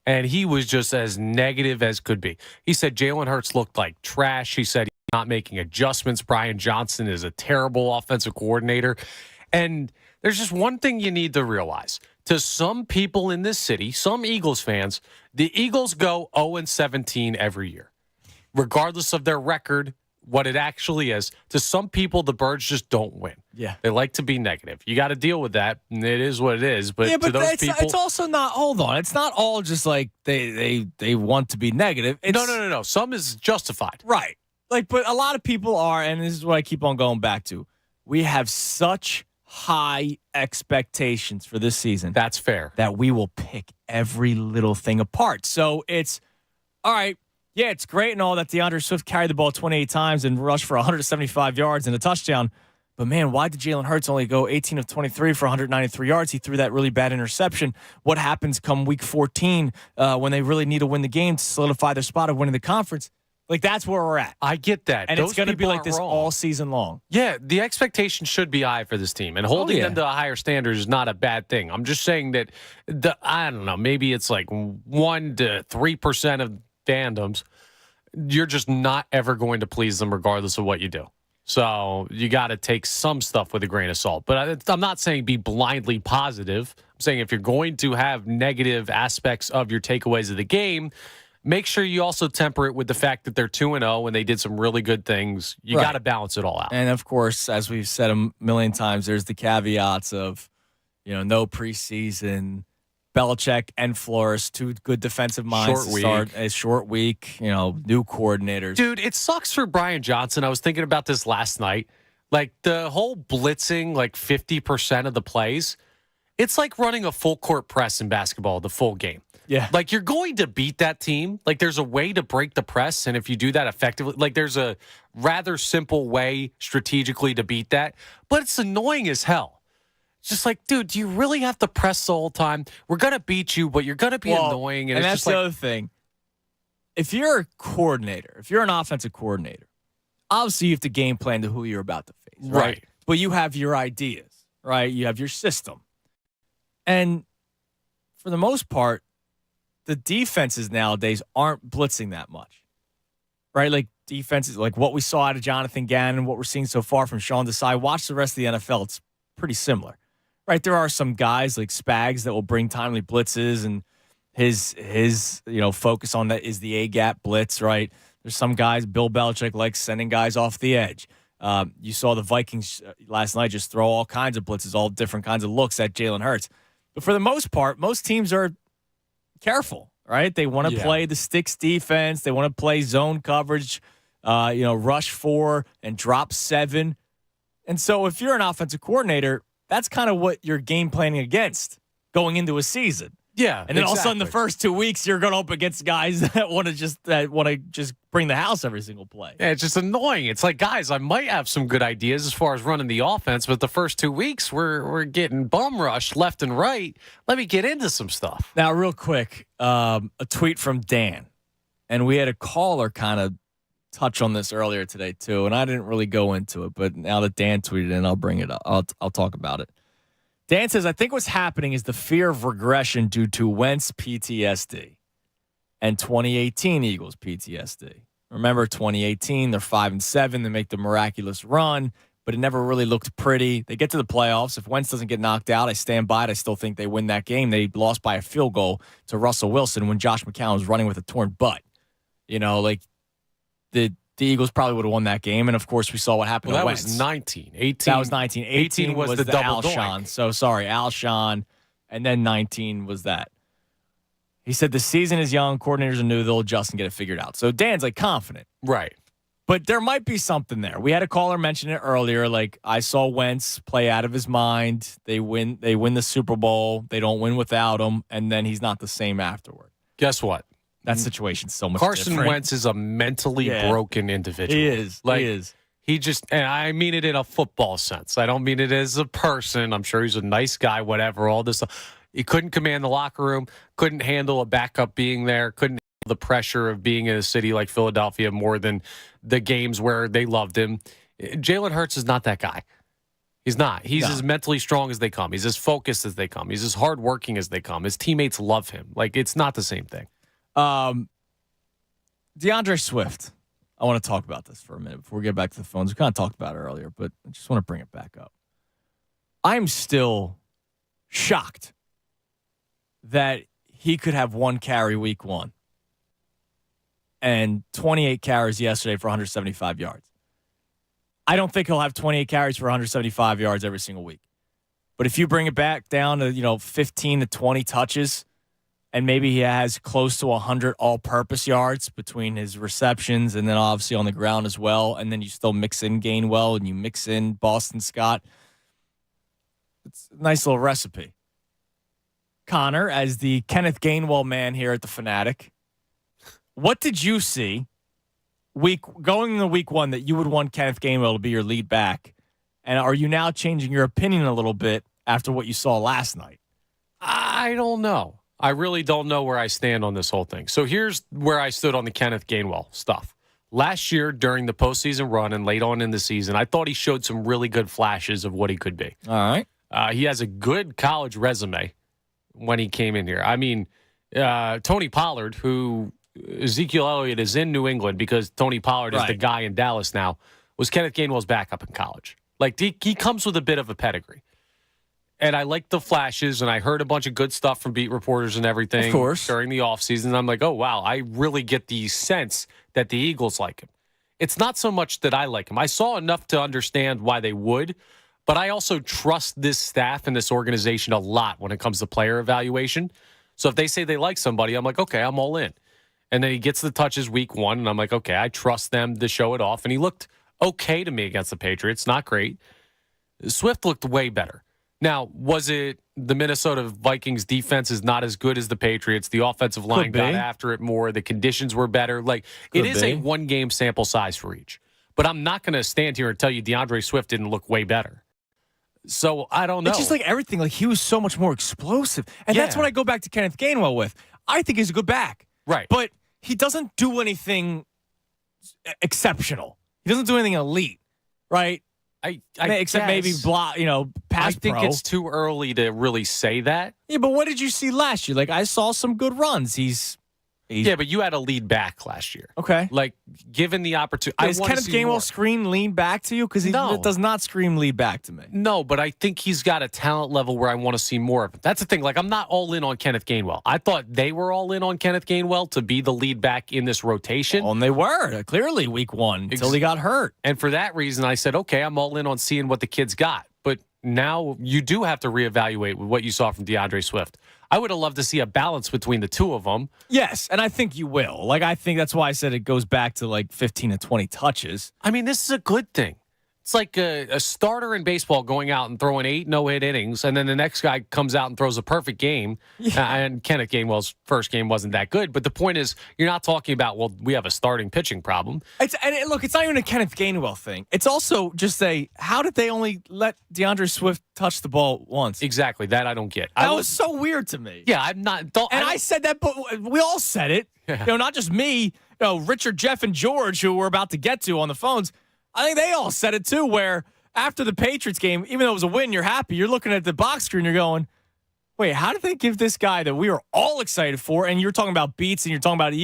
and he was just as negative as could be. He said Jalen Hurts looked like trash. He said he's not making adjustments. Brian Johnson is a terrible offensive coordinator. And there's just one thing you need to realize. To some people in this city, some Eagles fans, the Eagles go 0-17 every year. Regardless of their record, what it actually is, to some people, the Birds just don't win. Yeah. They like to be negative. You got to deal with that, and it is what it is. But, yeah, but to those people... it's also not, hold on, it's not all just like they want to be negative. It's, No. Some is justified. Right. Like, but a lot of people are, and this is what I keep on going back to, we have such high expectations for this season. That's fair. That we will pick every little thing apart. So it's, all right, yeah, it's great and all that DeAndre Swift carried the ball 28 times and rushed for 175 yards and a touchdown. But, man, why did Jalen Hurts only go 18 of 23 for 193 yards? He threw that really bad interception. What happens come week 14 when they really need to win the game to solidify their spot of winning the conference? Like, that's where we're at. I get that. And Those it's going to be like this wrong. all season long. Yeah, the expectation should be high for this team. And holding them to a higher standard is not a bad thing. I'm just saying that, I don't know, maybe it's like 1 to 3% of fandoms. You're just not ever going to please them regardless of what you do. So you got to take some stuff with a grain of salt. But I'm not saying be blindly positive. I'm saying if you're going to have negative aspects of your takeaways of the game, make sure you also temper it with the fact that they're 2-0 and they did some really good things. You got to balance it all out. And, of course, as we've said a million times, there's the caveats of, no preseason, Belichick and Flores, two good defensive minds to start a short week, new coordinators. Dude, it sucks for Brian Johnson. I was thinking about this last night. Like, the whole blitzing, like 50% of the plays, it's like running a full court press in basketball, the full game. Yeah. Like, you're going to beat that team. Like, there's a way to break the press, and if you do that effectively, like, there's a rather simple way strategically to beat that, but it's annoying as hell. Just like, dude, do you really have to press the whole time? We're going to beat you, but you're going to be annoying. And it's that's just the other thing. If you're a coordinator, if you're an offensive coordinator, obviously you have to game plan to who you're about to face. Right. But you have your ideas, right? You have your system. And for the most part, the defenses nowadays aren't blitzing that much. Right? Like defenses, like what we saw out of Jonathan Gannon, what we're seeing so far from Sean Desai. Watch the rest of the NFL. It's pretty similar. Right, there are some guys like Spags that will bring timely blitzes, and his focus on that is the A-gap blitz, right? There's some guys, Bill Belichick likes sending guys off the edge. You saw the Vikings last night just throw all kinds of blitzes, all different kinds of looks at Jalen Hurts. But for the most part, most teams are careful, right? They want to play the sticks defense. They want to play zone coverage, rush 4 and drop 7. And so if you're an offensive coordinator, that's kind of what you're game planning against going into a season. Yeah, And then all of a sudden, the first 2 weeks, you're going up against guys that want to just bring the house every single play. Yeah, it's just annoying. It's like, guys, I might have some good ideas as far as running the offense, but the first 2 weeks, we're getting bum rushed left and right. Let me get into some stuff. Now, real quick, a tweet from Dan. And we had a caller kind of touch on this earlier today, too. And I didn't really go into it, but now that Dan tweeted it, I'll bring it up. I'll talk about it. Dan says, I think what's happening is the fear of regression due to Wentz PTSD and 2018 Eagles PTSD. Remember 2018, they're 5-7. They make the miraculous run, but it never really looked pretty. They get to the playoffs. If Wentz doesn't get knocked out, I stand by it. I still think they win that game. They lost by a field goal to Russell Wilson when Josh McCown was running with a torn butt. You know, like the Eagles probably would have won that game. And, of course, we saw what happened to Wentz. That was 19. 18. That was 19. 18 was the double Alshon. doink. So, sorry, Alshon. And then 19 was that. He said the season is young. Coordinators are new. They'll adjust and get it figured out. So, Dan's, like, confident. Right. But there might be something there. We had a caller mention it earlier. Like, I saw Wentz play out of his mind. They win the Super Bowl. They don't win without him. And then he's not the same afterward. Guess what? That situation's so much Carson different. Wentz is a mentally broken individual. He is. Like, he is. He just, and I mean it in a football sense. I don't mean it as a person. I'm sure he's a nice guy, whatever, all this stuff. He couldn't command the locker room, couldn't handle a backup being there, couldn't handle the pressure of being in a city like Philadelphia more than the games where they loved him. Jalen Hurts is not that guy. He's not. He's as mentally strong as they come. He's as focused as they come. He's as hardworking as they come. His teammates love him. Like, it's not the same thing. DeAndre Swift. I want to talk about this for a minute before we get back to the phones. We kind of talked about it earlier, but I just want to bring it back up. I'm still shocked that he could have one carry week one and 28 carries yesterday for 175 yards. I don't think he'll have 28 carries for 175 yards every single week. But if you bring it back down to, 15 to 20 touches, and maybe he has close to 100 all-purpose yards between his receptions and then obviously on the ground as well. And then you still mix in Gainwell and you mix in Boston Scott. It's a nice little recipe. Connor, as the Kenneth Gainwell man here at the Fanatic, what did you see going into week one that you would want Kenneth Gainwell to be your lead back? And are you now changing your opinion a little bit after what you saw last night? I don't know. I really don't know where I stand on this whole thing. So here's where I stood on the Kenneth Gainwell stuff. Last year, during the postseason run and late on in the season, I thought he showed some really good flashes of what he could be. All right. He has a good college resume when he came in here. I mean, Tony Pollard, who Ezekiel Elliott is in New England because Tony Pollard is the guy in Dallas now, was Kenneth Gainwell's backup in college. Like, he comes with a bit of a pedigree. And I liked the flashes, and I heard a bunch of good stuff from beat reporters and everything during the offseason. I'm like, oh, wow, I really get the sense that the Eagles like him. It's not so much that I like him. I saw enough to understand why they would, but I also trust this staff and this organization a lot when it comes to player evaluation. So if they say they like somebody, I'm like, okay, I'm all in. And then he gets the touches week one, and I'm like, okay, I trust them to show it off. And he looked okay to me against the Patriots, not great. Swift looked way better. Now, was it the Minnesota Vikings defense is not as good as the Patriots? The offensive line got after it more. The conditions were better. Like, it is a one-game sample size for each. But I'm not going to stand here and tell you DeAndre Swift didn't look way better. So, I don't know. It's just like everything. Like, he was so much more explosive. And that's what I go back to Kenneth Gainwell with. I think he's a good back. Right. But he doesn't do anything exceptional. He doesn't do anything elite, right? Except maybe pass I think pro. it's too early to really say that. Yeah, but what did you see last year? Like, I saw some good runs. Yeah, but you had a lead back last year. Okay. Like, given the opportunity. Does Kenneth Gainwell scream lean back to you? Because he does not scream lead back to me. No, but I think he's got a talent level where I want to see more of it. That's the thing. Like, I'm not all in on Kenneth Gainwell. I thought they were all in on Kenneth Gainwell to be the lead back in this rotation. Well, and they were, clearly, week one, until he got hurt. And for that reason, I said, okay, I'm all in on seeing what the kid's got. But now you do have to reevaluate with what you saw from DeAndre Swift. I would have loved to see a balance between the two of them. Yes, and I think you will. Like, I think that's why I said it goes back to like 15 to 20 touches. I mean, this is a good thing. It's like a starter in baseball going out and throwing 8 no-hit innings, and then the next guy comes out and throws a perfect game. And Kenneth Gainwell's first game wasn't that good. But the point is, you're not talking about, well, we have a starting pitching problem. Look, it's not even a Kenneth Gainwell thing. It's also just how did they only let DeAndre Swift touch the ball once? Exactly. That I don't get. That was so weird to me. Yeah, I'm not. I said that, but we all said it. Yeah. Not just me. Richard, Jeff, and George, who we're about to get to on the phones. I think they all said it too, where after the Patriots game, even though it was a win, you're happy. You're looking at the box screen, you're going, wait, how did they give this guy that we were all excited for? And you're talking about beats and you're talking about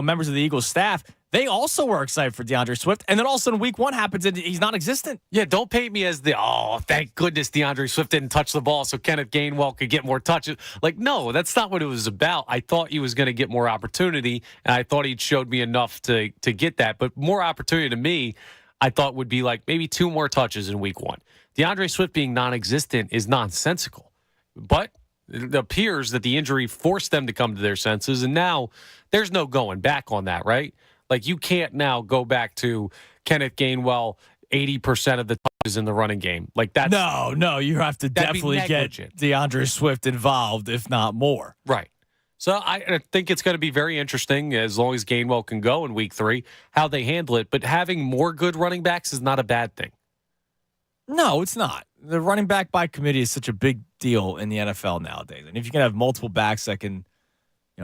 members of the Eagles staff. They also were excited for DeAndre Swift. And then all of a sudden week 1 happens and he's non-existent. Yeah, don't paint me as thank goodness DeAndre Swift didn't touch the ball so Kenneth Gainwell could get more touches. Like, no, that's not what it was about. I thought he was going to get more opportunity, and I thought he'd showed me enough to get that. But more opportunity to me, I thought would be like maybe 2 more touches in week 1. DeAndre Swift being non-existent is nonsensical. But it appears that the injury forced them to come to their senses, and now there's no going back on that, right? Like, you can't now go back to Kenneth Gainwell 80% of the touches in the running game. Like, that's... No, you have to definitely get DeAndre Swift involved, if not more. Right. So I think it's going to be very interesting, as long as Gainwell can go in week 3, how they handle it. But having more good running backs is not a bad thing. No, it's not. The running back by committee is such a big deal in the NFL nowadays. And if you can have multiple backs that can,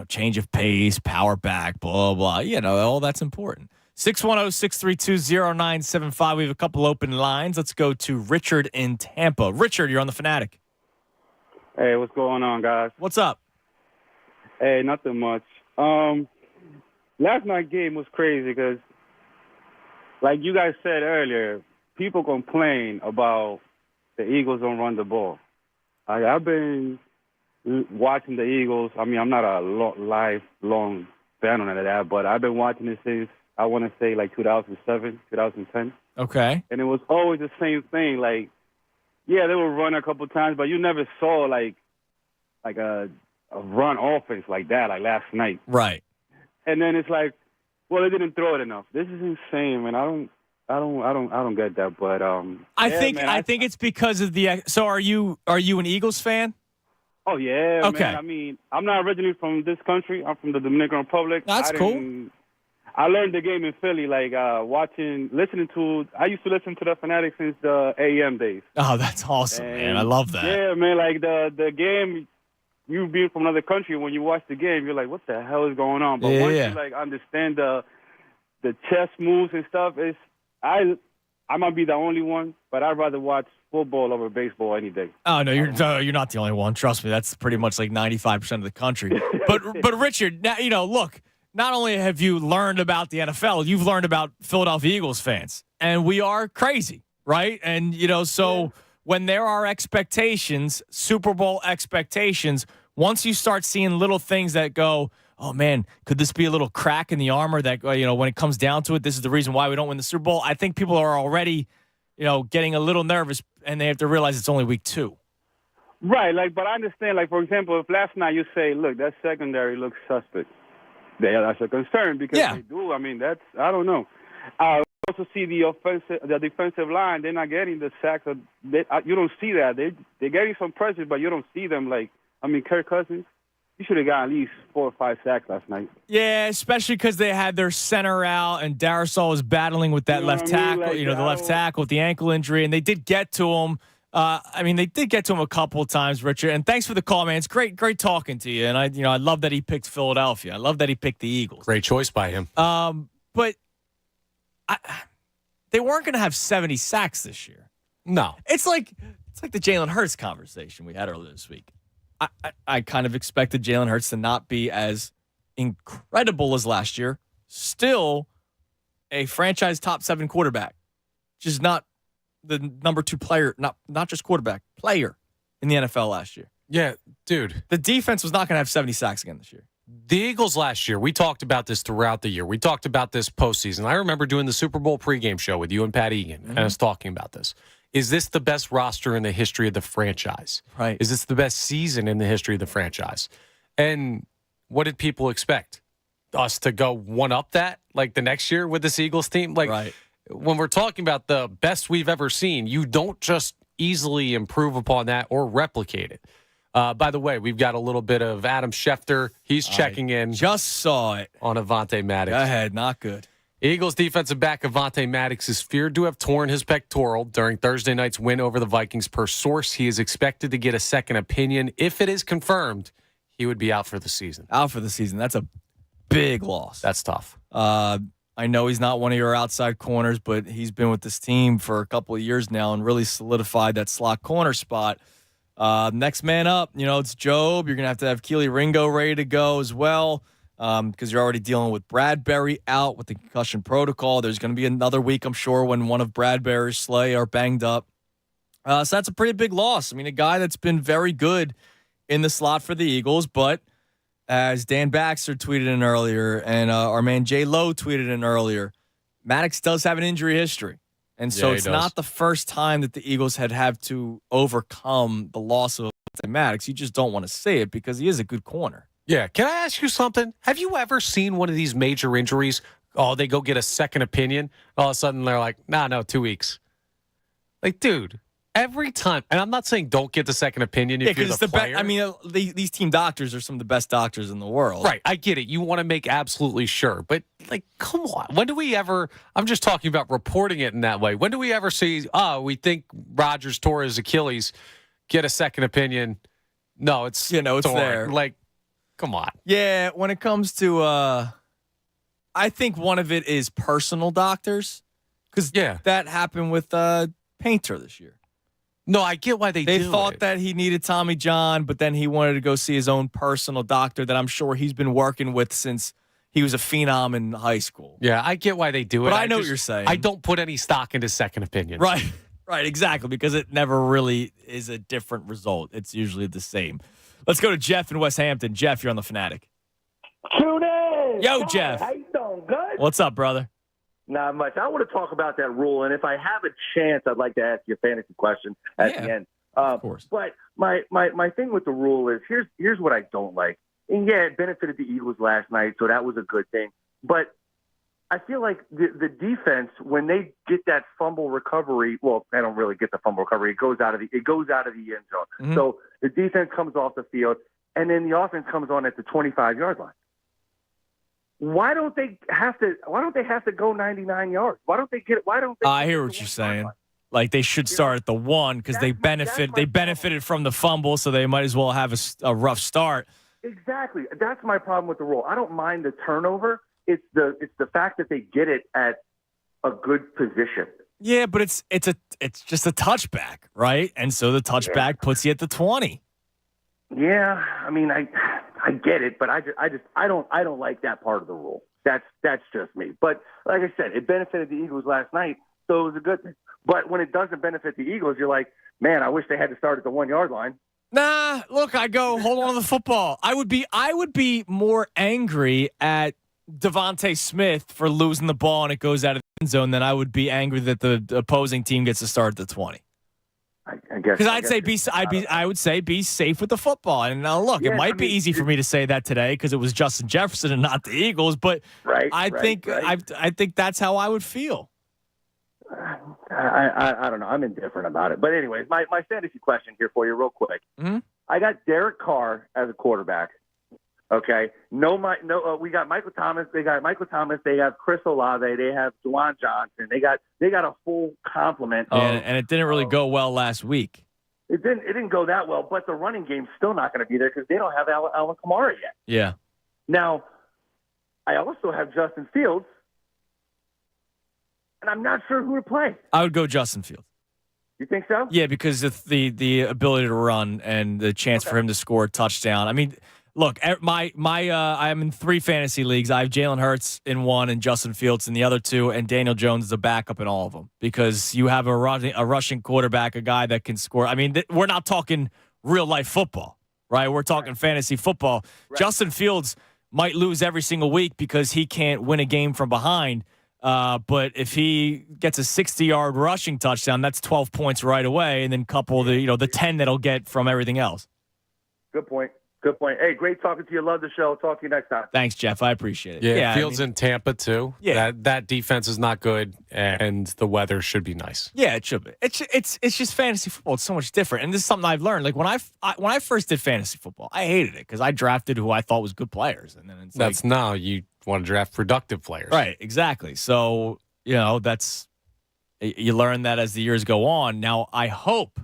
change of pace, power back, blah, blah, all that's important. 610-632-0975. We have a couple open lines. Let's go to Richard in Tampa. Richard, you're on the Fanatic. Hey, what's going on, guys? What's up? Hey, nothing much. Last night's game was crazy because, like you guys said earlier, people complain about the Eagles don't run the ball. I've been watching the Eagles. I mean, I'm not a lifelong fan on that, but I've been watching it since, I want to say, like 2007, 2010. Okay. And it was always the same thing. Like, yeah, they would run a couple times, but you never saw, like a run offense like that, like last night. Right. And then it's like, well, they didn't throw it enough. This is insane, man. I don't get that. But I think it's because of the. So are you an Eagles fan? Oh yeah. Okay. Man. I mean, I'm not originally from this country. I'm from the Dominican Republic. That's cool. I learned the game in Philly, like listening to. I used to listen to the Fanatic since the AM days. Oh, that's awesome, man. I love that. Yeah, man. Like the game. You being from another country, when you watch the game, you're like, what the hell is going on? But once you understand the chess moves and stuff, I might be the only one, but I'd rather watch football over baseball any day. Oh no, you're not the only one. Trust me, that's pretty much like 95% of the country. But Richard, now look, not only have you learned about the NFL, you've learned about Philadelphia Eagles fans, and we are crazy, right? And so when there are expectations, Super Bowl expectations. Once you start seeing little things that go, oh, man, could this be a little crack in the armor that, when it comes down to it, this is the reason why we don't win the Super Bowl? I think people are already, getting a little nervous, and they have to realize it's only week 2. Right, but I understand, for example, if last night you say, look, that secondary looks suspect, that's a concern because they do. I mean, I don't know. I also see the defensive line, they're not getting the sacks. You don't see that. They're getting some pressure, but you don't see them Kirk Cousins, he should have got at least 4 or 5 sacks last night. Yeah, especially because they had their center out, and Darisaw was battling with that left tackle, the left tackle with the ankle injury, and they did get to him. They did get to him a couple of times, Richard. And thanks for the call, man. It's great talking to you. And I love that he picked Philadelphia. I love that he picked the Eagles. Great choice by him. But they weren't going to have 70 sacks this year. No, it's like the Jalen Hurts conversation we had earlier this week. I kind of expected Jalen Hurts to not be as incredible as last year. Still a franchise top 7 quarterback. Just not the number 2 player, not just quarterback, player in the NFL last year. Yeah, dude. The defense was not going to have 70 sacks again this year. The Eagles last year, we talked about this throughout the year. We talked about this postseason. I remember doing the Super Bowl pregame show with you and Pat Egan, and I was talking about this. Is this the best roster in the history of the franchise? Right. Is this the best season in the history of the franchise? And what did people expect? Us to go one-up that, the next year with this Eagles team? Right. when we're talking about the best we've ever seen, you don't just easily improve upon that or replicate it. By the way, we've got a little bit of Adam Schefter. He's checking in. Just saw it on Avante Maddox. Go ahead, not good. Eagles defensive back Avante Maddox is feared to have torn his pectoral during Thursday night's win over the Vikings. Per source, he is expected to get a second opinion. If it is confirmed, he would be out for the season. Out for the season. That's a big loss. That's tough. I know he's not one of your outside corners, but he's been with this team for a couple of years now and really solidified that slot corner spot. Next man up, it's Job. You're going to have Keely Ringo ready to go as well. Because you're already dealing with Bradbury out with the concussion protocol. There's going to be another week, I'm sure, when one of Bradbury's Slay are banged up. So that's a pretty big loss. I mean, a guy that's been very good in the slot for the Eagles, but as Dan Baxter tweeted in earlier and our man Jay Lowe tweeted in earlier, Maddox does have an injury history. And so it's not the first time that the Eagles had to overcome the loss of Maddox. You just don't want to say it because he is a good corner. Yeah. Can I ask you something? Have you ever seen one of these major injuries? Oh, they go get a second opinion. All of a sudden, they're like, no, 2 weeks. Like, dude, every time. And I'm not saying don't get the second opinion if you're the player. These team doctors are some of the best doctors in the world. Right. I get it. You want to make absolutely sure. But, like, come on. When do we ever – I'm just talking about reporting it in that way. When do we ever see, we think Rodgers tore his Achilles, get a second opinion? No, it's it's torn. there. Like, come on. Yeah, when it comes to, I think one of it is personal doctors, because that happened with Painter this year. No, I get why they thought that he needed Tommy John, but then he wanted to go see his own personal doctor that I'm sure he's been working with since he was a phenom in high school. Yeah, I get why they do it. But I know what you're saying. I don't put any stock into second opinions. Right, exactly, because it never really is a different result. It's usually the same. Let's go to Jeff in West Hampton. Jeff, you're on the Fanatic. Tune in. Yo, Jeff. How you doing? Good? What's up, brother? Not much. I want to talk about that rule, and if I have a chance, I'd like to ask you a fantasy question at the end. Of course. But my thing with the rule is here's what I don't like. And, it benefited the Eagles last night, so that was a good thing. But I feel like the defense, when they get that fumble recovery, well, they don't really get the fumble recovery. It goes out of the end zone. Mm-hmm. So the defense comes off the field, and then the offense comes on at the 25-yard line. Why don't they have to go 99 yards? Why don't they get it? Why don't they? I hear what you're saying. Like they should start at the 1 because they benefited from the fumble, so they might as well have a rough start. Exactly. That's my problem with the rule. I don't mind the turnover. It's the fact that they get it at a good position. Yeah, but it's just a touchback, right? And so the touchback puts you at the 20. Yeah, I mean, I get it, but I don't like that part of the rule. That's just me. But like I said, it benefited the Eagles last night, so it was a good thing. But when it doesn't benefit the Eagles, you're like, man, I wish they had to start at the 1 yard line. Nah, look, I go hold on to the football. I would be more angry at Devontae Smith for losing the ball and it goes out of the end zone than I would be angry that the opposing team gets to start at the 20. I guess because I would say be safe with the football. And now look, it might be easy for me to say that today because it was Justin Jefferson and not the Eagles, but I think that's how I would feel. I don't know. I'm indifferent about it. But anyways, my fantasy question here for you real quick. Mm-hmm. I got Derek Carr as a quarterback. Okay. We got Michael Thomas. They got Michael Thomas. They have Chris Olave. They have Juwan Johnson. They got a full complement. And it didn't really go well last week. It didn't go that well, but the running game's still not going to be there because they don't have Alvin Kamara yet. Yeah. Now, I also have Justin Fields, and I'm not sure who to play. I would go Justin Fields. You think so? Yeah, because of the ability to run and the chance for him to score a touchdown. I mean, look, I'm in 3 fantasy leagues. I have Jalen Hurts in 1 and Justin Fields in the other 2, and Daniel Jones is a backup in all of them because you have a rushing quarterback, a guy that can score. I mean, we're not talking real life football, right? We're talking fantasy football. Right. Justin Fields might lose every single week because he can't win a game from behind. But if he gets a 60-yard rushing touchdown, that's 12 points right away, and then couple the 10 that he'll get from everything else. Good point. Good point. Hey, great talking to you. Love the show. Talk to you next time. Thanks, Jeff. I appreciate it. Yeah, Fields in Tampa too. Yeah. That defense is not good, and the weather should be nice. Yeah, it should be. It's just fantasy football. It's so much different, and this is something I've learned. Like when I first did fantasy football, I hated it because I drafted who I thought was good players, and then it's That's now you want to draft productive players, right? Exactly. So that's you learn that as the years go on. Now I hope.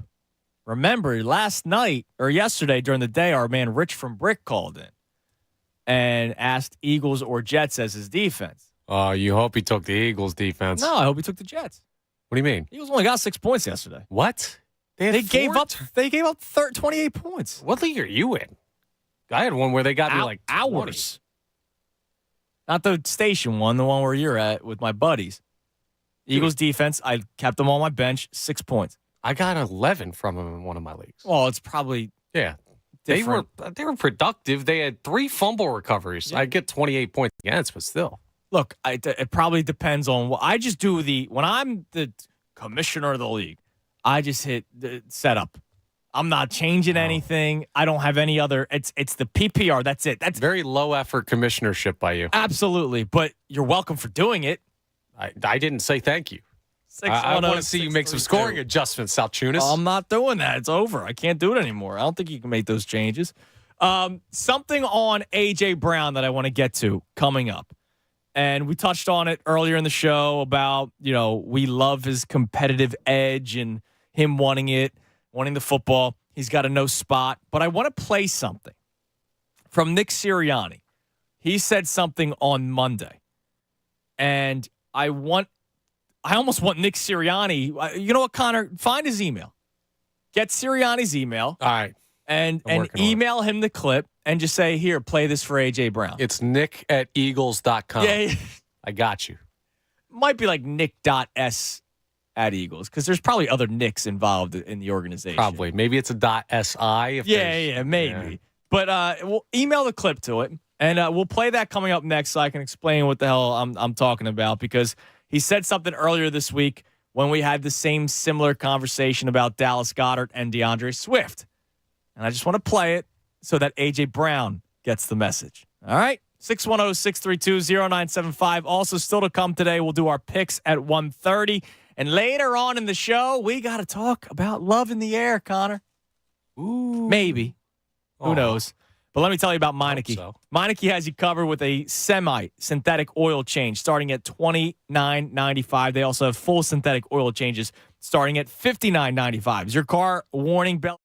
Remember, last night or yesterday during the day, our man Rich from Brick called in and asked Eagles or Jets as his defense. You hope he took the Eagles defense. No, I hope he took the Jets. What do you mean? Eagles only got 6 points yesterday. What? They gave up 28 points. What league are you in? I had one where they got me like 20. Hours. Not the station one, the one where you're at with my buddies. Eagles defense, I kept them on my bench, 6 points. I got 11 from them in one of my leagues. Well, it's probably different. They were productive. They had 3 fumble recoveries. I get 28 points against, but still. Look, it probably depends on what I just do. When I'm the commissioner of the league, I just hit the setup. I'm not changing anything. I don't have any other. It's the PPR. That's it. That's very low effort commissionership by you. Absolutely, but you're welcome for doing it. I didn't say thank you. I want to see you make some scoring adjustments, Salchunas. I'm not doing that. It's over. I can't do it anymore. I don't think you can make those changes. Something on A.J. Brown that I want to get to coming up. And we touched on it earlier in the show about, we love his competitive edge and him wanting the football. He's got a no spot. But I want to play something from Nick Sirianni. He said something on Monday. And I almost want Nick Sirianni. You know what, Connor? Find his email. Get Sirianni's email. All right. And email him the clip and just say, here, play this for A.J. Brown. It's nick@eagles.com. Yeah. I got you. Might be like nick.s@eagles because there's probably other Nicks involved in the organization. Probably. Maybe it's a .si. Maybe. Yeah. But we'll email the clip to it, and we'll play that coming up next so I can explain what the hell I'm talking about because he said something earlier this week when we had the same similar conversation about Dallas Goedert and DeAndre Swift. And I just want to play it so that A.J. Brown gets the message. All right? 610-632-0975. Also, still to come today, we'll do our picks at 1:30. And later on in the show, we got to talk about love in the air, Connor. Ooh. Maybe. Who knows? But let me tell you about Meineke. So. Meineke has you covered with a semi-synthetic oil change starting at $29.95. They also have full synthetic oil changes starting at $59.95. Is your car warning bell?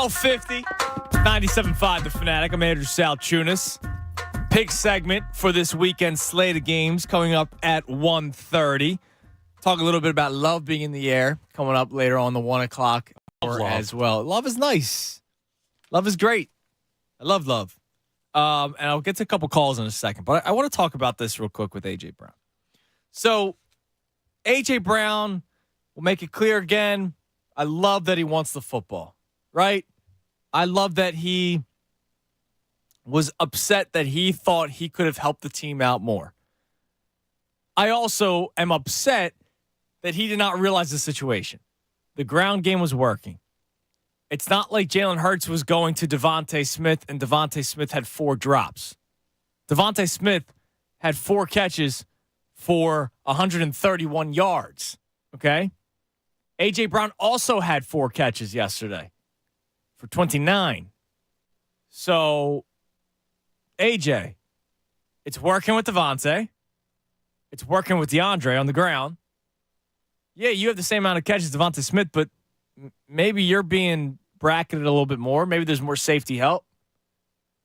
12:50, 97.5 The Fanatic. I'm Andrew Salchunas. Pick segment for this weekend slate of games coming up at 1:30. Talk a little bit about love being in the air coming up later on the 1 o'clock hour as well. Love is nice. Love is great. I love love. And I'll get to a couple calls in a second, but I want to talk about this real quick with A.J. Brown. So, A.J. Brown, will make it clear again, I love that he wants the football, right? I love that he was upset that he thought he could have helped the team out more. I also am upset that he did not realize the situation. The ground game was working. It's not like Jalen Hurts was going to Devontae Smith and Devontae Smith had 4 drops. Devontae Smith had 4 catches for 131 yards, okay? A.J. Brown also had 4 catches yesterday for 29. So, A.J., it's working with Devontae. It's working with DeAndre on the ground. Yeah, you have the same amount of catches as Devontae Smith, but maybe you're being bracketed a little bit more. Maybe there's more safety help.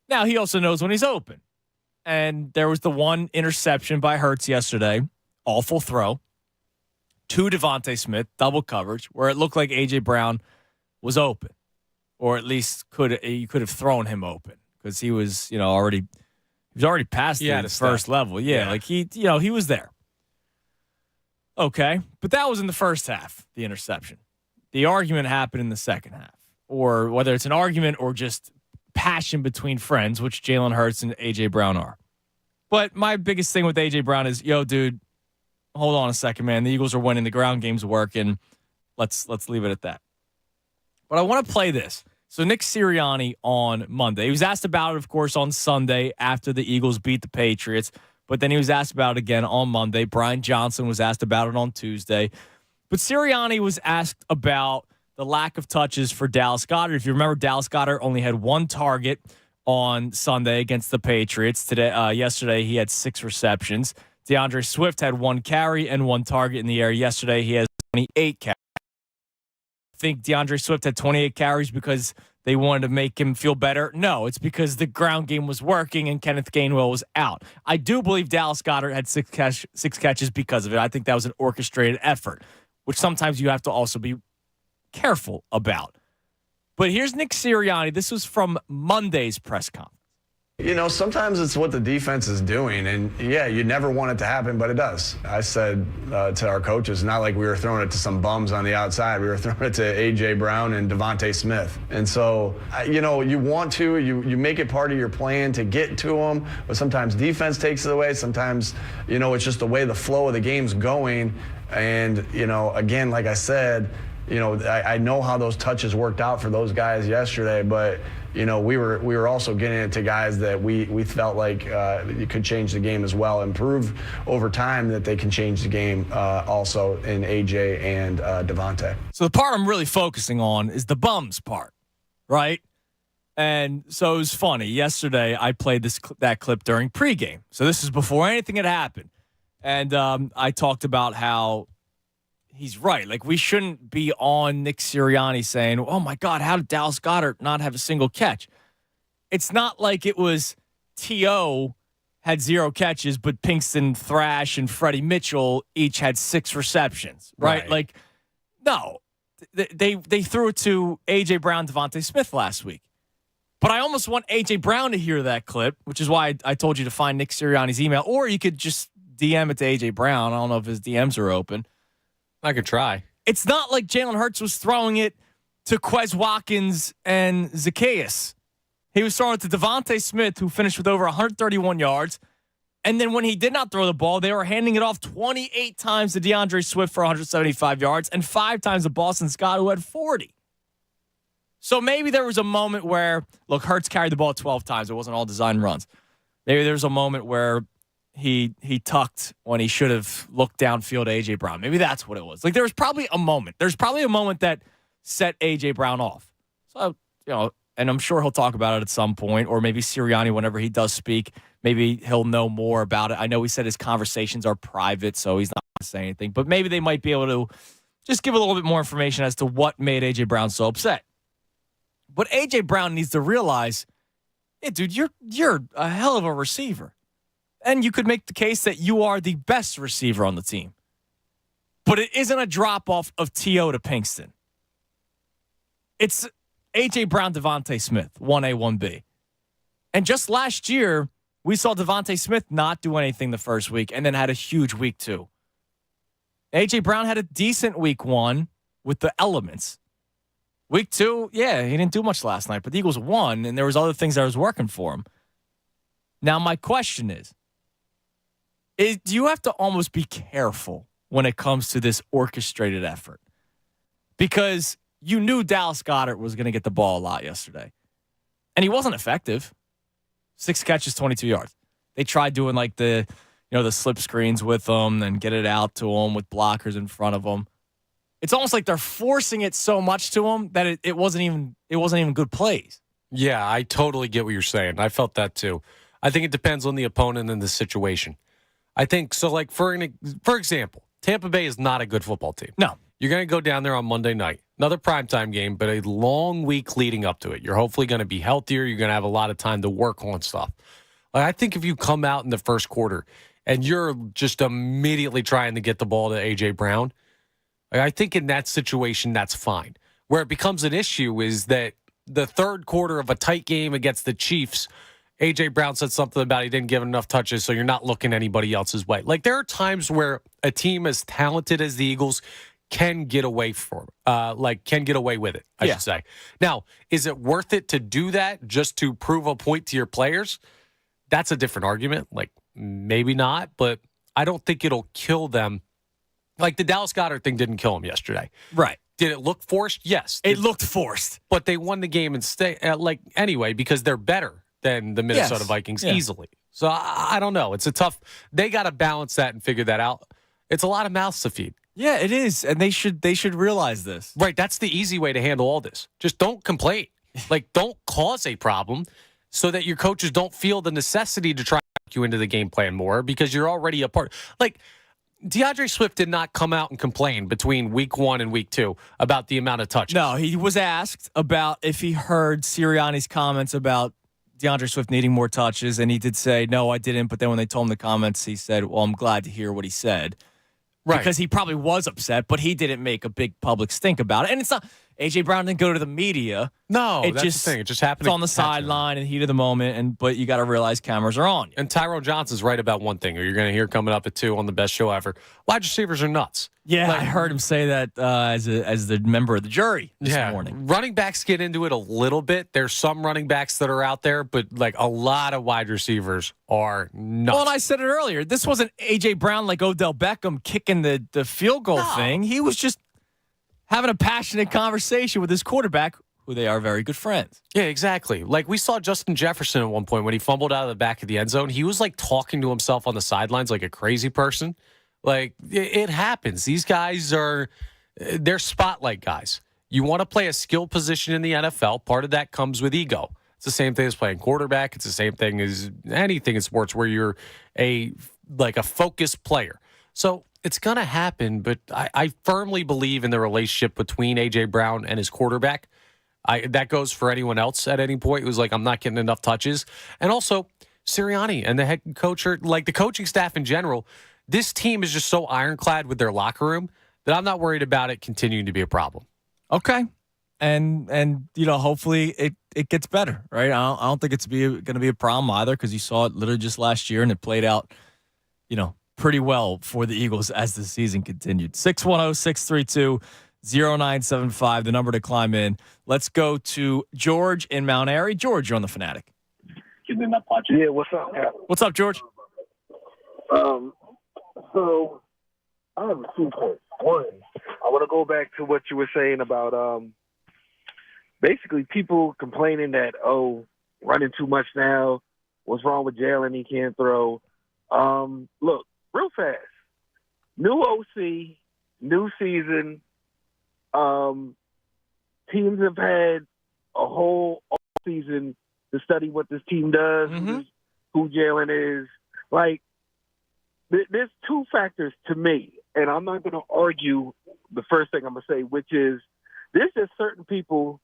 Now, he also knows when he's open. And there was the one interception by Hurts yesterday, awful throw, to Devontae Smith, double coverage, where it looked like A.J. Brown was open, or at least you could have thrown him open because he was, already past the first level. Yeah, like he was there. Okay, but that was in the first half, the interception. The argument happened in the second half, or whether it's an argument or just passion between friends, which Jalen Hurts and A.J. Brown are. But my biggest thing with A.J. Brown is, dude, hold on a second, man. The Eagles are winning. The ground game's working. Let's leave it at that. But I want to play this. So Nick Sirianni on Monday. He was asked about it, of course, on Sunday after the Eagles beat the Patriots. But then he was asked about it again on Monday. Brian Johnson was asked about it on Tuesday. But Sirianni was asked about the lack of touches for Dallas Goedert. If you remember, Dallas Goedert only had 1 target on Sunday against the Patriots. Yesterday, he had 6 receptions. DeAndre Swift had 1 carry and 1 target in the air. Yesterday, he has 28 carries. I think DeAndre Swift had 28 carries because they wanted to make him feel better. No, it's because the ground game was working and Kenneth Gainwell was out. I do believe Dallas Goedert had 6 catches because of it. I think that was an orchestrated effort, which sometimes you have to also be careful about. But here's Nick Sirianni. This was from Monday's press conference. Sometimes it's what the defense is doing. And, yeah, you never want it to happen, but it does. I said to our coaches, not like we were throwing it to some bums on the outside. We were throwing it to A.J. Brown and Devontae Smith. And so, you want to. You make it part of your plan to get to them. But sometimes defense takes it away. Sometimes, it's just the way the flow of the game's going. And, again, like I said, I know how those touches worked out for those guys yesterday, but we were also getting it to guys that we felt like it could change the game as well, and prove over time that they can change the game also in AJ and Devontae. So the part I'm really focusing on is the bums part, right? And so it was funny. Yesterday I played that clip during pregame. So this is before anything had happened, and I talked about how he's right. Like, we shouldn't be on Nick Sirianni saying, oh, my God, how did Dallas Goedert not have a single catch? It's not like it was T.O. had 0 catches, but Pinkston, Thrash, and Freddie Mitchell each had 6 receptions, right? Like, no. They threw it to A.J. Brown, Devontae Smith last week. But I almost want A.J. Brown to hear that clip, which is why I told you to find Nick Sirianni's email. Or you could just DM it to A.J. Brown. I don't know if his DMs are open. I could try. It's not like Jalen Hurts was throwing it to Quez Watkins and Zacchaeus. He was throwing it to Devontae Smith, who finished with over 131 yards. And then when he did not throw the ball, they were handing it off 28 times to DeAndre Swift for 175 yards and 5 times to Boston Scott, who had 40. So maybe there was a moment where, look, Hurts carried the ball 12 times. It wasn't all design runs. Maybe there was a moment where he tucked when he should have looked downfield to A.J. Brown. Maybe that's what it was. Like, there was probably a moment. There's probably a moment that set A.J. Brown off. So, and I'm sure he'll talk about it at some point, or maybe Sirianni, whenever he does speak, maybe he'll know more about it. I know he said his conversations are private, so he's not going to say anything. But maybe they might be able to just give a little bit more information as to what made A.J. Brown so upset. But A.J. Brown needs to realize, yeah, dude, you're a hell of a receiver. And you could make the case that you are the best receiver on the team. But it isn't a drop-off of T.O. to Pinkston. It's A.J. Brown, Devontae Smith, 1A, 1B. And just last year, we saw Devontae Smith not do anything the first week and then had a huge week 2. A.J. Brown had a decent week 1 with the elements. Week 2, yeah, he didn't do much last night, but the Eagles won, and there was other things that was working for him. Now, my question is do you have to almost be careful when it comes to this orchestrated effort? Because you knew Dallas Goedert was going to get the ball a lot yesterday. And he wasn't effective. 6 catches, 22 yards. They tried doing like the slip screens with him and get it out to him with blockers in front of him. It's almost like they're forcing it so much to him that it wasn't even good plays. Yeah, I totally get what you're saying. I felt that too. I think it depends on the opponent and the situation. I think so. Like for example, Tampa Bay is not a good football team. No, you're going to go down there on Monday night, another primetime game, but a long week leading up to it. You're hopefully going to be healthier. You're going to have a lot of time to work on stuff. Like, I think if you come out in the first quarter and you're just immediately trying to get the ball to A.J. Brown, I think in that situation, that's fine. Where it becomes an issue is that the third quarter of a tight game against the Chiefs, A.J. Brown said something about he didn't give enough touches, so you're not looking anybody else's way. Like, there are times where a team as talented as the Eagles can get away with it, I should say. Now, is it worth it to do that just to prove a point to your players? That's a different argument. Like, maybe not, but I don't think it'll kill them. Like, the Dallas Goedert thing didn't kill him yesterday. Right. Did it look forced? Yes. It looked forced. But they won the game and anyway, because they're better than the Minnesota Vikings easily. So I don't know. It's a tough. They got to balance that and figure that out. It's a lot of mouths to feed. Yeah, it is, and they should realize this. Right, that's the easy way to handle all this. Just don't complain. Like, don't cause a problem so that your coaches don't feel the necessity to try to work you into the game plan more because you're already a part. Like, DeAndre Swift did not come out and complain between week 1 and week 2 about the amount of touches. No, he was asked about if he heard Sirianni's comments about DeAndre Swift needing more touches, and he did say, no, I didn't. But then when they told him the comments, he said, well, I'm glad to hear what he said. Right. Because he probably was upset, but he didn't make a big public stink about it. And it's not, A.J. Brown didn't go to the media. No, that's the thing. It just happened. It's on the sideline in the heat of the moment, but you got to realize cameras are on you. And Tyrone Johnson's right about one thing, or you're going to hear coming up at 2 on the best show ever. Wide receivers are nuts. Yeah, I heard him say that as the member of the jury this morning. Running backs get into it a little bit. There's some running backs that are out there, but like a lot of wide receivers are nuts. Well, and I said it earlier. This wasn't A.J. Brown like Odell Beckham kicking the field goal thing. He was just having a passionate conversation with his quarterback, who they are very good friends. Yeah, exactly. Like we saw Justin Jefferson at one point when he fumbled out of the back of the end zone. He was like talking to himself on the sidelines like a crazy person. Like, it happens. These guys they're spotlight guys. You want to play a skill position in the NFL. Part of that comes with ego. It's the same thing as playing quarterback. It's the same thing as anything in sports where you're a focused player. So it's going to happen, but I firmly believe in the relationship between A.J. Brown and his quarterback. That goes for anyone else at any point who's like, I'm not getting enough touches. And also, Sirianni and the head coach, like the coaching staff in general, this team is just so ironclad with their locker room that I'm not worried about it continuing to be a problem. Okay. And hopefully it gets better, right? I don't think it's going to be a problem either because you saw it literally just last year and it played out, pretty well for the Eagles as the season continued. 610-632-0975, the number to climb in. Let's go to George in Mount Airy. George, you're on the Fanatic. Yeah, what's up, Cap? What's up, George? So I have 2 points. One, I want to go back to what you were saying about basically people complaining that, running too much now. What's wrong with Jalen? He can't throw. Look, real fast. New OC, new season. Teams have had a whole season to study what this team does, who Jalen is. Like, there's 2 factors to me, and I'm not going to argue the first thing I'm going to say, which is there's just certain people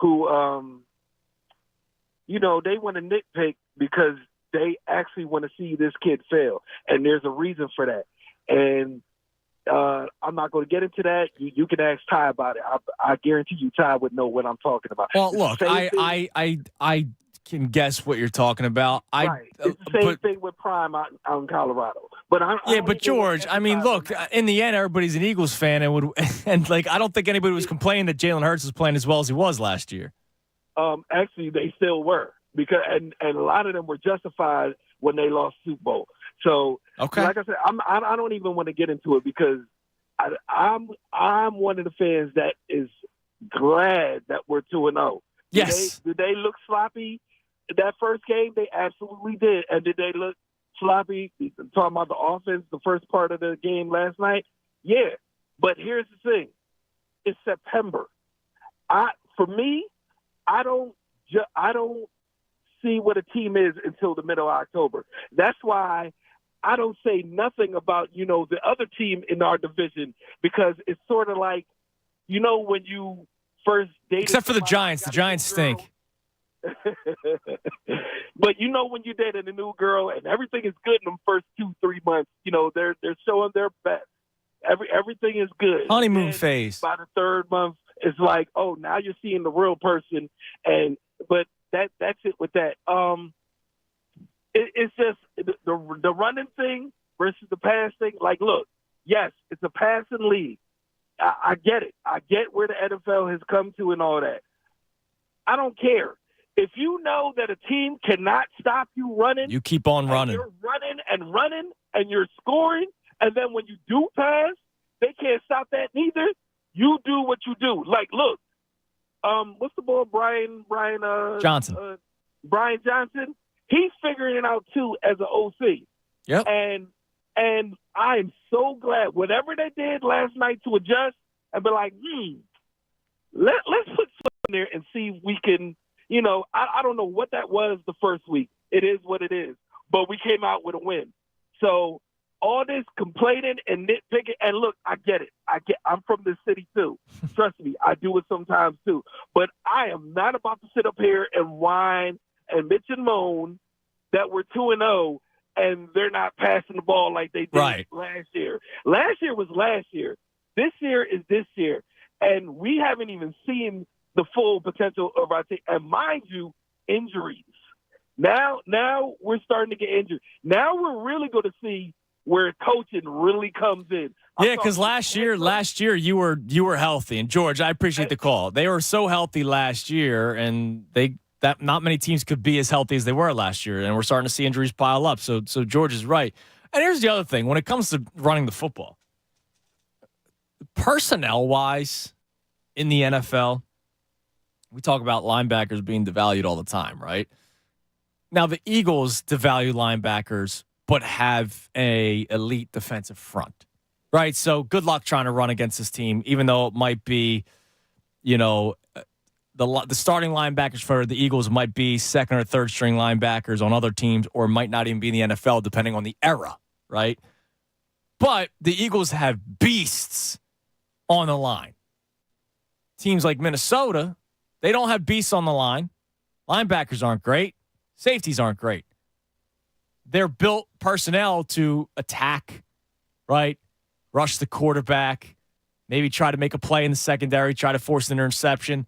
who they want to nitpick because they actually want to see this kid fail, and there's a reason for that. And I'm not going to get into that. You can ask Ty about it. I guarantee you Ty would know what I'm talking about. Well, look, I can guess what you're talking about. Right. It's the same thing with Prime out in Colorado. But George, I mean, look, in the end, everybody's an Eagles fan and I don't think anybody was complaining that Jalen Hurts was playing as well as he was last year. Actually, they still were because a lot of them were justified when they lost Super Bowl. So, like I said, I don't even want to get into it because I'm one of the fans that is glad that we're 2-0. Yes. Did they look sloppy that first game? They absolutely did. And did they look sloppy? Talking about the offense, the first part of the game last night? Yeah. But here's the thing. It's September. For me, I don't see what a team is until the middle of October. That's why I don't say nothing about, the other team in our division because it's sort of like, when you first dated. Except for the Giants. The Giants stink. But when you dated a new girl and everything is good in them first 2-3 months, they're showing their best. Everything is good. Honeymoon and phase. By the third month, it's like, oh, now you're seeing the real person. But that's it with that. It's just the running thing versus the pass thing. Like, look, yes, it's a passing league. I get it. I get where the NFL has come to and all that. I don't care. If you know that a team cannot stop you running, you keep on running. You're running, and you're scoring, and then when you do pass, they can't stop that neither. You do what you do. Like, look, what's the boy, Brian Johnson. Brian Johnson. He's figuring it out too as an OC. Yep. And I'm so glad whatever they did last night to adjust and be like, let's put something there and see if we can. I don't know what that was the first week. It is what it is. But we came out with a win. So all this complaining and nitpicking, and look, I get it. I'm from this city too. Trust me, I do it sometimes too. But I am not about to sit up here and whine and bitch and moan that we're 2-0 and they're not passing the ball like they did last year. Last year was last year. This year is this year. And we haven't even seen the full potential of our team. And mind you, injuries. Now we're starting to get injured. Now we're really going to see where coaching really comes in. Yeah, because last year you were healthy. And George, I appreciate the call. They were so healthy last year, and that not many teams could be as healthy as they were last year. And we're starting to see injuries pile up. So George is right. And here's the other thing: when it comes to running the football, personnel-wise, in the NFL, we talk about linebackers being devalued all the time, right? Now, the Eagles devalue linebackers, but have a elite defensive front, right? So good luck trying to run against this team, even though it might be, the starting linebackers for the Eagles might be second or third string linebackers on other teams, or might not even be in the NFL, depending on the era, right? But the Eagles have beasts on the line. Teams like Minnesota, they don't have beasts on the line. Linebackers aren't great. Safeties aren't great. They're built personnel to attack, right? Rush the quarterback, maybe try to make a play in the secondary, try to force an interception.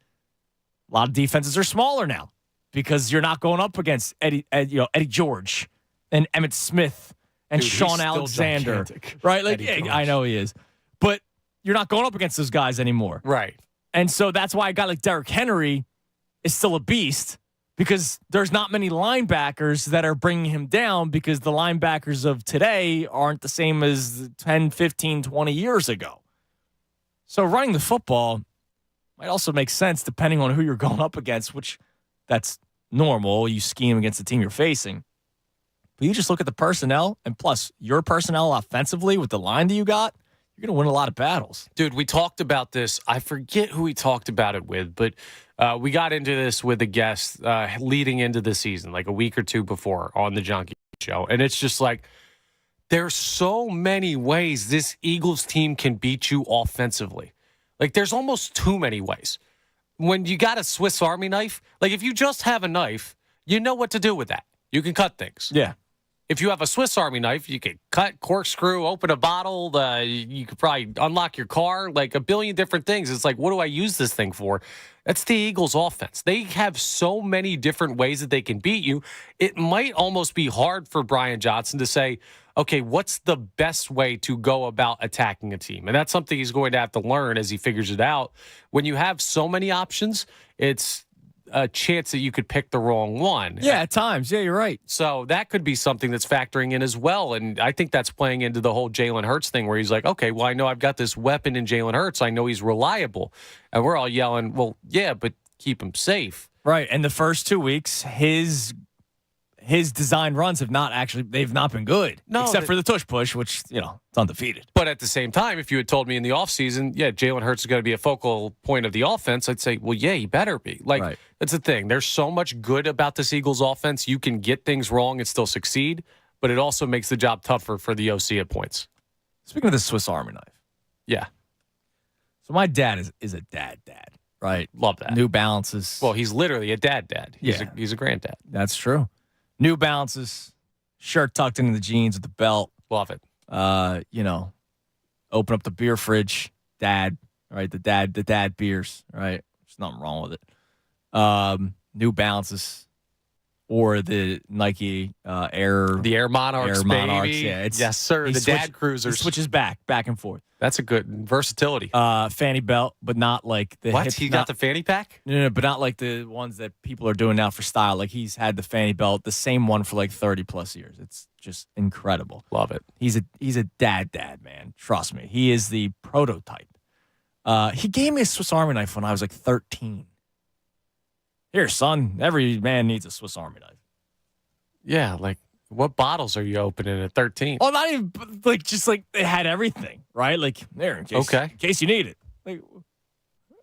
A lot of defenses are smaller now because you're not going up against Eddie George and Emmitt Smith and Sean Alexander, right? Like, I know he is, but you're not going up against those guys anymore, right? And so that's why a guy like Derrick Henry is still a beast, because there's not many linebackers that are bringing him down, because the linebackers of today aren't the same as 10, 15, 20 years ago. So running the football might also make sense depending on who you're going up against, which that's normal. You scheme against the team you're facing. But you just look at the personnel, and plus your personnel offensively with the line that you got, you're going to win a lot of battles. Dude, we talked about this. I forget who we talked about it with, but we got into this with a guest leading into the season, like a week or two before on the Junkie Show. And it's just like, there's so many ways this Eagles team can beat you offensively. Like, there's almost too many ways. when you got a Swiss Army knife, like if you just have a knife, you know what to do with that. You can cut things. Yeah. If you have a Swiss Army knife, you can cut, corkscrew, open a bottle. You could probably unlock your car, like a billion different things. It's like, what do I use this thing for? That's the Eagles' offense. They have so many different ways that they can beat you. It might almost be hard for Brian Johnson to say, okay, what's the best way to go about attacking a team? And that's something he's going to have to learn as he figures it out. When you have so many options, it's a chance that you could pick the wrong one. Yeah, at times. Yeah, you're right. So that could be something that's factoring in as well. And I think that's playing into the whole Jalen Hurts thing where he's like, okay, well, I know I've got this weapon in Jalen Hurts. I know he's reliable. And we're all yelling, well, yeah, but keep him safe. Right. And the first 2 weeks, his design runs they've not been good. No, except for the tush push, which, it's undefeated. But at the same time, if you had told me in the offseason, yeah, Jalen Hurts is going to be a focal point of the offense, I'd say, well, yeah, he better be. Like, That's the thing. There's so much good about this Eagles offense. You can get things wrong and still succeed, but it also makes the job tougher for the OC at points. Speaking of the Swiss Army knife. Yeah. So my dad is a dad, right? Love that. New Balances. Well, he's literally a dad. He's a granddad. That's true. New Balances, shirt tucked into the jeans with the belt. Love it. Open up the beer fridge, dad, right? The dad beers, right? There's nothing wrong with it. New Balances or the Nike Air. The Air Monarchs, baby. Yeah, yes, sir. The dad cruisers. He switches back and forth. That's a good versatility. Fanny belt, but not like the what? He got the fanny pack? No, but not like the ones that people are doing now for style. Like he's had the fanny belt, the same one for like 30 plus years. It's just incredible. Love it. He's a dad, man. Trust me. He is the prototype. He gave me a Swiss Army knife when I was like 13. Here, son, every man needs a Swiss Army knife. Yeah, like what bottles are you opening at 13? Oh, not even just they had everything, right? Like there, in case you need it. Like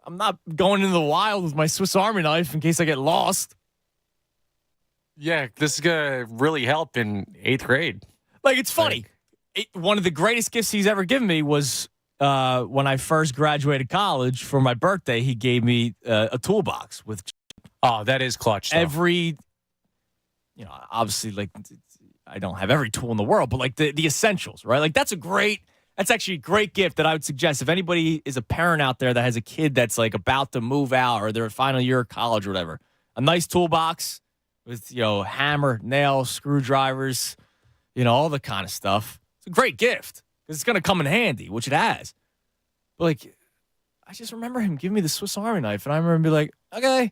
I'm not going into the wild with my Swiss Army knife in case I get lost. Yeah, this is gonna really help in 8th grade. Like it's funny. One of the greatest gifts he's ever given me was when I first graduated college for my birthday. He gave me a toolbox with. Oh, that is clutch. Though. Every, obviously, like I don't have every tool in the world, but like the essentials, right? Like that's actually a great gift that I would suggest if anybody is a parent out there that has a kid that's like about to move out or their final year of college or whatever. A nice toolbox with hammer, nail, screwdrivers, all the kind of stuff. It's a great gift because it's going to come in handy, which it has. But like, I just remember him giving me the Swiss Army knife, and I remember being like, okay.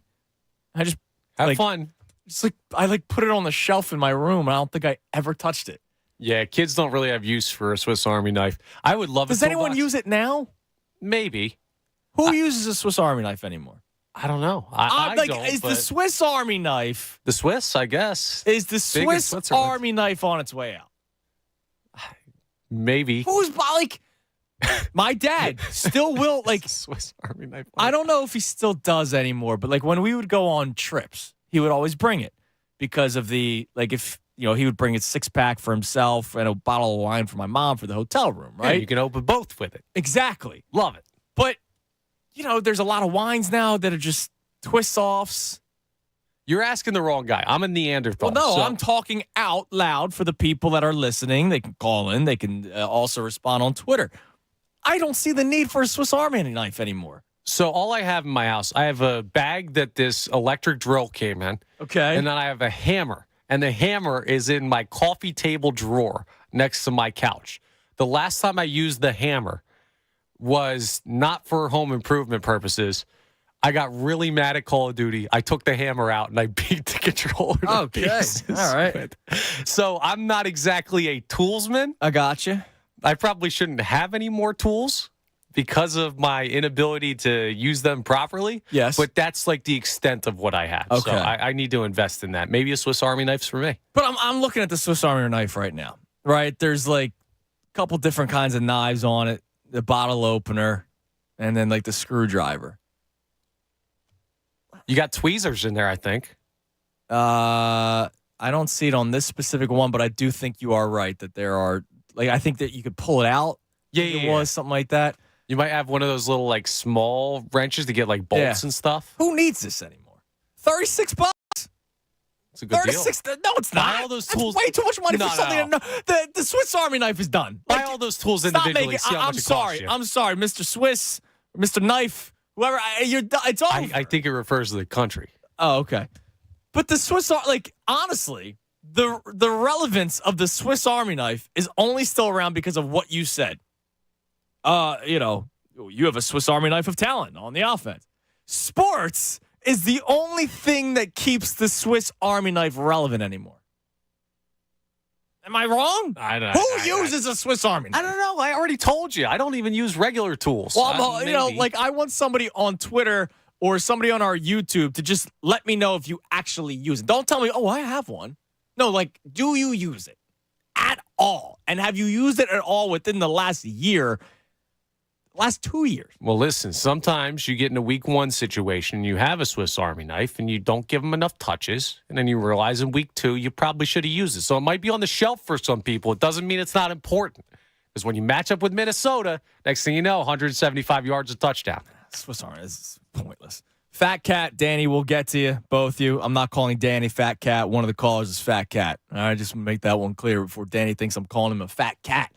I just have fun. Just I put it on the shelf in my room. And I don't think I ever touched it. Yeah, kids don't really have use for a Swiss Army knife. I would love. Does anyone use it now? Maybe. Who uses a Swiss Army knife anymore? I don't know. I don't. Is the Swiss Army knife the Swiss? I guess is the Swiss Army knife on its way out? Maybe. Who's like? My dad still will Swiss Army knife. I don't know if he still does anymore, but like when we would go on trips, he would always bring it because of if he would bring a 6-pack for himself and a bottle of wine for my mom for the hotel room, right? Yeah, you can open both with it. Exactly. Love it. But there's a lot of wines now that are just twist offs. You're asking the wrong guy. I'm a Neanderthal. Well, no, I'm talking out loud for the people that are listening. They can call in. They can also respond on Twitter. I don't see the need for a Swiss Army knife anymore. So all I have in my house, I have a bag that this electric drill came in. Okay. And then I have a hammer. And the hammer is in my coffee table drawer next to my couch. The last time I used the hammer was not for home improvement purposes. I got really mad at Call of Duty. I took the hammer out and I beat the controller to pieces. All right. So I'm not exactly a toolsman. I gotcha. I probably shouldn't have any more tools because of my inability to use them properly. Yes. But that's like the extent of what I have. Okay. So I need to invest in that. Maybe a Swiss Army knife's for me. But I'm looking at the Swiss Army knife right now, right? There's like a couple different kinds of knives on it, the bottle opener, and then like the screwdriver. You got tweezers in there, I think. I don't see it on this specific one, but I do think you are right that there are. Like, I think that you could pull it out. Yeah, it was something like that. You might have one of those little like small wrenches to get like bolts and stuff. Who needs this anymore? $36. It's a good deal. 36. No, it's not. Buy all those tools. That's way too much money for something. No. The Swiss Army knife is done. Buy all those tools individually. See how much it costs you. I'm sorry, Mr. Swiss, Mr. Knife, whoever. It's all. I think it refers to the country. Oh, okay. But the Swiss, honestly, the relevance of the Swiss Army knife is only still around because of what you said. You have a Swiss Army knife of talent on the offense. Sports is the only thing that keeps the Swiss Army knife relevant anymore. Am I wrong? I don't know. Who uses a Swiss Army knife? I don't know. I already told you. I don't even use regular tools. Well, I want somebody on Twitter or somebody on our YouTube to just let me know if you actually use it. Don't tell me, I have one. No, do you use it at all? And have you used it at all within the last year? Last 2 years. Well, listen, sometimes you get in a week 1 situation, you have a Swiss Army knife, and you don't give them enough touches, and then you realize in week 2 you probably should have used it. So it might be on the shelf for some people. It doesn't mean it's not important. Because when you match up with Minnesota, next thing you know, 175 yards, a touchdown. Swiss Army is pointless. Fat Cat, Danny, we'll get to you, both of you. I'm not calling Danny Fat Cat. One of the callers is Fat Cat. All right, just make that one clear before Danny thinks I'm calling him a fat cat.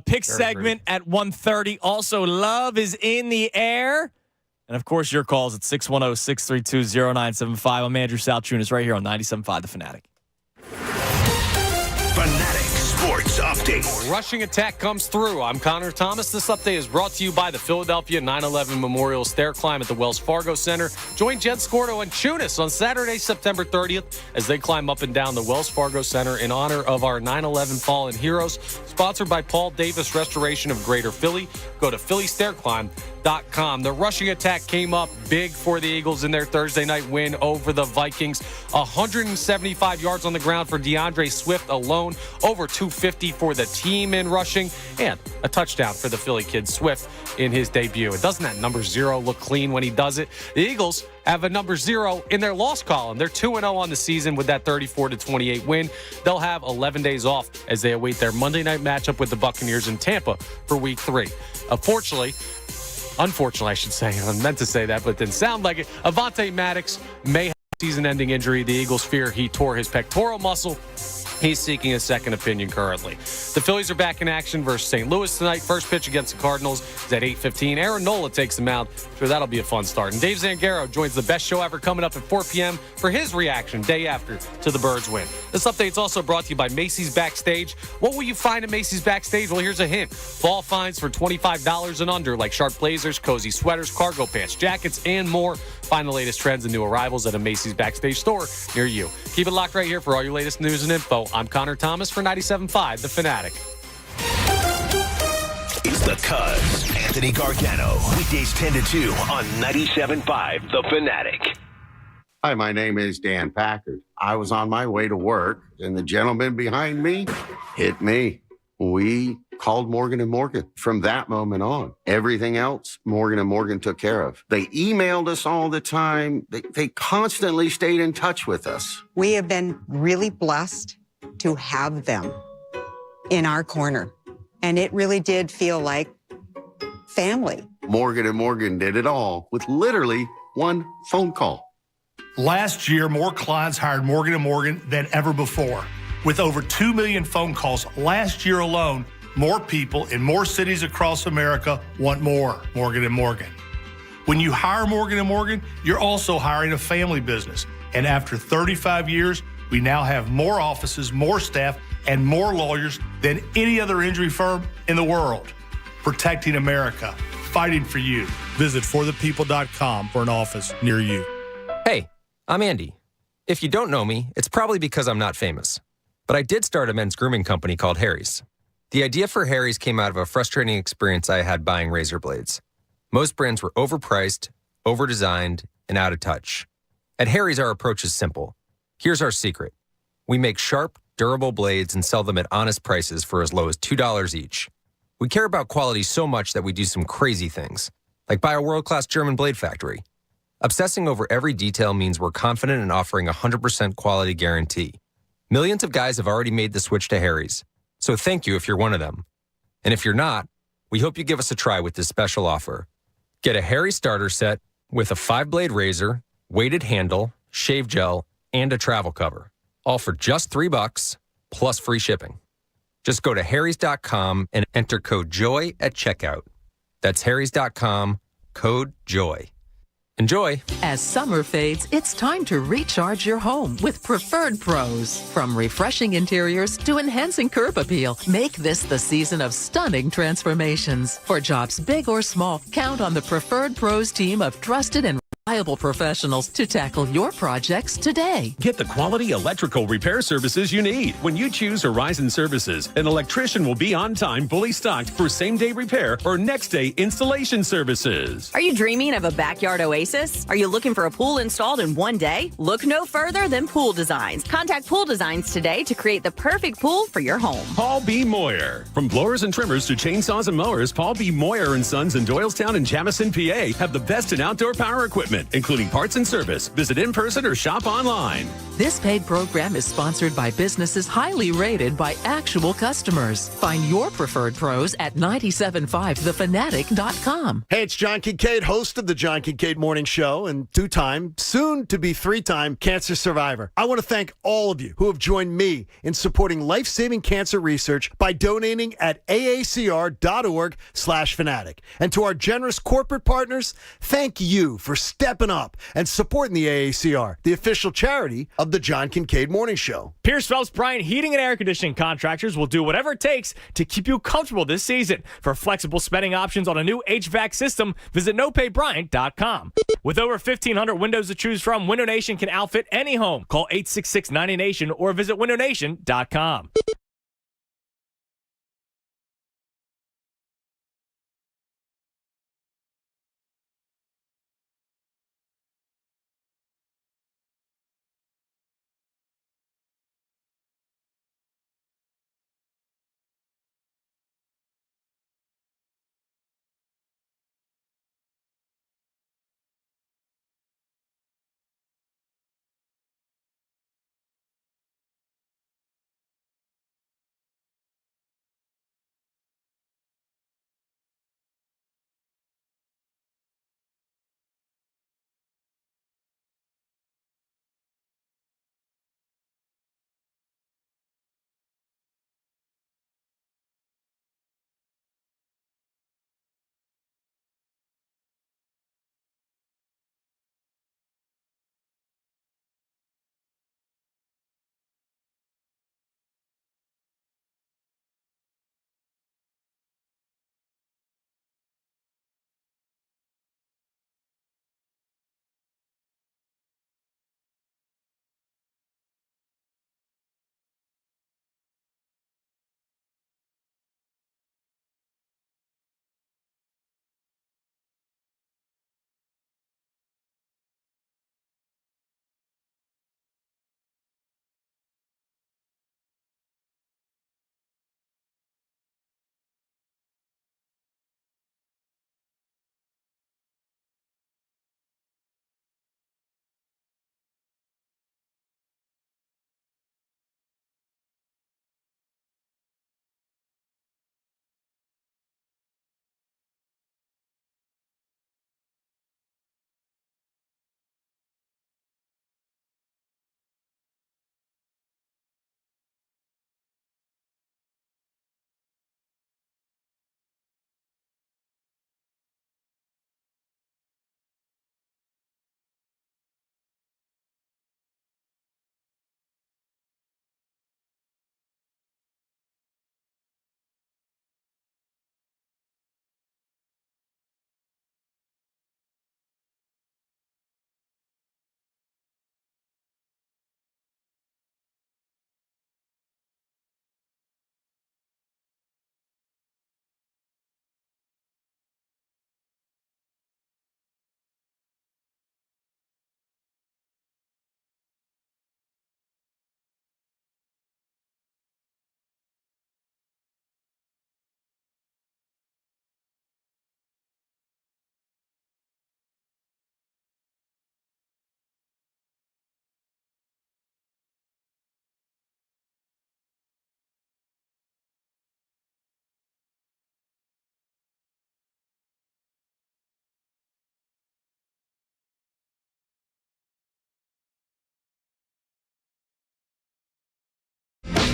Pick segment at 1:30. Also, love is in the air. And, of course, your calls at 610-632-0975. I'm Andrew Salchunas right here on 97.5 The Fanatic. Fanatic Sports Update. Rushing attack comes through. I'm Connor Thomas. This update is brought to you by the Philadelphia 9/11 Memorial Stair Climb at the Wells Fargo Center. Join Jen Scordo and Chunas on Saturday, September 30th as they climb up and down the Wells Fargo Center in honor of our 9/11 fallen heroes. Sponsored by Paul Davis Restoration of Greater Philly. Go to phillystairclimb.com. The rushing attack came up big for the Eagles in their Thursday night win over the Vikings. 175 yards on the ground for DeAndre Swift alone, over 250 for the team in rushing, and a touchdown for the Philly kid Swift in his debut. And doesn't that number 0 look clean when he does it? The Eagles have a number 0 in their loss column. They're 2-0 on the season with that 34-28 win. They'll have 11 days off as they await their Monday night matchup with the Buccaneers in Tampa for week 3. Unfortunately, I should say, I meant to say that, but didn't sound like it. Avante Maddox may have a season-ending injury. The Eagles fear he tore his pectoral muscle. He's seeking a second opinion currently. The Phillies are back in action versus St. Louis tonight. First pitch against the Cardinals is at 8:15. Aaron Nola takes them out. Sure, that'll be a fun start. And Dave Zangaro joins the best show ever coming up at 4 p.m. for his reaction day after to the Birds win. This update's also brought to you by Macy's Backstage. What will you find at Macy's Backstage? Well, here's a hint. Fall finds for $25 and under, like sharp blazers, cozy sweaters, cargo pants, jackets, and more. Find the latest trends and new arrivals at a Macy's Backstage store near you. Keep it locked right here for all your latest news and info. I'm Connor Thomas for 97.5 The Fanatic. It's the Cuz, Anthony Gargano. Weekdays 10 to 2 on 97.5 The Fanatic. Hi, my name is Dan Packard. I was on my way to work, and the gentleman behind me hit me. We called Morgan & Morgan. From that moment on, everything else Morgan & Morgan took care of. They emailed us all the time. They constantly stayed in touch with us. We have been really blessed to have them in our corner. And it really did feel like family. Morgan & Morgan did it all with literally one phone call. Last year, more clients hired Morgan & Morgan than ever before. With over 2 million phone calls last year alone, more people in more cities across America want more Morgan & Morgan. When you hire Morgan & Morgan, you're also hiring a family business. And after 35 years, we now have more offices, more staff, and more lawyers than any other injury firm in the world. Protecting America, fighting for you. Visit forthepeople.com for an office near you. Hey, I'm Andy. If you don't know me, it's probably because I'm not famous. But I did start a men's grooming company called Harry's. The idea for Harry's came out of a frustrating experience I had buying razor blades. Most brands were overpriced, overdesigned, and out of touch. At Harry's, our approach is simple. Here's our secret. We make sharp, durable blades and sell them at honest prices for as low as $2 each. We care about quality so much that we do some crazy things, like buy a world-class German blade factory. Obsessing over every detail means we're confident in offering a 100% quality guarantee. Millions of guys have already made the switch to Harry's, so thank you if you're one of them. And if you're not, We hope you give us a try with this special offer. Get a Harry starter set with a 5-blade razor, weighted handle, shave gel, and a travel cover. All for just $3 plus free shipping. Just go to harrys.com and enter code JOY at checkout. That's harrys.com, code JOY. Enjoy. As summer fades, it's time to recharge your home with Preferred Pros. From refreshing interiors to enhancing curb appeal, make this the season of stunning transformations. For jobs big or small, count on the Preferred Pros team of trusted and reliable professionals to tackle your projects today. Get the quality electrical repair services you need. When you choose Horizon Services, an electrician will be on time, fully stocked for same-day repair or next-day installation services. Are you dreaming of a backyard oasis? Are you looking for a pool installed in one day? Look no further than Pool Designs. Contact Pool Designs today to create the perfect pool for your home. Paul B. Moyer. From blowers and trimmers to chainsaws and mowers, Paul B. Moyer and Sons in Doylestown and Jamison, PA have the best in outdoor power equipment, including parts and service. Visit in person or shop online. This paid program is sponsored by businesses highly rated by actual customers. Find your preferred pros at 975thefanatic.com. Hey, it's John Kincaid, host of the John Kincaid Morning Show and two-time, soon-to-be three-time cancer survivor. I want to thank all of you who have joined me in supporting life-saving cancer research by donating at aacr.org/fanatic. And to our generous corporate partners, thank you for stepping up and supporting the AACR, the official charity of the John Kincaid Morning Show. Pierce Phelps Bryant Heating and Air Conditioning Contractors will do whatever it takes to keep you comfortable this season. For flexible spending options on a new HVAC system, visit nopaybryant.com. With over 1,500 windows to choose from, Window Nation can outfit any home. Call 866-90Nation or visit windownation.com.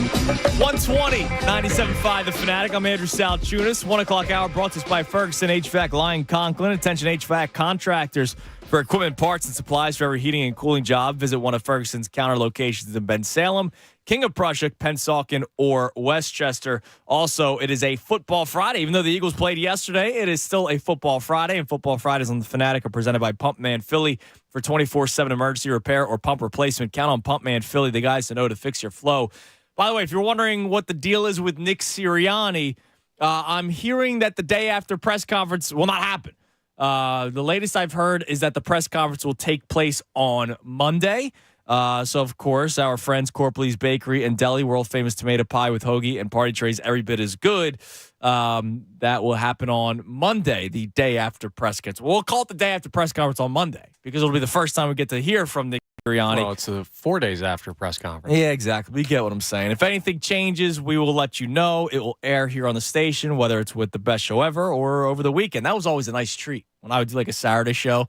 120, 97.5 The Fanatic. I'm Andrew Salchunas. 1 o'clock hour brought to us by Ferguson HVAC Lyon Conklin. Attention HVAC contractors for equipment, parts, and supplies for every heating and cooling job. Visit one of Ferguson's counter locations in Ben Salem, King of Prussia, Pennsauken, or Westchester. Also, it is a football Friday. Even though the Eagles played yesterday, it is still a football Friday, and football Fridays on The Fanatic are presented by Pumpman Philly. For 24/7 emergency repair or pump replacement, count on Pumpman Philly, the guys to know to fix your flow. By the way, if you're wondering what the deal is with Nick Sirianni, I'm hearing that the day after press conference will not happen. The latest I've heard is that the press conference will take place on Monday. So, of course, our friends Corpley's Bakery and Deli, world-famous tomato pie with hoagie and party trays, every bit as good. That will happen on Monday, the day after press conference. We'll call it the day after press conference on Monday because it'll be the first time we get to hear from Nick Sirianni. Well, it's 4 days after press conference. Yeah, exactly. You get what I'm saying. If anything changes, we will let you know. It will air here on the station, whether it's with the best show ever or over the weekend. That was always a nice treat when I would do like a Saturday show.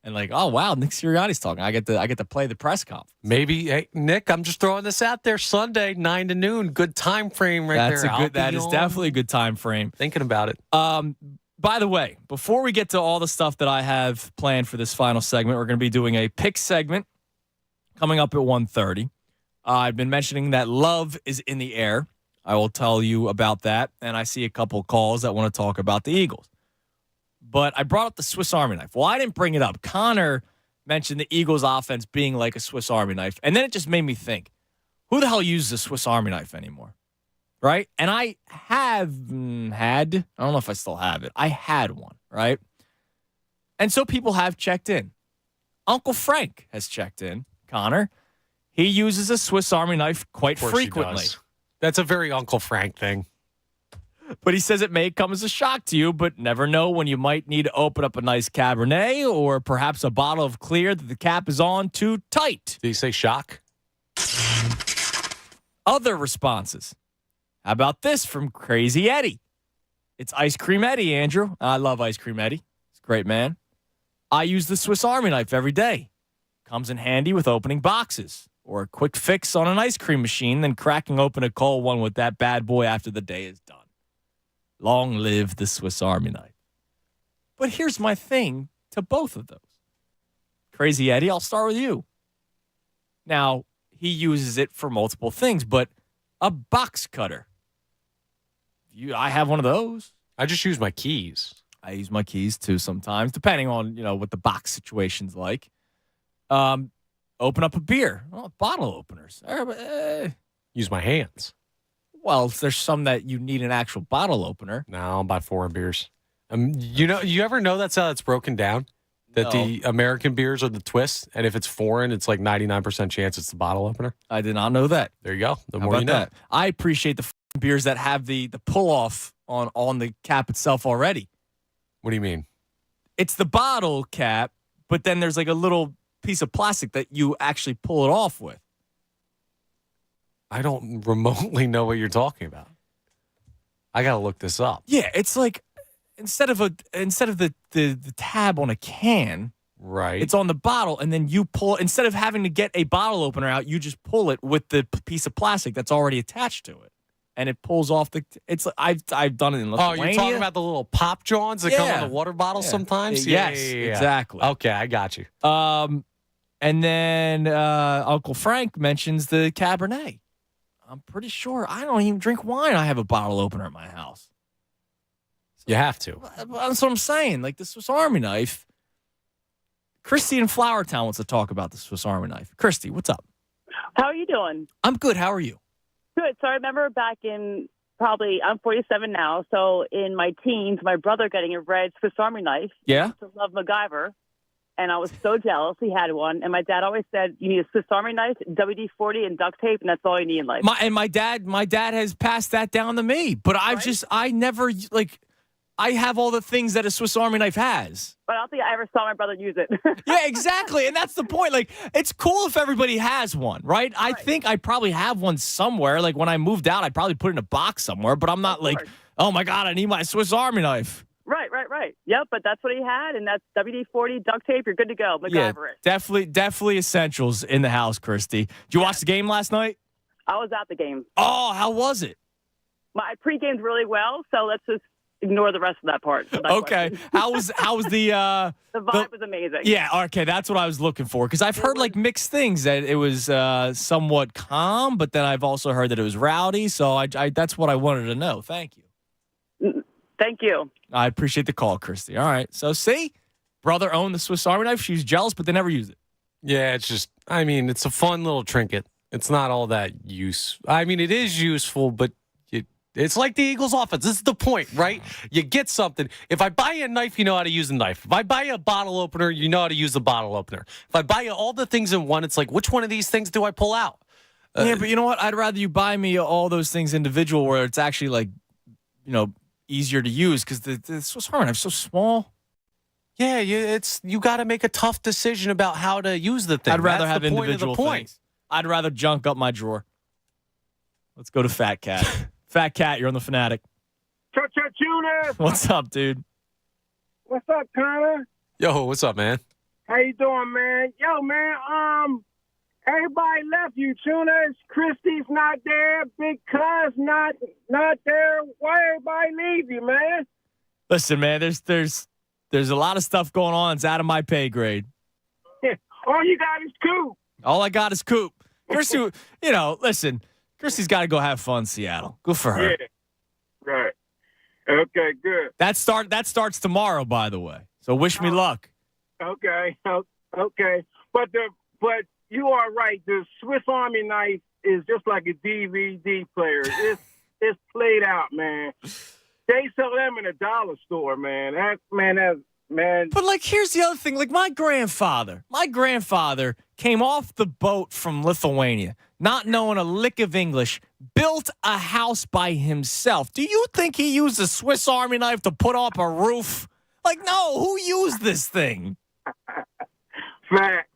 And like, oh wow, Nick Sirianni's talking. I get to play the press conference. Maybe, hey, Nick, I'm just throwing this out there. Sunday, 9 to noon, good time frame right there. That is definitely a good time frame. Thinking about it. By the way, before we get to all the stuff that I have planned for this final segment, we're going to be doing a pick segment coming up at 1:30. I've been mentioning that love is in the air. I will tell you about that, and I see a couple calls that want to talk about the Eagles. But I brought up the Swiss Army knife. Well, I didn't bring it up. Connor mentioned the Eagles' offense being like a Swiss Army knife. And then it just made me think, who the hell uses a Swiss Army knife anymore? Right? And I have had, I don't know if I still have it. I had one, right? And so people have checked in. Uncle Frank has checked in, Connor. He uses a Swiss Army knife quite frequently. That's a very Uncle Frank thing. But he says it may come as a shock to you, but never know when you might need to open up a nice Cabernet or perhaps a bottle of clear that the cap is on too tight. Did he say shock? Other responses. How about this from Crazy Eddie? It's Ice Cream Eddie, Andrew. I love Ice Cream Eddie. He's a great man. I use the Swiss Army knife every day. Comes in handy with opening boxes or a quick fix on an ice cream machine, then cracking open a cold one with that bad boy after the day is done. Long live the Swiss Army knife. But here's my thing to both of those. Crazy Eddie, I'll start with you. Now, he uses it for multiple things, but a box cutter. I have one of those. I just use my keys. I use my keys too sometimes, depending on, what the box situation's like. Open up a beer. Oh, bottle openers. Use my hands. Well, there's some that you need an actual bottle opener. No, I'll buy foreign beers. You ever know that's how it's broken down? That the American beers are the twist, and if it's foreign, it's like 99% chance it's the bottle opener. I did not know that. There you go. The How more you about know. that? I appreciate the beers that have the pull-off on the cap itself already. What do you mean? It's the bottle cap, but then there's like a little piece of plastic that you actually pull it off with. I don't remotely know what you're talking about. I got to look this up. Yeah, it's like instead of the tab on a can, right? It's on the bottle, and then you pull. Instead of having to get a bottle opener out, you just pull it with the piece of plastic that's already attached to it, and it pulls off the. It's I've done it in Lithuania. Oh, you're talking about the little pop johns that come in the water bottles sometimes? Yes, Yeah. exactly. Okay, I got you. And then Uncle Frank mentions the Cabernet. I'm pretty sure I don't even drink wine. I have a bottle opener at my house. You have to. That's what I'm saying. Like the Swiss Army knife. Christy in Flowertown wants to talk about the Swiss Army knife. Christy, what's up? How are you doing? I'm good. How are you? Good. So I remember back in I'm 47 now. So in my teens, my brother getting a red Swiss Army knife. Yeah. To love MacGyver. And I was so jealous he had one. And my dad always said, you need a Swiss Army knife, WD-40, and duct tape, and that's all you need in life. My dad has passed that down to me. But I never, I have all the things that a Swiss Army knife has. But I don't think I ever saw my brother use it. Yeah, exactly. And that's the point. Like, it's cool if everybody has one, right? I think I probably have one somewhere. Like, when I moved out, I probably put it in a box somewhere. But I'm not like, oh, my God, I need my Swiss Army knife. Right. Yep, but that's what he had, and that's WD-40, duct tape. You're good to go. MacGyver it. Definitely essentials in the house, Christy. Did you watch the game last night? I was at the game. Oh, how was it? My pre-gamed really well, so let's just ignore the rest of that part. Of that Okay. question. How was the The vibe was amazing. Yeah, okay, that's what I was looking for because I've heard like mixed things that it was somewhat calm, but then I've also heard that it was rowdy. So I that's what I wanted to know. Thank you. Thank you. I appreciate the call, Christy. All right, so see, brother owned the Swiss Army knife. She was jealous, but they never used it. Yeah, it's just, I mean, it's a fun little trinket. It's not all that use. I mean, it is useful, but it's like the Eagles offense. This is the point, right? You get something. If I buy you a knife, you know how to use a knife. If I buy you a bottle opener, you know how to use the bottle opener. If I buy you all the things in one, it's like, which one of these things do I pull out? Yeah, but you know what? I'd rather you buy me all those things individual where it's actually like, easier to use because the Swiss Army knife is so small. Yeah, you got to make a tough decision about how to use the thing. I'd rather That's have the point individual of the point. things. I'd rather junk up my drawer. Let's go to Fat Cat. Fat Cat, you're on the Fanatic. Tunis. What's up, dude? What's up, Connor? Yo, what's up, man? How you doing, man? Yo, man, everybody left you, Tunis. Christy's not there. Big Cuz not there. Why everybody leave you, man? Listen, man, there's a lot of stuff going on. It's out of my pay grade. All you got is Coop. All I got is Coop. Christy, listen, Christy's got to go have fun in Seattle. Good for her. Yeah. Right. Okay, good. That starts tomorrow, by the way. So wish me luck. Okay. Okay. But you are right. The Swiss Army knife is just like a DVD player. It's played out, man. They sell them in a dollar store, man. Man. But like, here's the other thing. Like my grandfather came off the boat from Lithuania, not knowing a lick of English, built a house by himself. Do you think he used a Swiss Army knife to put up a roof? Like, no, who used this thing? Facts.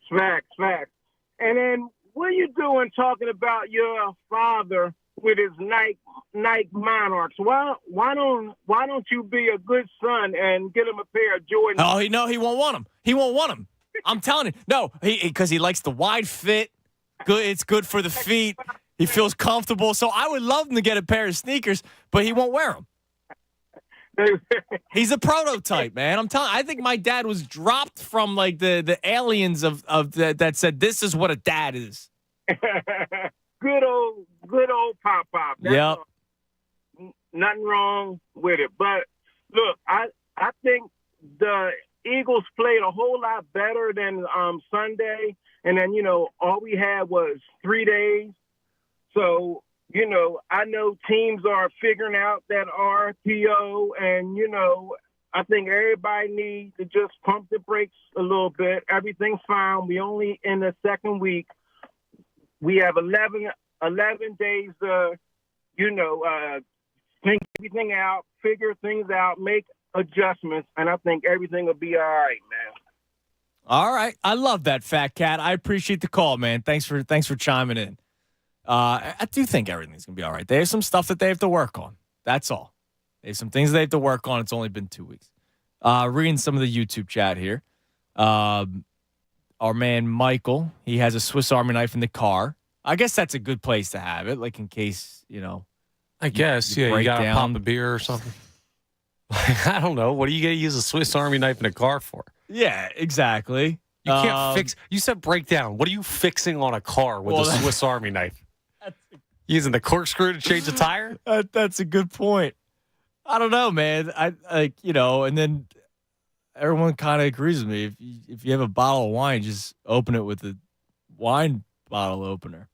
And then what are you doing talking about your father with his Nike Monarchs? Why don't you be a good son and get him a pair of Jordans? Oh, no, he won't want them. He won't want them. I'm telling you. No, because he likes the wide fit. Good, it's good for the feet. He feels comfortable. So I would love him to get a pair of sneakers, but he won't wear them. He's a prototype, man. I'm telling. I think my dad was dropped from like the aliens of that said this is what a dad is. Good old pop. Yep. Nothing wrong with it. But look, I think the Eagles played a whole lot better than Sunday, and then all we had was 3 days. So I know teams are figuring out that RPO, and I think everybody needs to just pump the brakes a little bit. Everything's fine. We only in the second week. We have 11 days to, think everything out, figure things out, make adjustments, and I think everything will be all right, man. All right. I love that, Fat Cat. I appreciate the call, man. Thanks for chiming in. I do think everything's going to be all right. There's some stuff that they have to work on. That's all. There's some things they have to work on. It's only been 2 weeks. Reading some of the YouTube chat here. Our man Michael, he has a Swiss Army knife in the car. I guess that's a good place to have it, like in case, I guess, you got to pop a beer or something. I don't know. What are you going to use a Swiss Army knife in a car for? Yeah, exactly. You can't fix. You said breakdown. What are you fixing on a car with a Swiss Army knife? Using the corkscrew to change a tire? That's a good point. I don't know, man. And then everyone kind of agrees with me. If you have a bottle of wine, just open it with a wine bottle opener.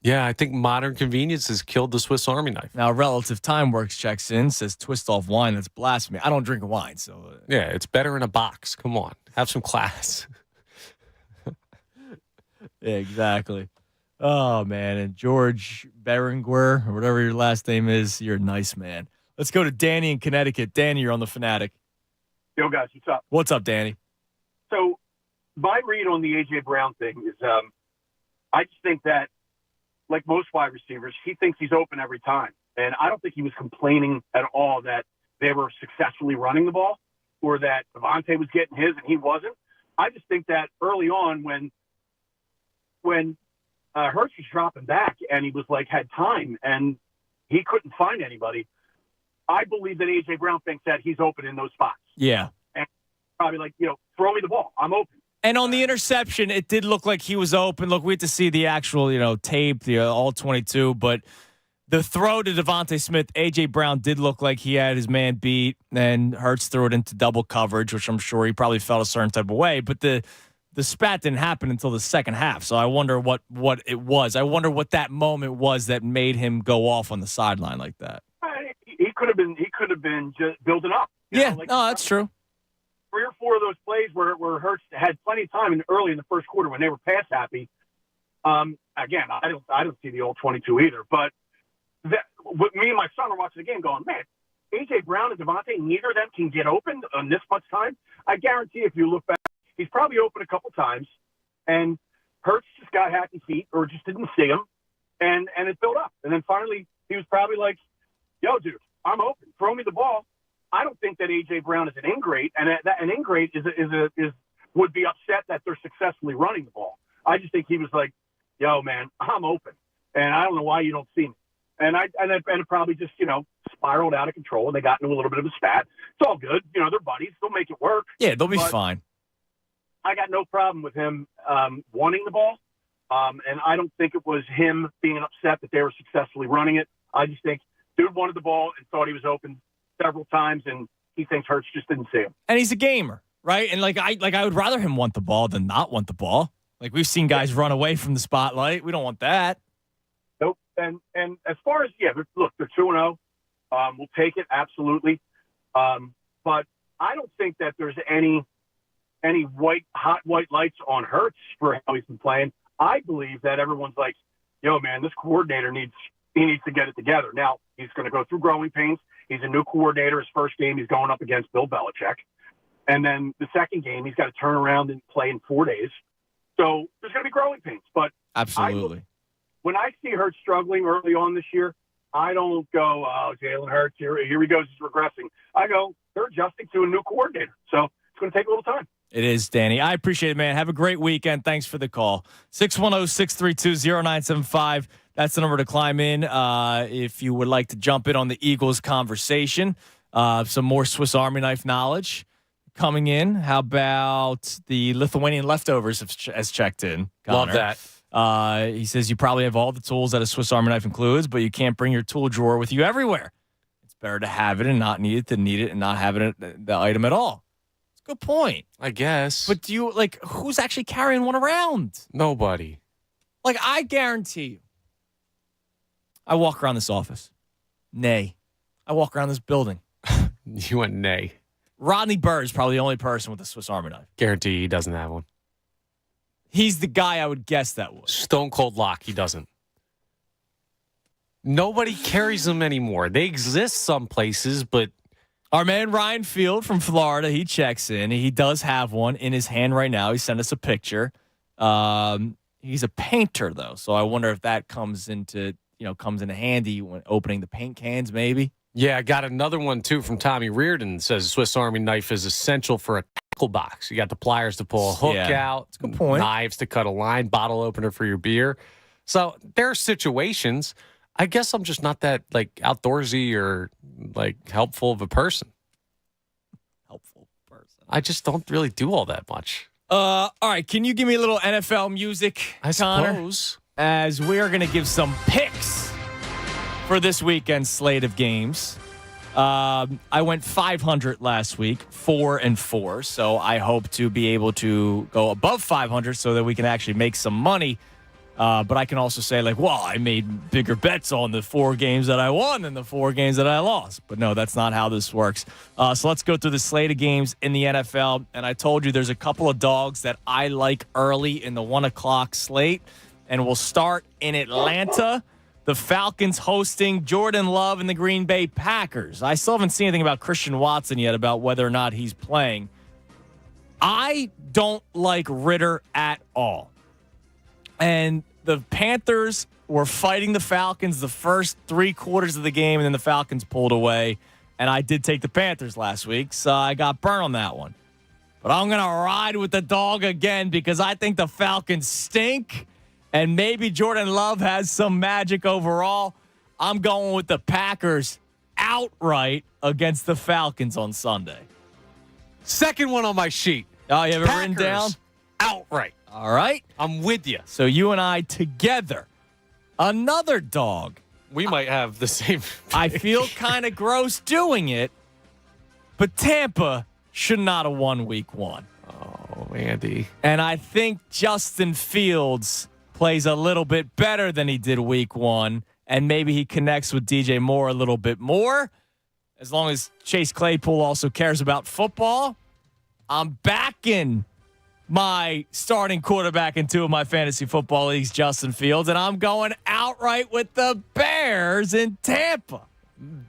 Yeah, I think modern convenience has killed the Swiss Army knife. Now, Relative Time Works checks in, says twist off wine. That's blasphemy. I don't drink wine, so. Yeah, it's better in a box. Come on. Have some class. Yeah, exactly. Oh, man. And George Berenguer, or whatever your last name is, you're a nice man. Let's go to Danny in Connecticut. Danny, you're on the Fanatic. Yo, guys, what's up? What's up, Danny? So my read on the A.J. Brown thing is I just think that, like most wide receivers, he thinks he's open every time. And I don't think he was complaining at all that they were successfully running the ball or that Avante was getting his and he wasn't. I just think that early on when Hurts was dropping back, and he was like had time, and he couldn't find anybody. I believe that A.J. Brown thinks that he's open in those spots. Yeah. And probably like, throw me the ball. I'm open. And on the interception, it did look like he was open. Look, we had to see the actual, tape, the all 22. But the throw to Avante Smith, A.J. Brown did look like he had his man beat. And Hurts threw it into double coverage, which I'm sure he probably felt a certain type of way. But the spat didn't happen until the second half. So I wonder what it was. I wonder what that moment was that made him go off on the sideline like that. He could have been just building up. That's true. 3 or 4 of those plays where Hurts had plenty of time early in the first quarter when they were pass happy. Again, I don't see the old 22 either. But with me and my son are watching the game, going, man, A.J. Brown and Avante, neither of them can get open on this much time. I guarantee if you look back, he's probably open a couple times, and Hurts just got happy feet or just didn't see him, and it built up. And then finally, he was probably like, yo, dude, I'm open. Throw me the ball. I don't think that A.J. Brown is an ingrate, and an ingrate would be upset that they're successfully running the ball. I just think he was like, yo, man, I'm open, and I don't know why you don't see me. And it probably just, spiraled out of control, and they got into a little bit of a spat. It's all good. They're buddies. They'll make it work. Yeah, they'll be fine. I got no problem with him wanting the ball, and I don't think it was him being upset that they were successfully running it. I just think dude wanted the ball and thought he was open several times, and he thinks Hurts just didn't see him. And he's a gamer, right? And I would rather him want the ball than not want the ball. Like we've seen guys run away from the spotlight. We don't want that. Nope. And as far as look, they're 2-0. We'll take it absolutely. But I don't think that there's any hot white lights on Hurts for how he's been playing. I believe that everyone's like, yo, man, this coordinator needs to get it together. Now, he's going to go through growing pains. He's a new coordinator. His first game, he's going up against Bill Belichick. And then the second game, he's got to turn around and play in 4 days. So there's going to be growing pains. But absolutely. When I see Hurts struggling early on this year, I don't go, oh, Jalen Hurts, here he goes, he's regressing. I go, they're adjusting to a new coordinator. So it's going to take a little time. It is, Danny. I appreciate it, man. Have a great weekend. Thanks for the call. 610-632-0975. That's the number to climb in if you would like to jump in on the Eagles conversation. Some more Swiss Army knife knowledge coming in. How about the Lithuanian leftovers has checked in? Connor. Love that. He says you probably have all the tools that a Swiss Army knife includes, but you can't bring your tool drawer with you everywhere. It's better to have it and not need it than need it and not have it the item at all. It's a good point. I guess. But do you who's actually carrying one around? Nobody. I guarantee you. I walk around this office. Nay. I walk around this building. You went nay. Rodney Bird is probably the only person with a Swiss Army knife. Guarantee he doesn't have one. He's the guy I would guess that would. Stone cold lock, he doesn't. Nobody carries them anymore. They exist some places, but our man Ryan Field from Florida, he checks in. He does have one in his hand right now. He sent us a picture. He's a painter, though, so I wonder if that comes into handy when opening the paint cans, maybe. Yeah, I got another one, too, from Tommy Reardon. It says Swiss Army knife is essential for a tackle box. You got the pliers to pull a hook out. That's a good point. Knives to cut a line, bottle opener for your beer. So there are situations. I guess I'm just not that, outdoorsy or, helpful of a person. Helpful person. I just don't really do all that much. All right, can you give me a little NFL music, Connor? I suppose. As we are going to give some picks for this weekend's slate of games. I went 500 last week, 4-4. So I hope to be able to go above 500 so that we can actually make some money. But I can also say, I made bigger bets on the 4 games that I won than the 4 games that I lost. But no, that's not how this works. So let's go through the slate of games in the NFL. And I told you there's a couple of dogs that I like early in the 1 o'clock slate. And we'll start in Atlanta. The Falcons hosting Jordan Love and the Green Bay Packers. I still haven't seen anything about Christian Watson yet about whether or not he's playing. I don't like Ritter at all. And the Panthers were fighting the Falcons the first 3 quarters of the game, and then the Falcons pulled away. And I did take the Panthers last week, so I got burned on that one. But I'm going to ride with the dog again because I think the Falcons stink. And maybe Jordan Love has some magic overall. I'm going with the Packers outright against the Falcons on Sunday. Second one on my sheet. Oh, you have it written down? Outright. All right. I'm with you. So you and I together. Another dog. We might have the same. I feel kind of gross doing it, but Tampa should not have won week 1. Oh, Andy. And I think Justin Fields plays a little bit better than he did week 1, and maybe he connects with DJ Moore a little bit more. As long as Chase Claypool also cares about football, I'm backing my starting quarterback in 2 of my fantasy football leagues, Justin Fields, and I'm going outright with the Bears in Tampa.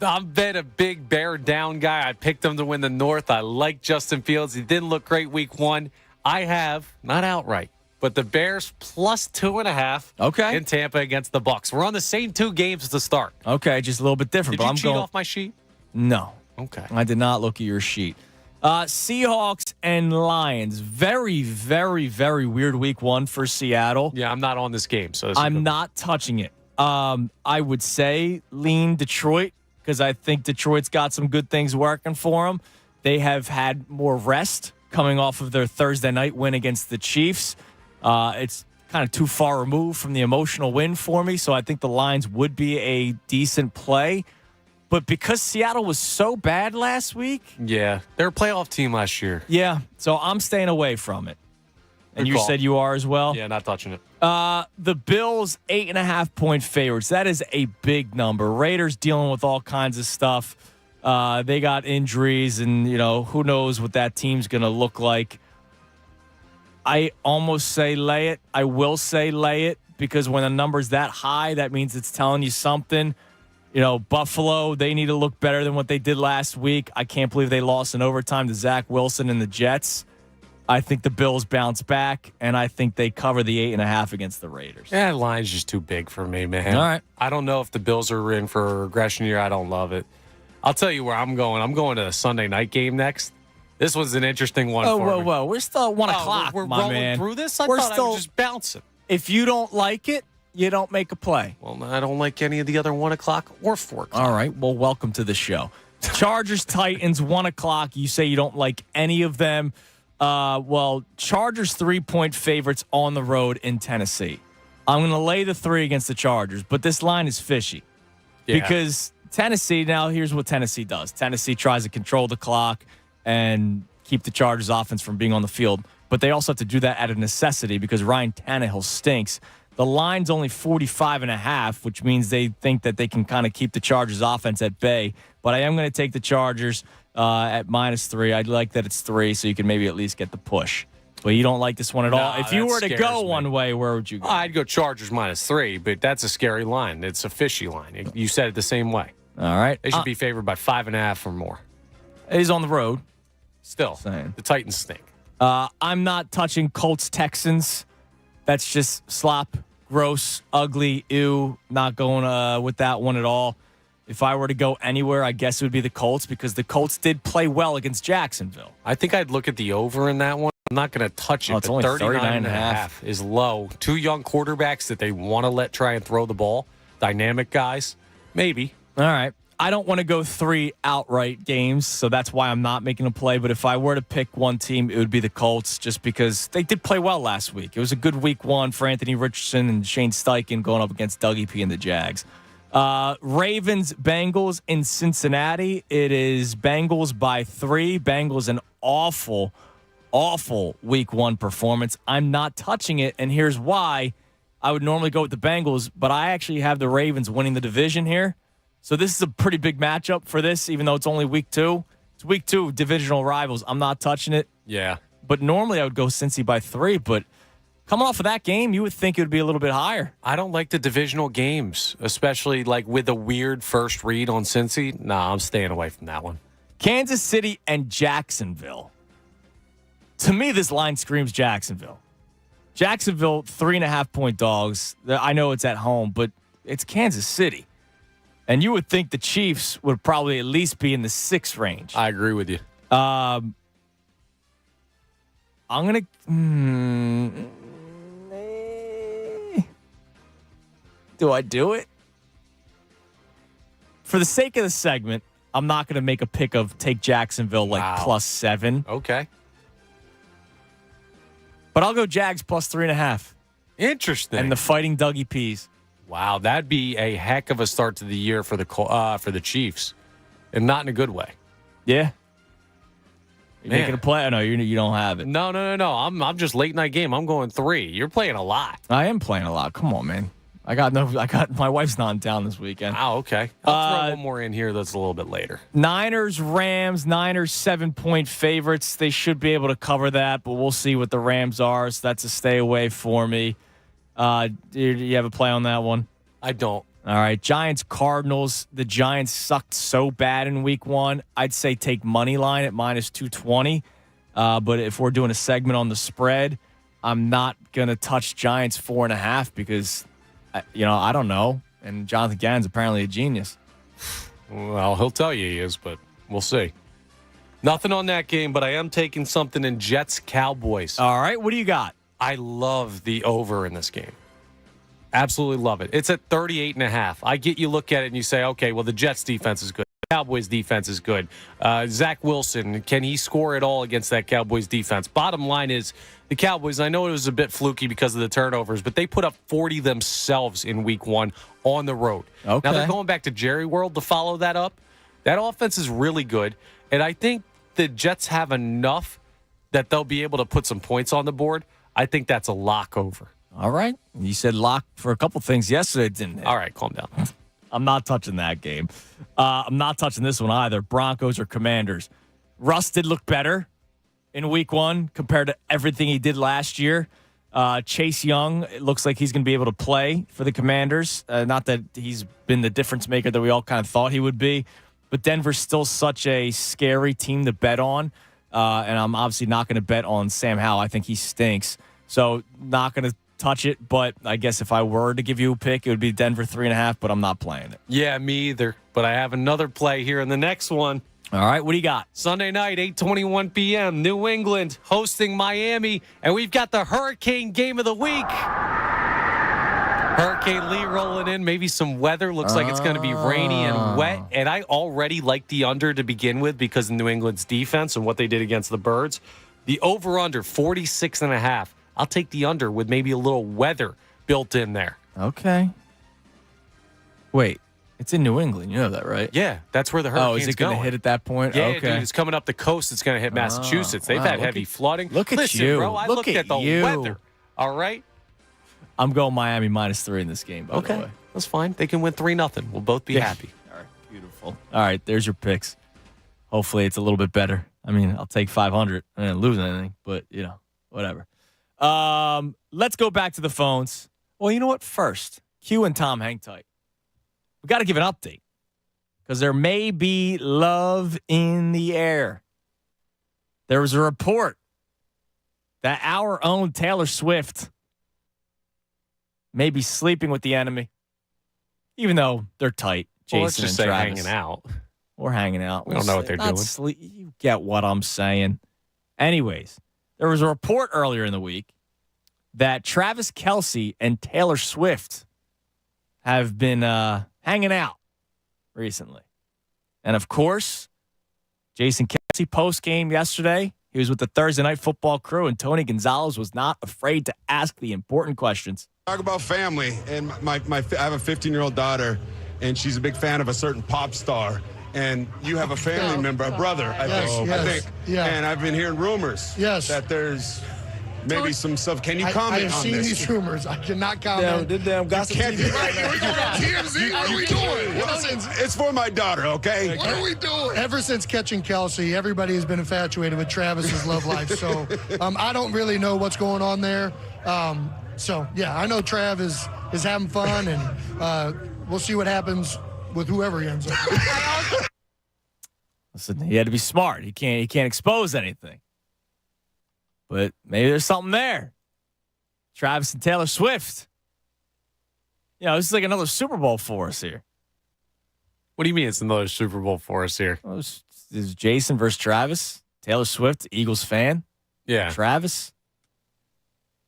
I've been a big bear down guy. I picked him to win the North. I like Justin Fields. He didn't look great week 1. I have, not outright, but the Bears plus 2.5 in Tampa against the Bucs. We're on the same 2 games to start. Okay, just a little bit different. Did but you I'm cheat going off my sheet? No. Okay. I did not look at your sheet. Seahawks and Lions. Very, very, very weird week 1 for Seattle. Yeah, I'm not on this game, so I'm not touching it. I would say lean Detroit because I think Detroit's got some good things working for them. They have had more rest coming off of their Thursday night win against the Chiefs. It's kind of too far removed from the emotional win for me, so I think the Lions would be a decent play. But because Seattle was so bad last week. Yeah, they're a playoff team last year. Yeah, so I'm staying away from it. And you said you are as well? Yeah, not touching it. The Bills, 8.5-point favorites. That is a big number. Raiders dealing with all kinds of stuff. They got injuries, and, who knows what that team's going to look like. I almost say lay it. I will say lay it because when the number's that high, that means it's telling you something. Buffalo, they need to look better than what they did last week. I can't believe they lost in overtime to Zach Wilson and the Jets. I think the Bills bounce back, and I think they cover the 8.5 against the Raiders. Yeah, the line's just too big for me, man. All right. I don't know if the Bills are in for a regression year. I don't love it. I'll tell you where I'm going. I'm going to a Sunday night game next. This was an interesting one for me. Whoa. We're still at 1 o'clock, we're my rolling man. through this? I We're thought I still was just bouncing. If you don't like it, you don't make a play. Well, I don't like any of the other 1 o'clock or 4 o'clock. All right. Well, welcome to the show. Chargers, Titans, 1 o'clock. You say you don't like any of them. Chargers 3-point favorites on the road in Tennessee. I'm going to lay the 3 against the Chargers, but this line is fishy. Yeah. Because Tennessee, now here's what Tennessee does. Tennessee tries to control the clock and keep the Chargers offense from being on the field, but they also have to do that out of necessity because Ryan Tannehill stinks. The line's only 45.5, which means they think that they can kind of keep the Chargers offense at bay. But I am going to take the Chargers at -3. I'd like that it's 3 so you can maybe at least get the push. But you don't like this one at all. If you were to go one way, where would you go? I'd go Chargers -3, but that's a scary line. It's a fishy line. You said it the same way. All right. They should be favored by 5.5 or more. He's on the road. Still, the Titans stink. I'm not touching Colts-Texans. That's just slop, gross, ugly, ew. Not going with that one at all. If I were to go anywhere, I guess it would be the Colts because the Colts did play well against Jacksonville. I think I'd look at the over in that one. I'm not going to touch it. It's only 39.5 is low. 2 young quarterbacks that they want to let try and throw the ball. Dynamic guys. Maybe. All right. I don't want to go 3 outright games, so that's why I'm not making a play. But if I were to pick one team, it would be the Colts just because they did play well last week. It was a good week 1 for Anthony Richardson and Shane Steichen going up against Dougie P and the Jags. Ravens, Bengals in Cincinnati. It is Bengals by 3. Bengals an awful week 1 performance. I'm not touching it, and here's why. I would normally go with the Bengals, but I actually have the Ravens winning the division here. So this is a pretty big matchup for this, even though it's only week 2. It's week 2, divisional rivals. I'm not touching it. Yeah. But normally I would go Cincy by 3, but coming off of that game, you would think it would be a little bit higher. I don't like the divisional games, especially like with a weird first read on Cincy. Nah, I'm staying away from that one. Kansas City and Jacksonville. To me, this line screams Jacksonville. Jacksonville, 3.5-point dogs. I know it's at home, but it's Kansas City. And you would think the Chiefs would probably at least be in the 6 range. I agree with you. I'm going to... Do I do it? For the sake of the segment, I'm not going to make a pick of take Jacksonville +7. Okay. But I'll go Jags +3.5. Interesting. And the Fighting Dougie Peas. Wow, that'd be a heck of a start to the year for the Chiefs, and not in a good way. Yeah. You're Man. making a play? No, you don't have it. No. I'm just late night game. I'm going 3. You're playing a lot. I am playing a lot. Come on, man. I got my wife's not in town this weekend. Oh, okay. I'll throw one more in here that's a little bit later. Niners, Rams. Niners 7-point favorites. They should be able to cover that, but we'll see what the Rams are. So that's a stay away for me. Do you have a play on that one? I don't. All right. Giants, Cardinals. The Giants sucked so bad in week 1. I'd say take money line at -220. But if we're doing a segment on the spread, I'm not going to touch Giants 4.5 because, I don't know. And Jonathan Gannon's apparently a genius. Well, he'll tell you he is, but we'll see. Nothing on that game, but I am taking something in Jets, Cowboys. All right. What do you got? I love the over in this game. Absolutely love it. It's at 38.5. I get you look at it and you say, okay, well, the Jets defense is good. The Cowboys defense is good. Zach Wilson, can he score at all against that Cowboys defense? Bottom line is the Cowboys, I know it was a bit fluky because of the turnovers, but they put up 40 themselves in week 1 on the road. Okay. Now they're going back to Jerry World to follow that up. That offense is really good. And I think the Jets have enough that they'll be able to put some points on the board. I think that's a lock over. All right. You said lock for a couple things yesterday, didn't it? All right, calm down. I'm not touching that game. I'm not touching this one either. Broncos or Commanders. Russ did look better in week 1 compared to everything he did last year. Chase Young, it looks like he's going to be able to play for the Commanders. Not that he's been the difference maker that we all kind of thought he would be, but Denver's still such a scary team to bet on. And I'm obviously not going to bet on Sam Howell. I think he stinks. So not going to touch it, but I guess if I were to give you a pick, it would be Denver 3.5, but I'm not playing it. Yeah, me either. But I have another play here in the next one. All right, what do you got? Sunday night, 8:21 p.m., New England hosting Miami, and we've got the Hurricane game of the week. Hurricane Lee rolling in, maybe some weather. Looks like it's going to be rainy and wet. And I already like the under to begin with because of New England's defense and what they did against the Birds. The over-under, 46.5. I'll take the under with maybe a little weather built in there. Okay. Wait, it's in New England. You know that, right? Yeah, that's where the hurricane's is it going to hit at that point? Yeah, okay. dude, it's coming up the coast. It's going to hit Massachusetts. They've had heavy flooding. Look at Listen, you. bro, I looked at the weather. All right? I'm going Miami -3 in this game, by the way. That's fine. They can win 3-0. We'll both be happy. All right, beautiful. All right, there's your picks. Hopefully it's a little bit better. I mean, I'll take 500. I didn't lose anything, but, whatever. Let's go back to the phones. Well, you know what? First, Q and Tom, hang tight. We got to give an update because there may be love in the air. There was a report that our own Taylor Swift may be sleeping with the enemy, even though they're tight. Jason Let's just and say Travis. hanging out. We're hanging out. We don't know what they're doing. You get what I'm saying. Anyways, there was a report earlier in the week that Travis Kelce and Taylor Swift have been hanging out recently. And, of course, Jason Kelce post-game yesterday, he was with the Thursday Night Football crew, and Tony Gonzalez was not afraid to ask the important questions. Talk about family, and I have a 15-year-old daughter, and she's a big fan of a certain pop star. And you have a family member, a brother, I think. Yeah. And I've been hearing rumors that there's maybe some stuff. Can you comment I have on seen this? these rumors. I cannot comment. Damn gossip TV. We're going on TMZ. What are we doing? It's for my daughter, okay? What are we doing? Ever since catching Kelsey, everybody has been infatuated with Travis's love life. So I don't really know what's going on there. I know Trav is having fun, and we'll see what happens with whoever he ends up with. Listen, he had to be smart. He can't expose anything. But maybe there's something there. Travis and Taylor Swift. This is like another Super Bowl for us here. What do you mean it's another Super Bowl for us here? Well, this is Jason versus Travis. Taylor Swift, Eagles fan. Yeah. Travis.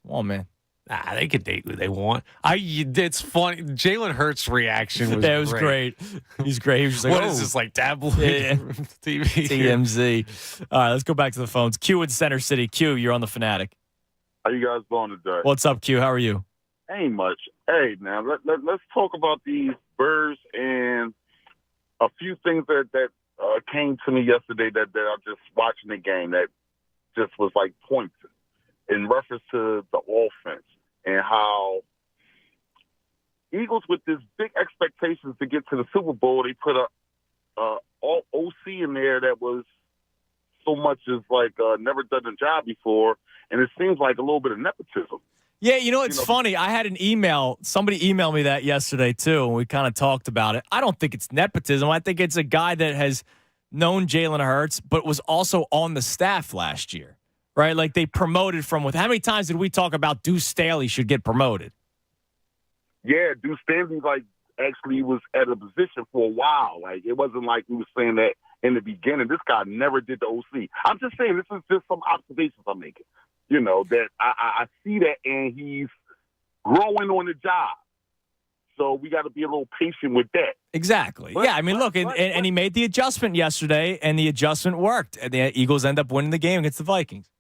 Come on, man. They can date who they want. It's funny. Jalen Hurts' reaction was That was great. He's great. He was just like, what is this, like tabloid TV? TMZ. All right, let's go back to the phones. Q in Center City. Q, you're on the Fanatic. How you guys doing today? What's up, Q? How are you? Ain't much. Hey, now let's talk about these Birds and a few things that came to me yesterday that I'm just watching the game that just was like points in reference to the offense and how Eagles with this big expectations to get to the Super Bowl, they put a all OC in there that was so much as like never done a job before, and it seems like a little bit of nepotism. Yeah, it's funny. I had an email. Somebody emailed me that yesterday, too, and we kind of talked about it. I don't think it's nepotism. I think it's a guy that has known Jalen Hurts, but was also on the staff last year, right? Like, they promoted from how many times did we talk about Deuce Staley should get promoted? Yeah, Deuce Staley, like, actually was at a position for a while. Like, it wasn't like we were saying that in the beginning. This guy never did the OC. I'm just saying this is just some observations I'm making. That I see that, and he's growing on the job. So we got to be a little patient with that. Exactly. And he made the adjustment yesterday, and the adjustment worked. And the Eagles end up winning the game against the Vikings.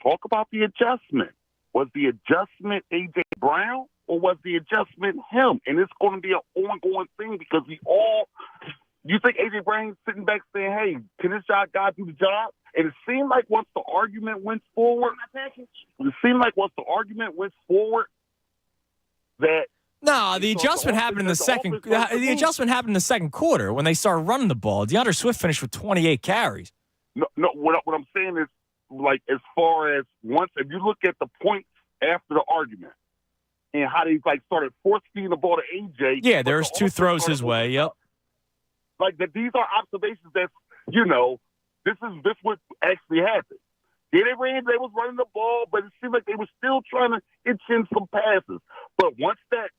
Talk about the adjustment. Was the adjustment A.J. Brown, or was the adjustment him? And it's going to be an ongoing thing because you think A.J. Brown's sitting back saying, hey, can this guy do the job? And it seemed like once the argument went forward, that the adjustment happened in the second. The adjustment happened in the second quarter when they started running the ball. DeAndre Swift finished with 28 carries. No. What I'm saying is, like, as far as if you look at the points after the argument and how they started force feeding the ball to AJ. Yeah, there's two throws his way. Yep. Like that, these are observations that this what actually happened. Yeah, they was running the ball, but it seemed like they were still trying to itch in some passes. But once that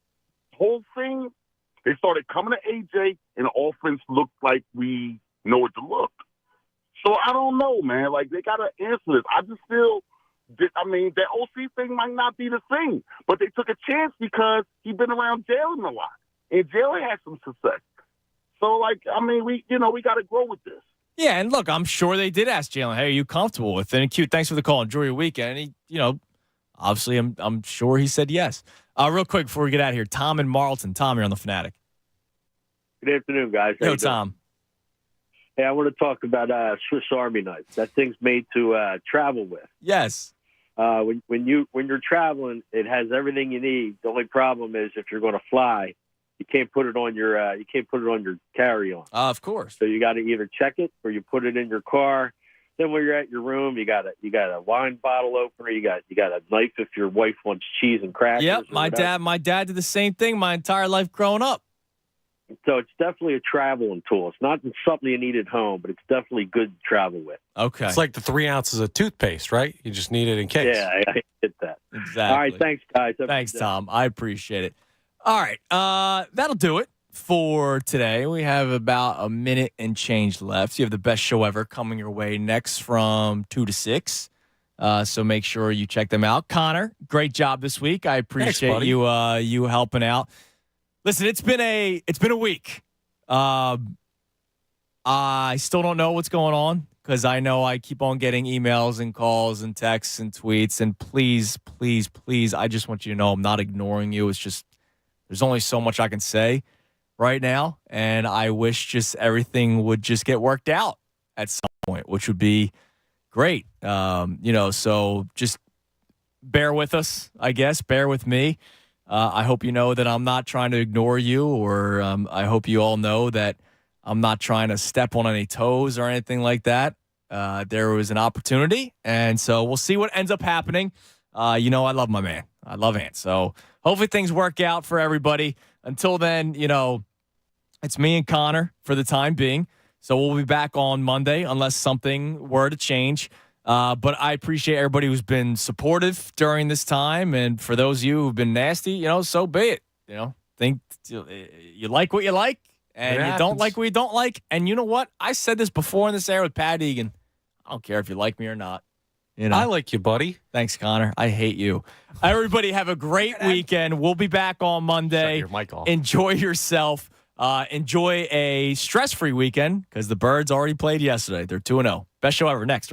whole thing, they started coming to AJ, and the offense looked like we know it to look. So I don't know, man. Like, they got to answer this. I just feel that OC thing might not be the thing, but they took a chance because he's been around Jalen a lot, and Jalen had some success. So, we got to grow with this. Yeah, and look, I'm sure they did ask Jalen, hey, are you comfortable with it? And Q, thanks for the call. Enjoy your weekend. And he, obviously I'm sure he said yes. Real quick before we get out of here, Tom and Marlton. Tom, you're on the Fanatic. Good afternoon, guys. Yo, Tom. Hey, I want to talk about Swiss Army knife. That thing's made to travel with. Yes. When you're traveling, it has everything you need. The only problem is if you're going to fly, you can't put it on your carry-on. Of course. So you got to either check it or you put it in your car. Then when you're at your room, you got a wine bottle opener. You got a knife if your wife wants cheese and crackers. Yep, my dad did the same thing my entire life growing up. So it's definitely a traveling tool. It's not something you need at home, but it's definitely good to travel with. Okay. It's like the 3 ounces of toothpaste, right? You just need it in case. Yeah, I get that. Exactly. All right, thanks, guys. Thanks, Tom. I appreciate it. All right, that'll do it for today. We have about a minute and change left. You have the best show ever coming your way next from 2 to 6. So make sure you check them out. Connor, great job this week. I appreciate you helping out. Listen, it's been a week. I still don't know what's going on because I know I keep on getting emails and calls and texts and tweets. And please, please, please, I just want you to know I'm not ignoring you. It's just there's only so much I can say right now, and I wish just everything would just get worked out at some point, which would be great. So just bear with us, I guess. Bear with me. I hope you know that I'm not trying to ignore you, or I hope you all know that I'm not trying to step on any toes or anything like that. There was an opportunity, and so we'll see what ends up happening. I love my man. I love Ant. So hopefully things work out for everybody. Until then, it's me and Connor for the time being. So we'll be back on Monday unless something were to change. But I appreciate everybody who's been supportive during this time. And for those of you who've been nasty, so be it. Think you like what you like and you don't like what you don't like. And you know what? I said this before in this era with Pat Egan. I don't care if you like me or not. You know. I like you, buddy. Thanks, Connor. I hate you. Everybody have a great weekend. We'll be back on Monday. Shut your mic off. Enjoy yourself. Enjoy a stress-free weekend because the Birds already played yesterday. They're 2-0. Best show ever. Next, right?